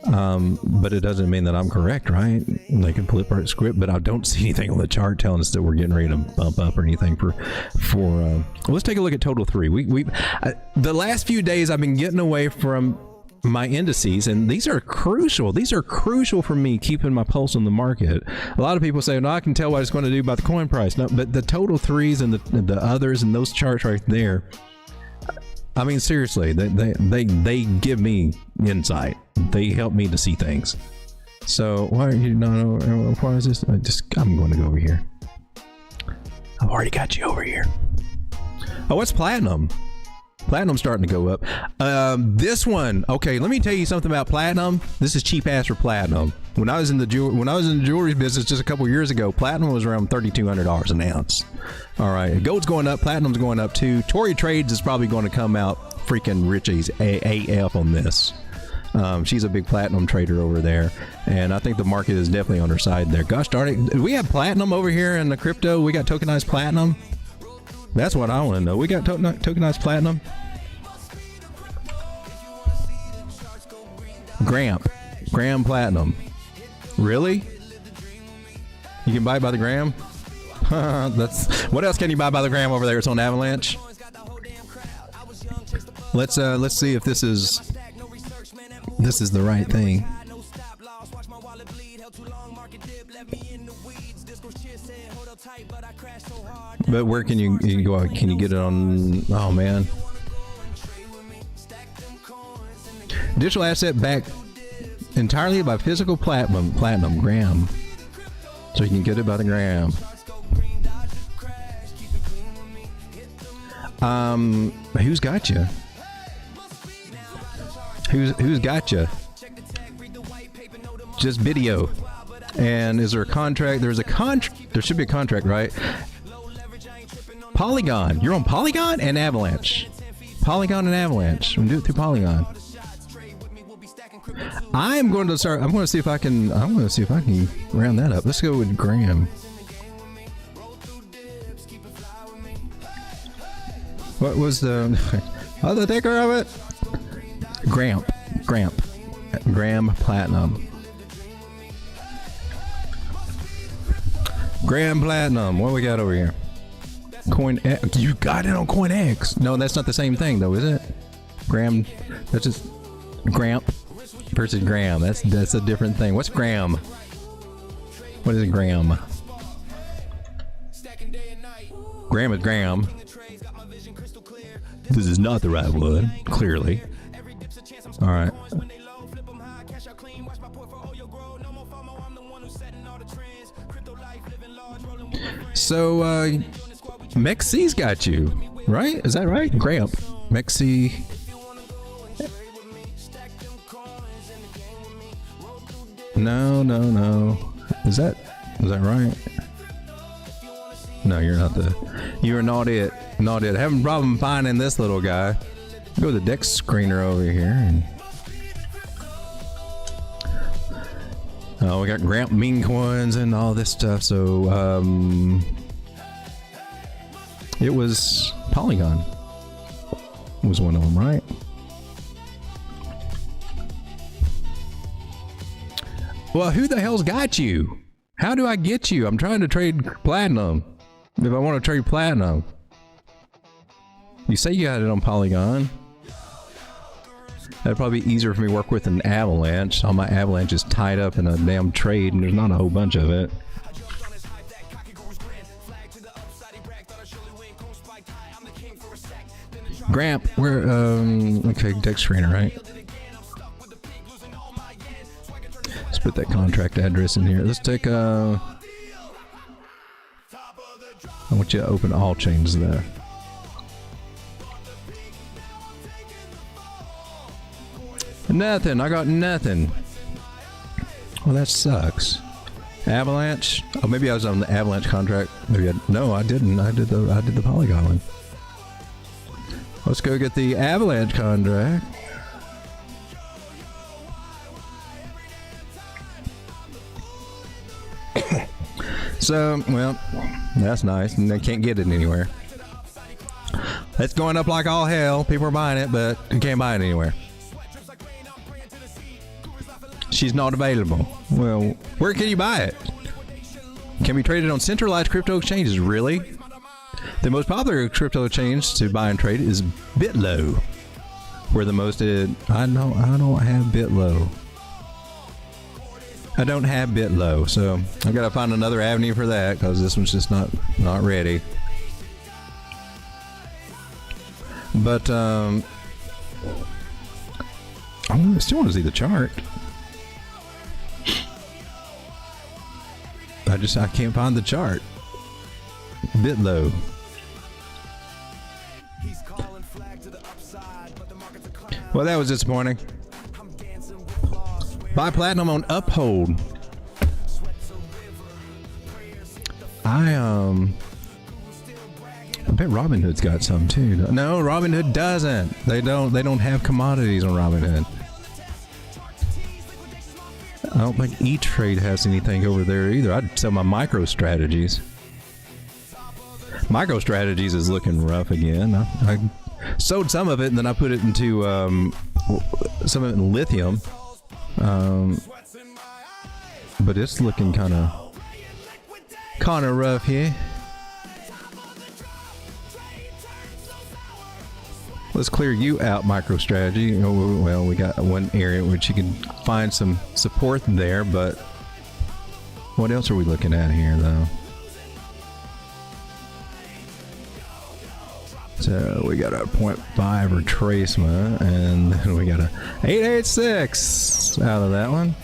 Speaker 2: but it doesn't mean that I'm correct, right? They can flip our script, but I don't see anything on the chart telling us that we're getting ready to bump up or anything for let's take a look at total 3. The last few days I've been getting away from my indices, and these are crucial. These are crucial for me keeping my pulse on the market. A lot of people say, no, I can tell what it's going to do about the coin price. No, but the total 3s and the others and those charts right there, I mean, seriously, they give me insight. They help me to see things. So why are you why is this? I'm going to go over here. I've already got you over here. Oh, what's platinum? Platinum's starting to go up. This one, okay, let me tell you something about platinum. This is cheap ass for platinum. When I was in the jewelry business just a couple years ago, platinum was around $3,200 an ounce. All right, gold's going up, platinum's going up too. Tory Trades is probably going to come out freaking riches AF on this. She's a big platinum trader over there, and I think the market is definitely on her side there. Gosh darn it, do we have platinum over here in the crypto? We got tokenized platinum? That's what I want to know. We got tokenized platinum. Gram platinum. Really? You can buy it by the gram? What else can you buy by the gram over there? It's on Avalanche. Let's see if this is the right thing. But where can you go out? Can you get it on? Oh man. Digital asset backed entirely by physical platinum gram. So you can get it by the gram. Who's got you? Who's got you? Just video. And is there a contract? There should be a contract, right? Polygon. You're on Polygon and Avalanche. Polygon and Avalanche. I'm gonna do it through Polygon. I'm going to see if I can round that up. Let's go with Graham. What was the ticker of it? Gram platinum. Gram platinum. What we got over here? Coin X. You got it on Coin X. No, that's not the same thing though, is it? Gram. That's just gram versus gram. That's a different thing. What's gram? What is a gram? Gram is gram. This is not the right one, clearly. All right. So, Mexi's got you, right? Is that right? Gramp. Mexi. No. Is that right? No, you're not it. Having a problem finding this little guy. Go to the deck screener over here. And we got Gramp meme coins and all this stuff. So, it was Polygon. Was one of them, right? Well, who the hell's got you? How do I get you? I'm trying to trade platinum. If I want to trade platinum. You say you got it on Polygon. That'd probably be easier for me to work with an Avalanche. All my Avalanche is tied up in a damn trade and there's not a whole bunch of it. Gramp, we're okay, deck screener, right? Let's put that contract address in here. Let's take I want you to open all chains there. Nothing. I got nothing. Well, that sucks. Avalanche. Oh, maybe I was on the Avalanche contract. Maybe no, I didn't. I did the Polygon one. Let's go get the Avalanche contract. So, well, that's nice, and they can't get it anywhere. It's going up like all hell. People are buying it, but you can't buy it anywhere. She's not available. Well, where can you buy it? Can be traded on centralized crypto exchanges. Really? The most popular crypto exchange to buy and trade is BitLo. Where the most I don't have BitLo. I don't have BitLo, so I gotta find another avenue for that because this one's just not ready. But I still want to see the chart. I can't find the chart. BitLo. Well, that was disappointing. Buy platinum on Uphold. I bet Robinhood's got some too. No, Robinhood doesn't. They don't have commodities on Robinhood. I don't think E-Trade has anything over there either. I'd sell my MicroStrategies. MicroStrategies is looking rough again. I sold some of it and then I put it into some of it in lithium. But it's looking kind of rough here. Let's clear you out, MicroStrategy. Well, we got one area which you can find some support there, but what else are we looking at here, though? So we got a 0.5 retracement, and then we got a 886 out of that one.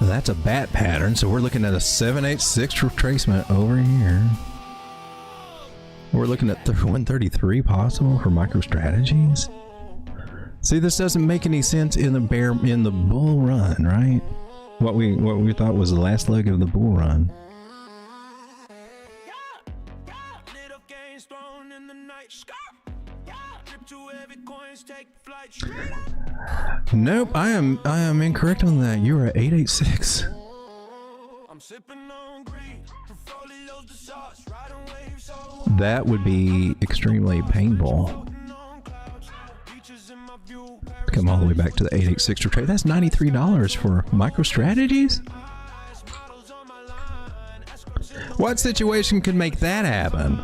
Speaker 2: That's a bat pattern, so we're looking at a 786 retracement over here. We're looking at 133 possible for MicroStrategies. See, this doesn't make any sense in the bull run, right? What we thought was the last leg of the bull run. Nope, I am incorrect on that. You are at 886. That would be extremely painful. Come all the way back to the 886 trade. That's $93 for MicroStrategies. What situation could make that happen?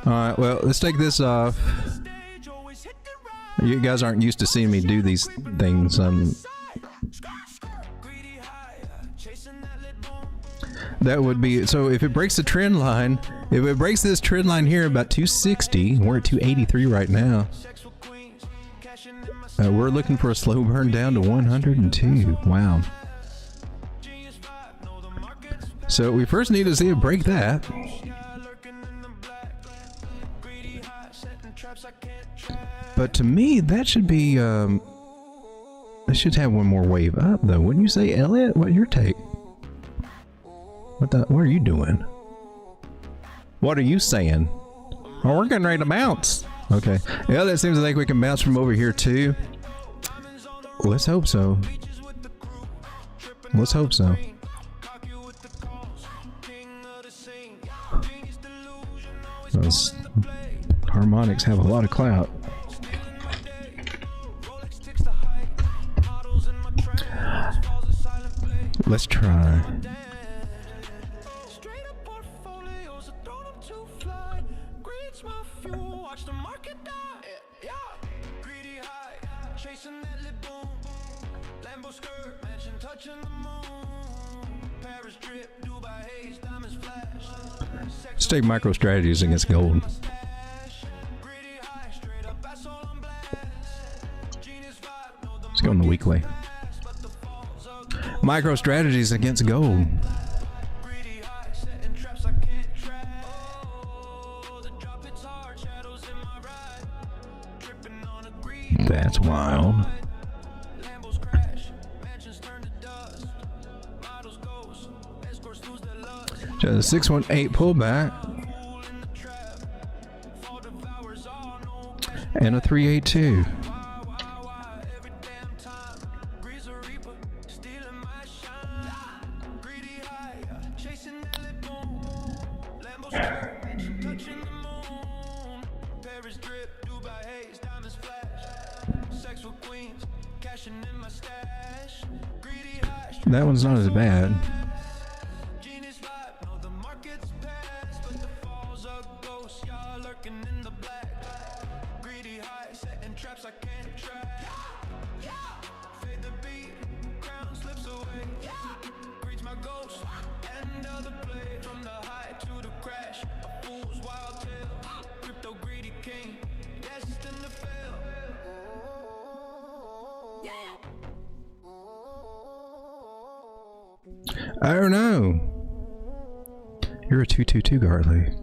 Speaker 2: Alright, well, let's take this off. You guys aren't used to seeing me do these things. That would be, so if it breaks the trend line, if it breaks this trend line here about 260, we're at 283 right now. We're looking for a slow burn down to 102. Wow. So we first need to see it break that. But to me, that should be, that should have one more wave up, though. Wouldn't you say, Elliot? What's your take? What are you doing? What are you saying? Oh, we're getting ready to bounce. Okay. Yeah, that seems like we can bounce from over here, too. Let's hope so. Let's hope so. Those harmonics have a lot of clout. Let's try. Let's take MicroStrategies against gold. Let's go on the weekly. MicroStrategies against gold. That's wild. Just a 618 pullback. And a 382.
Speaker 1: drip, Dubai haze, diamonds flash. Sex with queens, cashing in my stash. Greedy high,
Speaker 2: That one's not as bad.
Speaker 1: genius vibe, know the market's past, but the falls are ghosts, y'all lurking in the black. Greedy high, setting traps I can't track. Fade the beat, crown slips away. Reach my ghost, end of the play. From the high to the crash, a fool's wild tale. Crypto greedy king, destined to fail.
Speaker 2: I don't know. You're a 222 Gartley.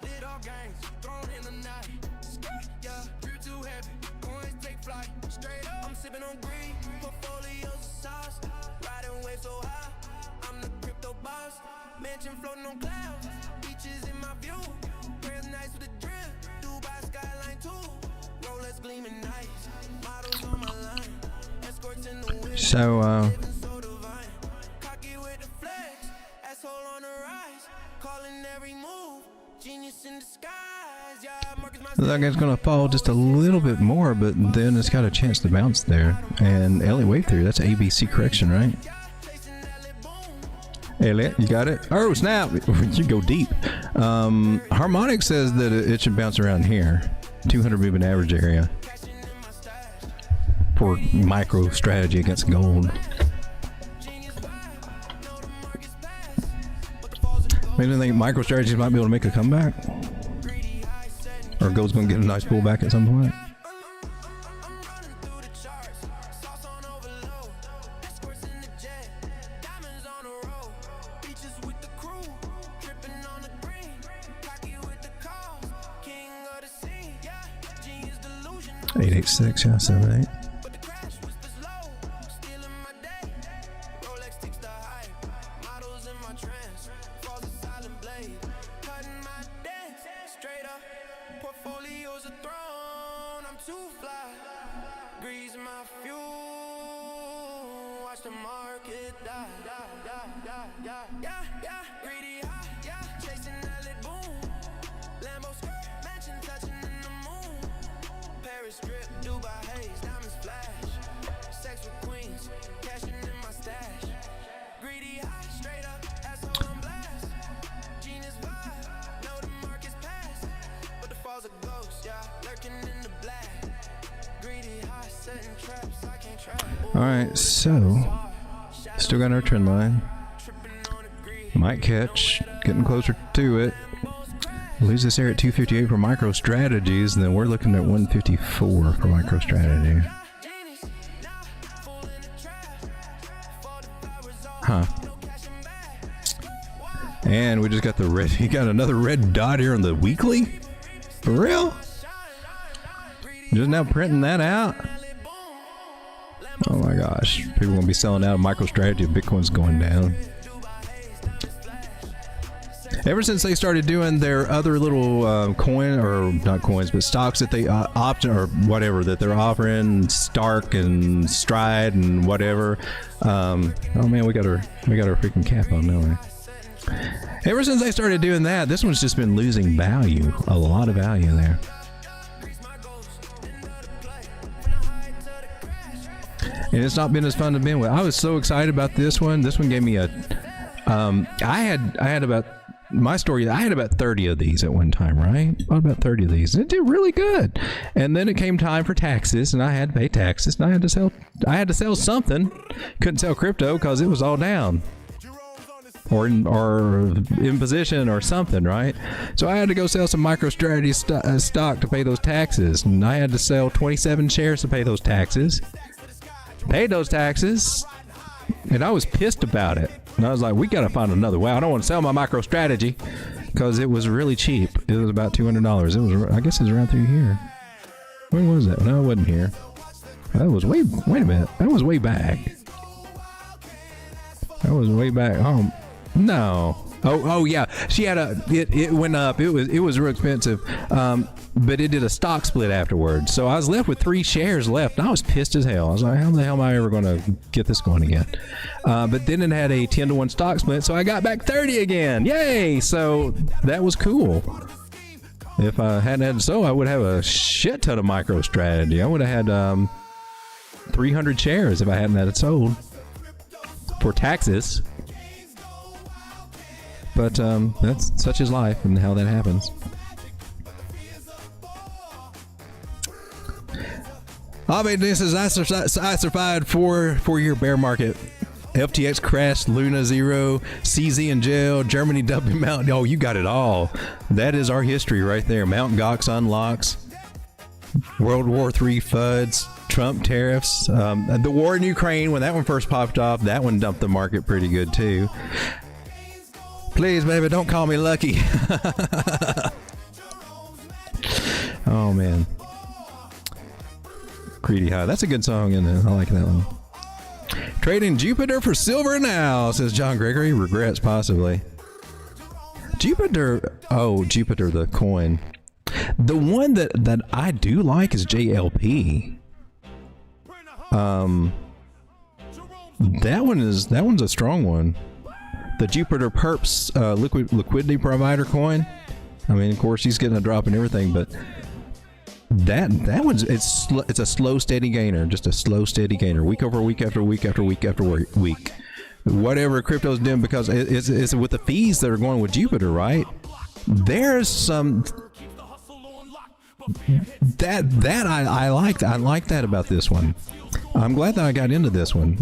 Speaker 1: Lit all gangs, thrown in the night. Yeah, you too heavy, coins take flight. Straight up, I'm sipping on green, portfolios of sauce. Riding waves so high, I'm the crypto boss. Mansion floating on clouds, beaches in my view. Prayers nice with a drip, Dubai skyline too. Rolex gleaming nice, models on my line. Escorts in the wind,
Speaker 2: So,
Speaker 1: living so divine. Cocky with the flex, asshole on the rise. Calling every move, genius in disguise. Yeah, Marcus my
Speaker 2: looks like it's gonna fall just a little bit more, but then it's got a chance to bounce there. And Elliot wave through, that's ABC correction, right? Elliot, you got it? Oh snap! You go deep. Harmonic says that it should bounce around here, 200 moving average area for micro strategy against gold. Maybe I think micro strategies might be able to make a comeback, or gold's going to get a nice pullback at some point. Eight 886, yeah, 78.
Speaker 1: Portfolios are thrown, I'm too fly. Grease my fuel, watch the market die. Yeah, greedy high, yeah, chasing that lit boom. Lambo skirt, mansion touching in the moon. Paris drip, Dubai haze, diamonds flash. Sex with queens, cashing in my stash. Greedy high, straight up, asshole on blast. Genius vibe, know the market's past, but the falls are ghosts, yeah, lurking in the black. Greedy high, setting traps I can't track.
Speaker 2: All right, so still got our trend line. Might catch, getting closer to it. Lose this area at 258 for micro strategies, and then we're looking at 154 for micro strategy. Huh. And we just got the red. You got another red dot here on the weekly? For real? Just now printing that out? Oh my gosh. People gonna be selling out of micro strategy if Bitcoin's going down. Ever since they started doing their other little coin, or not coins, but stocks that they opt or whatever that they're offering, Stark and Stride and whatever. Oh man, we got our freaking cap on, don't we? Ever since they started doing that, this one's just been losing value, a lot of value there. And it's not been as fun to be with. I was so excited about this one. This one gave me a. I had about. My story, I had about 30 of these at one time, right? About 30 of these. It did really good. And then it came time for taxes, and I had to pay taxes, and I had to sell something. Couldn't sell crypto because it was all down. Or in position or something, right? So I had to go sell some MicroStrategy stock to pay those taxes. And I had to sell 27 shares to pay those taxes. Paid those taxes. And I was pissed about it. And I was like, we got to find another way. I don't want to sell my MicroStrategy because it was really cheap. It was about $200. It was, I guess it was around through here. When was that? No, it wasn't here. That was wait a minute. That was way back. That was way back home. No, Oh yeah, she had it went up. It was real expensive, but it did a stock split afterwards. So I was left with 3 shares left. And I was pissed as hell. I was like, how the hell am I ever going to get this going again? But then it had a 10-to-1 stock split, so I got back 30 again. Yay! So that was cool. If I hadn't had I would have a shit ton of micro strategy. I would have had 300 shares if I hadn't had it sold for taxes. But that's such is life and how that happens. I mean, this is I survived 4-year bear market. FTX crashed, Luna zero, CZ in jail, Germany dumping Mount. Oh, you got it all. That is our history right there. Mount Gox unlocks, World War III FUDs, Trump tariffs, the war in Ukraine. When that one first popped off, that one dumped the market pretty good too. Please, baby, don't call me lucky. Oh man, Greedy High. That's a good song, isn't it? I like that one. Trading Jupiter for silver now, says John Gregory. Regrets, possibly. Jupiter. Oh, Jupiter, the coin. The one that I do like is JLP. That one's a strong one. The Jupiter Perps liquidity provider coin. I mean, of course, he's getting a drop in everything, but that one's it's a slow, steady gainer, just a slow, steady gainer, week over week after week after week after week. Whatever crypto's doing, because it's with the fees that are going with Jupiter, right? There's some that I like. I like that about this one. I'm glad that I got into this one.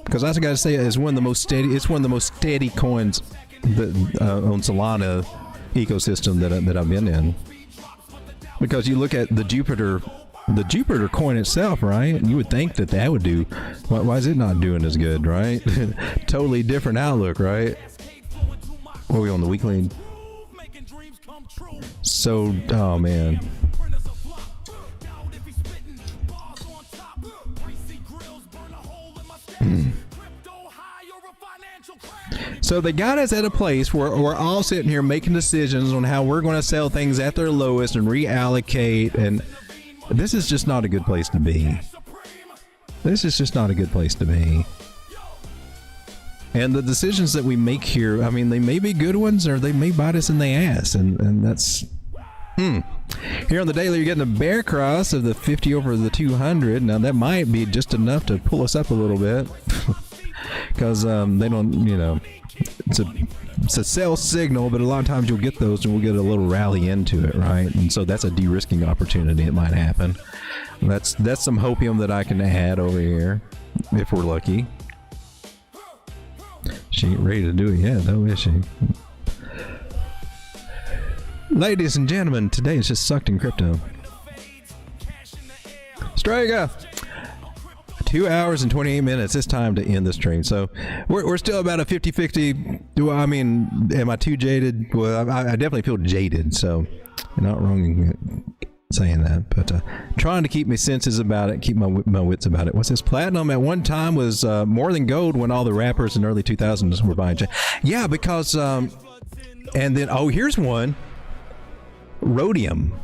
Speaker 2: Because I got to say, it's one of the most steady. It's one of the most steady coins that on Solana ecosystem that I've been in. Because you look at the Jupiter coin itself, right? And you would think that would do. Why is it not doing as good, right? Totally different outlook, right? What are we on the weekly? So, oh man. So they got us at a place where we're all sitting here making decisions on how we're going to sell things at their lowest and reallocate, and this is just not a good place to be. This is just not a good place to be. And the decisions that we make here, I mean, they may be good ones or they may bite us in the ass, and that's... Here on the daily, you're getting a bear cross of the 50 over the 200. Now, that might be just enough to pull us up a little bit. Because they don't, you know, it's a sell signal, but a lot of times you'll get those and we'll get a little rally into it, right? And so that's a de-risking opportunity. It might happen. That's some hopium that I can add over here if we're lucky. She ain't ready to do it yet, though, is she? Ladies and gentlemen, today is just sucked in crypto. Strega! 2 hours and 28 minutes. It's time to end the stream. So we're still about a 50-50. Well, I mean, am I too jaded? Well, I definitely feel jaded, so you're not wrong in saying that. But trying to keep my senses about it, keep my wits about it. What's this? Platinum at one time was more than gold when all the rappers in the early 2000s were buying. Yeah, because... and then, oh, here's one. Rhodium.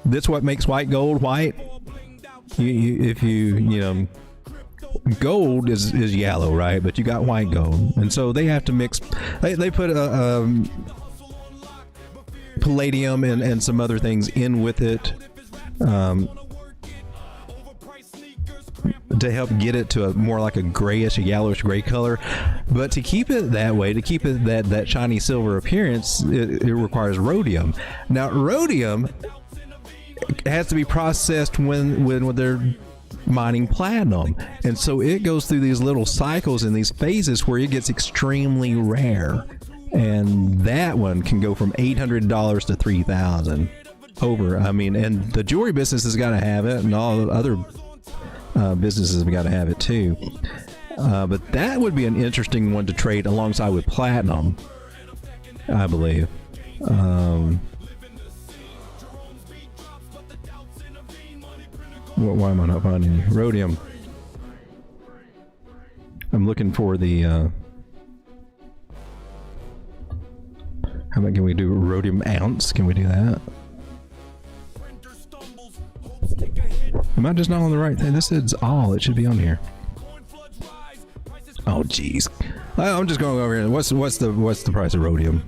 Speaker 2: That's what makes white gold white. If you know, gold is yellow, right? But you got white gold, and so they have to mix. They put palladium and some other things in with it to help get it to a more like a grayish, a yellowish gray color. But to keep it that way, to keep it that shiny silver appearance, it requires rhodium. Now, rhodium has to be processed when they're mining platinum, and so it goes through these little cycles and these phases where it gets extremely rare, and that one can go from $800 to $3,000 over. I mean, and the jewelry business has got to have it, and all the other businesses have got to have it too. But that would be an interesting one to trade alongside with platinum, I believe. Why am I not finding rhodium? I'm looking for the How about, can we do rhodium ounce? Can we do that? Am I just not on the right thing? This is all. It should be on here. Oh, jeez. I'm just going over here. What's the price of rhodium?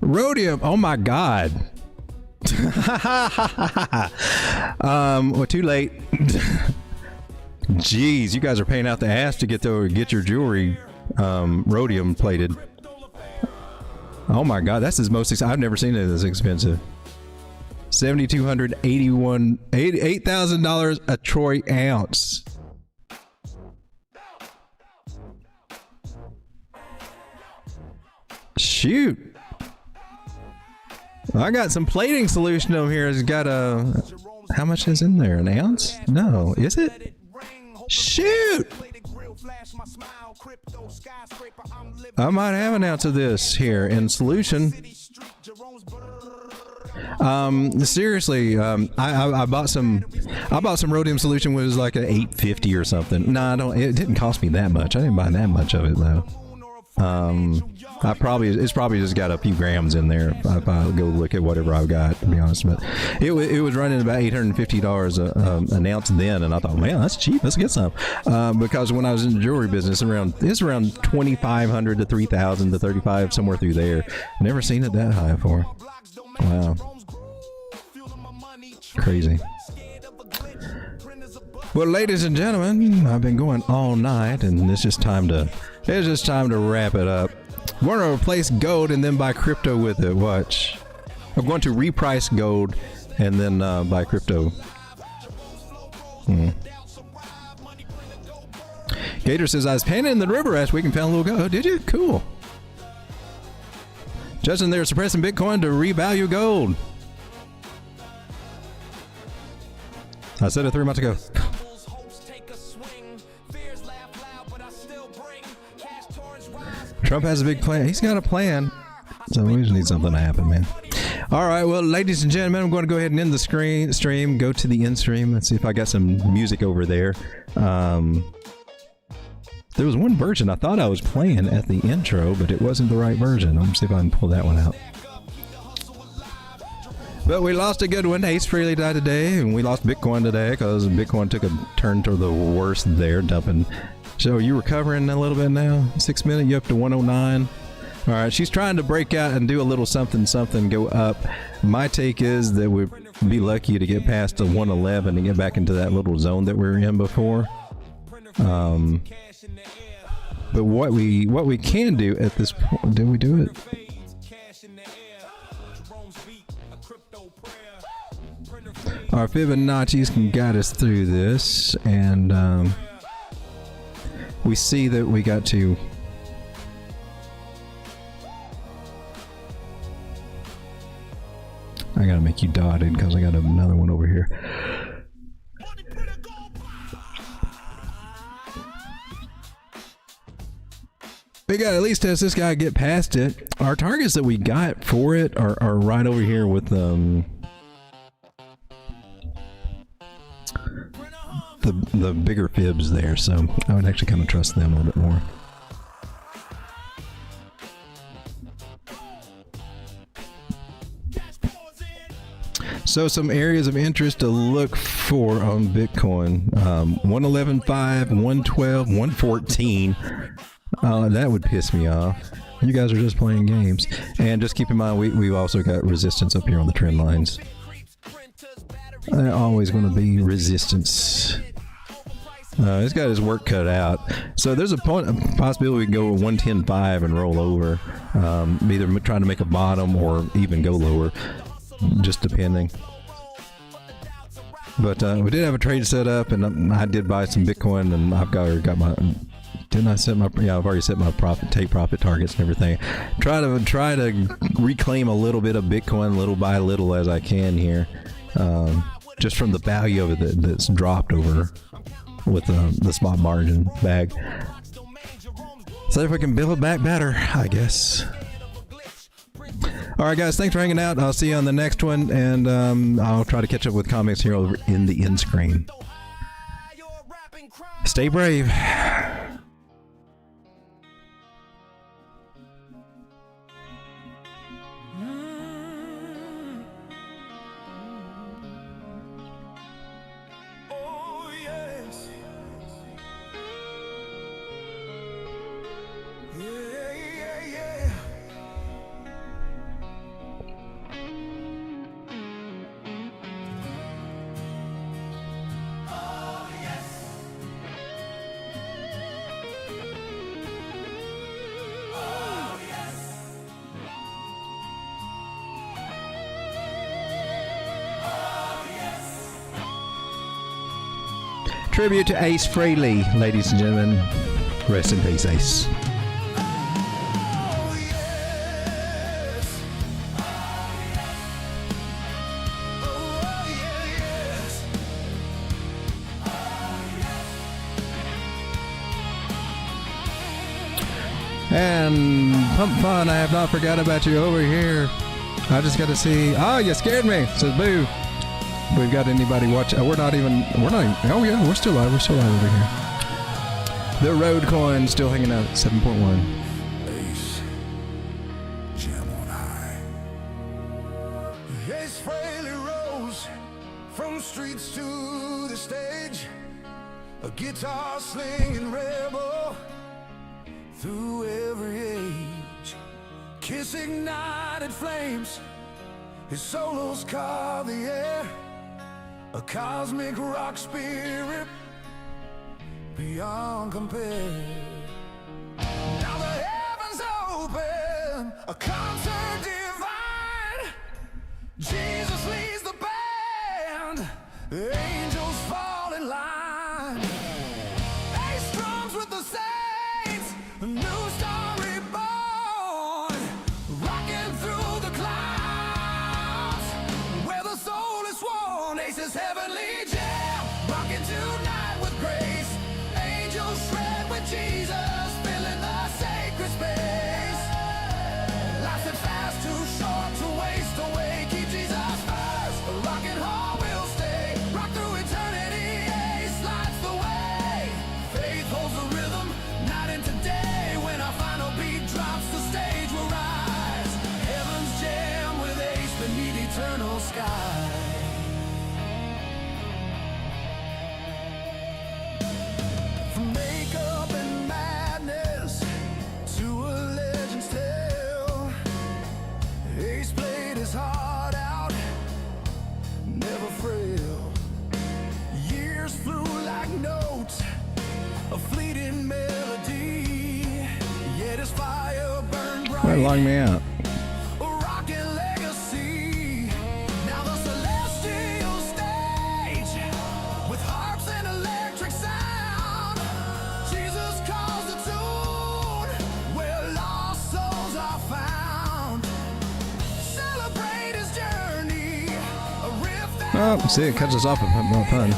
Speaker 2: Rhodium. Oh my God. Well, too late. Jeez, you guys are paying out the ass to get your jewelry rhodium plated. Oh my God, that's his most expensive. I've never seen it this expensive. $8,000 a troy ounce. Shoot. I got some plating solution over here. It's got a... How much is in there? An ounce? No. Is it? Shoot! I might have an ounce of this here in solution. Seriously, I bought some rhodium solution. It was like a $8.50 or something. No, it didn't cost me that much. I didn't buy that much of it though. It's probably just got a few grams in there if I go look at whatever I've got, to be honest. But it was running about $850 an ounce then, and I thought, man, that's cheap. Let's get some. Because when I was in the jewelry business, it's around $2,500 to $3,000 to $3,500, somewhere through there. Never seen it that high before. Wow, crazy. Well, ladies and gentlemen, I've been going all night, and it's just time to wrap it up. We're going to replace gold and then buy crypto with it. Watch. I'm going to reprice gold and then buy crypto. Gator says, I was panning in the river last week and found a little gold. Oh, did you? Cool. Justin, they're suppressing Bitcoin to revalue gold. I said it 3 months ago. Trump has a big plan. He's got a plan. So we just need something to happen, man. All right, well, ladies and gentlemen, I'm going to go ahead and end the stream. Go to the end stream. Let's see if I got some music over there. There was one version I thought I was playing at the intro, but it wasn't the right version. Let me see if I can pull that one out. But we lost a good one. Ace Frehley died today, and we lost Bitcoin today because Bitcoin took a turn to the worst there, dumping. So you recovering a little bit now? 6 minutes, you up to 109. All right, she's trying to break out and do a little something, go up. My take is that we'd be lucky to get past the 111 and get back into that little zone that we were in before. But what we can do at this point, did we do it? Our Fibonacci's can guide us through this, and we see that we got to I gotta make you dotted because I got another one over here. We got at least test this guy, get past it. Our targets that we got for it are right over here with the bigger fibs there, so I would actually kind of trust them a little bit more. So some areas of interest to look for on Bitcoin: 111.5, 112, 114. That would piss me off. You guys are just playing games. And just keep in mind, we've also got resistance up here on the trend lines. They're always going to be resistance. He's got his work cut out. So there's a possibility we can go with 110.5 and roll over. Either trying to make a bottom or even go lower, just depending. But we did have a trade set up, and I did buy some Bitcoin, and I've got my... Didn't I set my... Yeah, I've already set my take profit targets and everything. Try to reclaim a little bit of Bitcoin, little by little as I can here. Just from the value of it that's dropped over with the spot margin bag. So if we can build it back better, I guess. All right, guys. Thanks for hanging out. I'll see you on the next one, and I'll try to catch up with comics here over in the end screen. Stay brave. Tribute to Ace Frehley, ladies and gentlemen. Rest in peace, Ace. And Pump.fun, I have not forgot about you over here. I just got to see. Oh, you scared me, says Boo. We've got anybody watching? Oh yeah, we're still live. We're still live over here. The ROAD coin still hanging out at 7.1.
Speaker 1: Ace, jam on high. Ace Frehley rose from streets to the stage, a guitar slinging rebel through every age. Kiss ignited flames, his solos carve the air. A cosmic rock spirit beyond compare. Now the heavens open, a concert divine. Jesus leads the band, the angels fall in line. Ace drums with the saints, a new star reborn, rocking through the clouds where the soul is sworn. Ace's heavenly jam, rocking tonight with grace. Angels shred with Jesus, filling the sacred space. Life's too fast, too short to waste away. Keep Jesus first, the rock and roll will stay. Rock through eternity, Ace lights the way. Faith holds the rhythm, night and today. When our final beat drops, the stage will rise. Heaven's jam with Ace beneath eternal sky. From makeup and madness to a legend's tale, Ace played his heart out, never frail. Years flew like notes, a fleeting melody, yet his fire burned bright.
Speaker 2: Right along me out.
Speaker 1: A rockin' legacy. Now the celestial stage with harps and electric sound. Jesus calls the tune where lost souls are found. Celebrate his journey. A riff that
Speaker 2: Oh, see, it cuts us off at Pump.fun.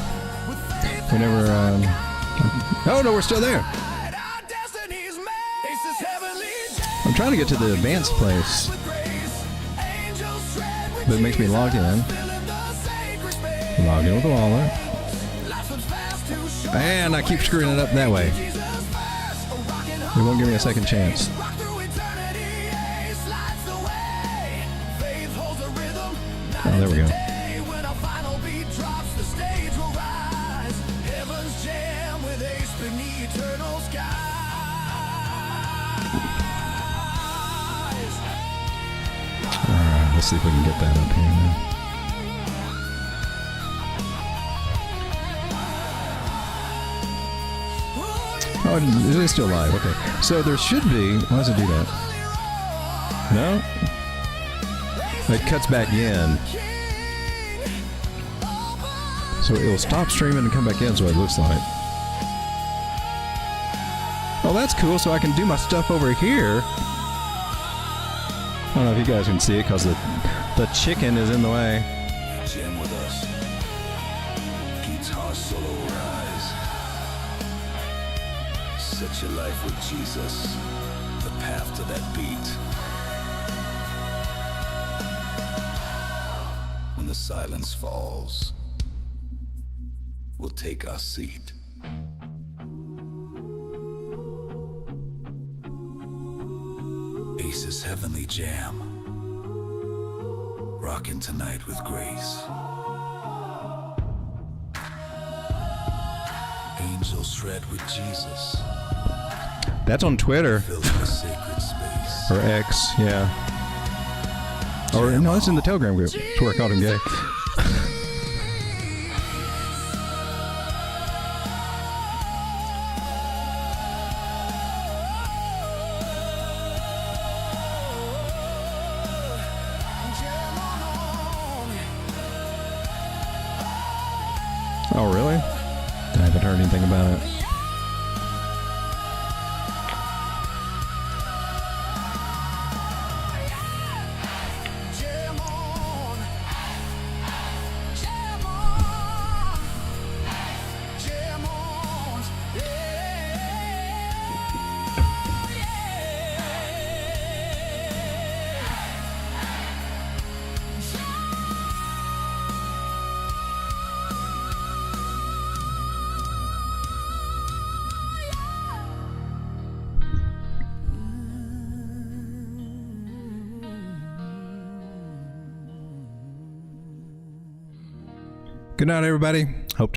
Speaker 1: with faith
Speaker 2: We never. Oh no, we're still there.
Speaker 1: our destinies made. Ace's heavenly jam
Speaker 2: I'm trying to get to the advanced place,
Speaker 1: with grace. Angels shred with
Speaker 2: but it makes me log in.
Speaker 1: filling the sacred space.
Speaker 2: Log in with the wallet.
Speaker 1: Life was fast, too short.
Speaker 2: And I keep screwing it up that way.
Speaker 1: Jesus first, a rockin'
Speaker 2: It won't give me a second chance.
Speaker 1: rock through eternity, Ace lights the way. Faith holds a rhythm.
Speaker 2: Oh, there we go.
Speaker 1: Today, when our final beat drops, the stage will rise. Heaven's jam with Ace beneath eternal skies.
Speaker 2: Alright, let's see if we can get that up here now. Oh, it is still live. Okay. So there should be. Why does it do that? No? It cuts back in. So it'll stop streaming and come back in, so it looks like. Oh, that's cool. So I can do my stuff over here. I don't know if you guys can see it because the chicken is in the way.
Speaker 1: Jam with us. Guitar solo rise. Set your life with Jesus. The path to that beat.
Speaker 3: silence falls, we'll take our seat. Ace's Heavenly Jam, rockin' tonight with grace. Angels shred with Jesus,
Speaker 2: That's on Twitter
Speaker 3: filling the sacred space.
Speaker 2: or X, yeah. Or no, it's in the Telegram group. That's where I called him gay. Oh, really? I haven't heard anything about it.
Speaker 1: Jam on, jam on, jam on,
Speaker 2: Good night, everybody. Hope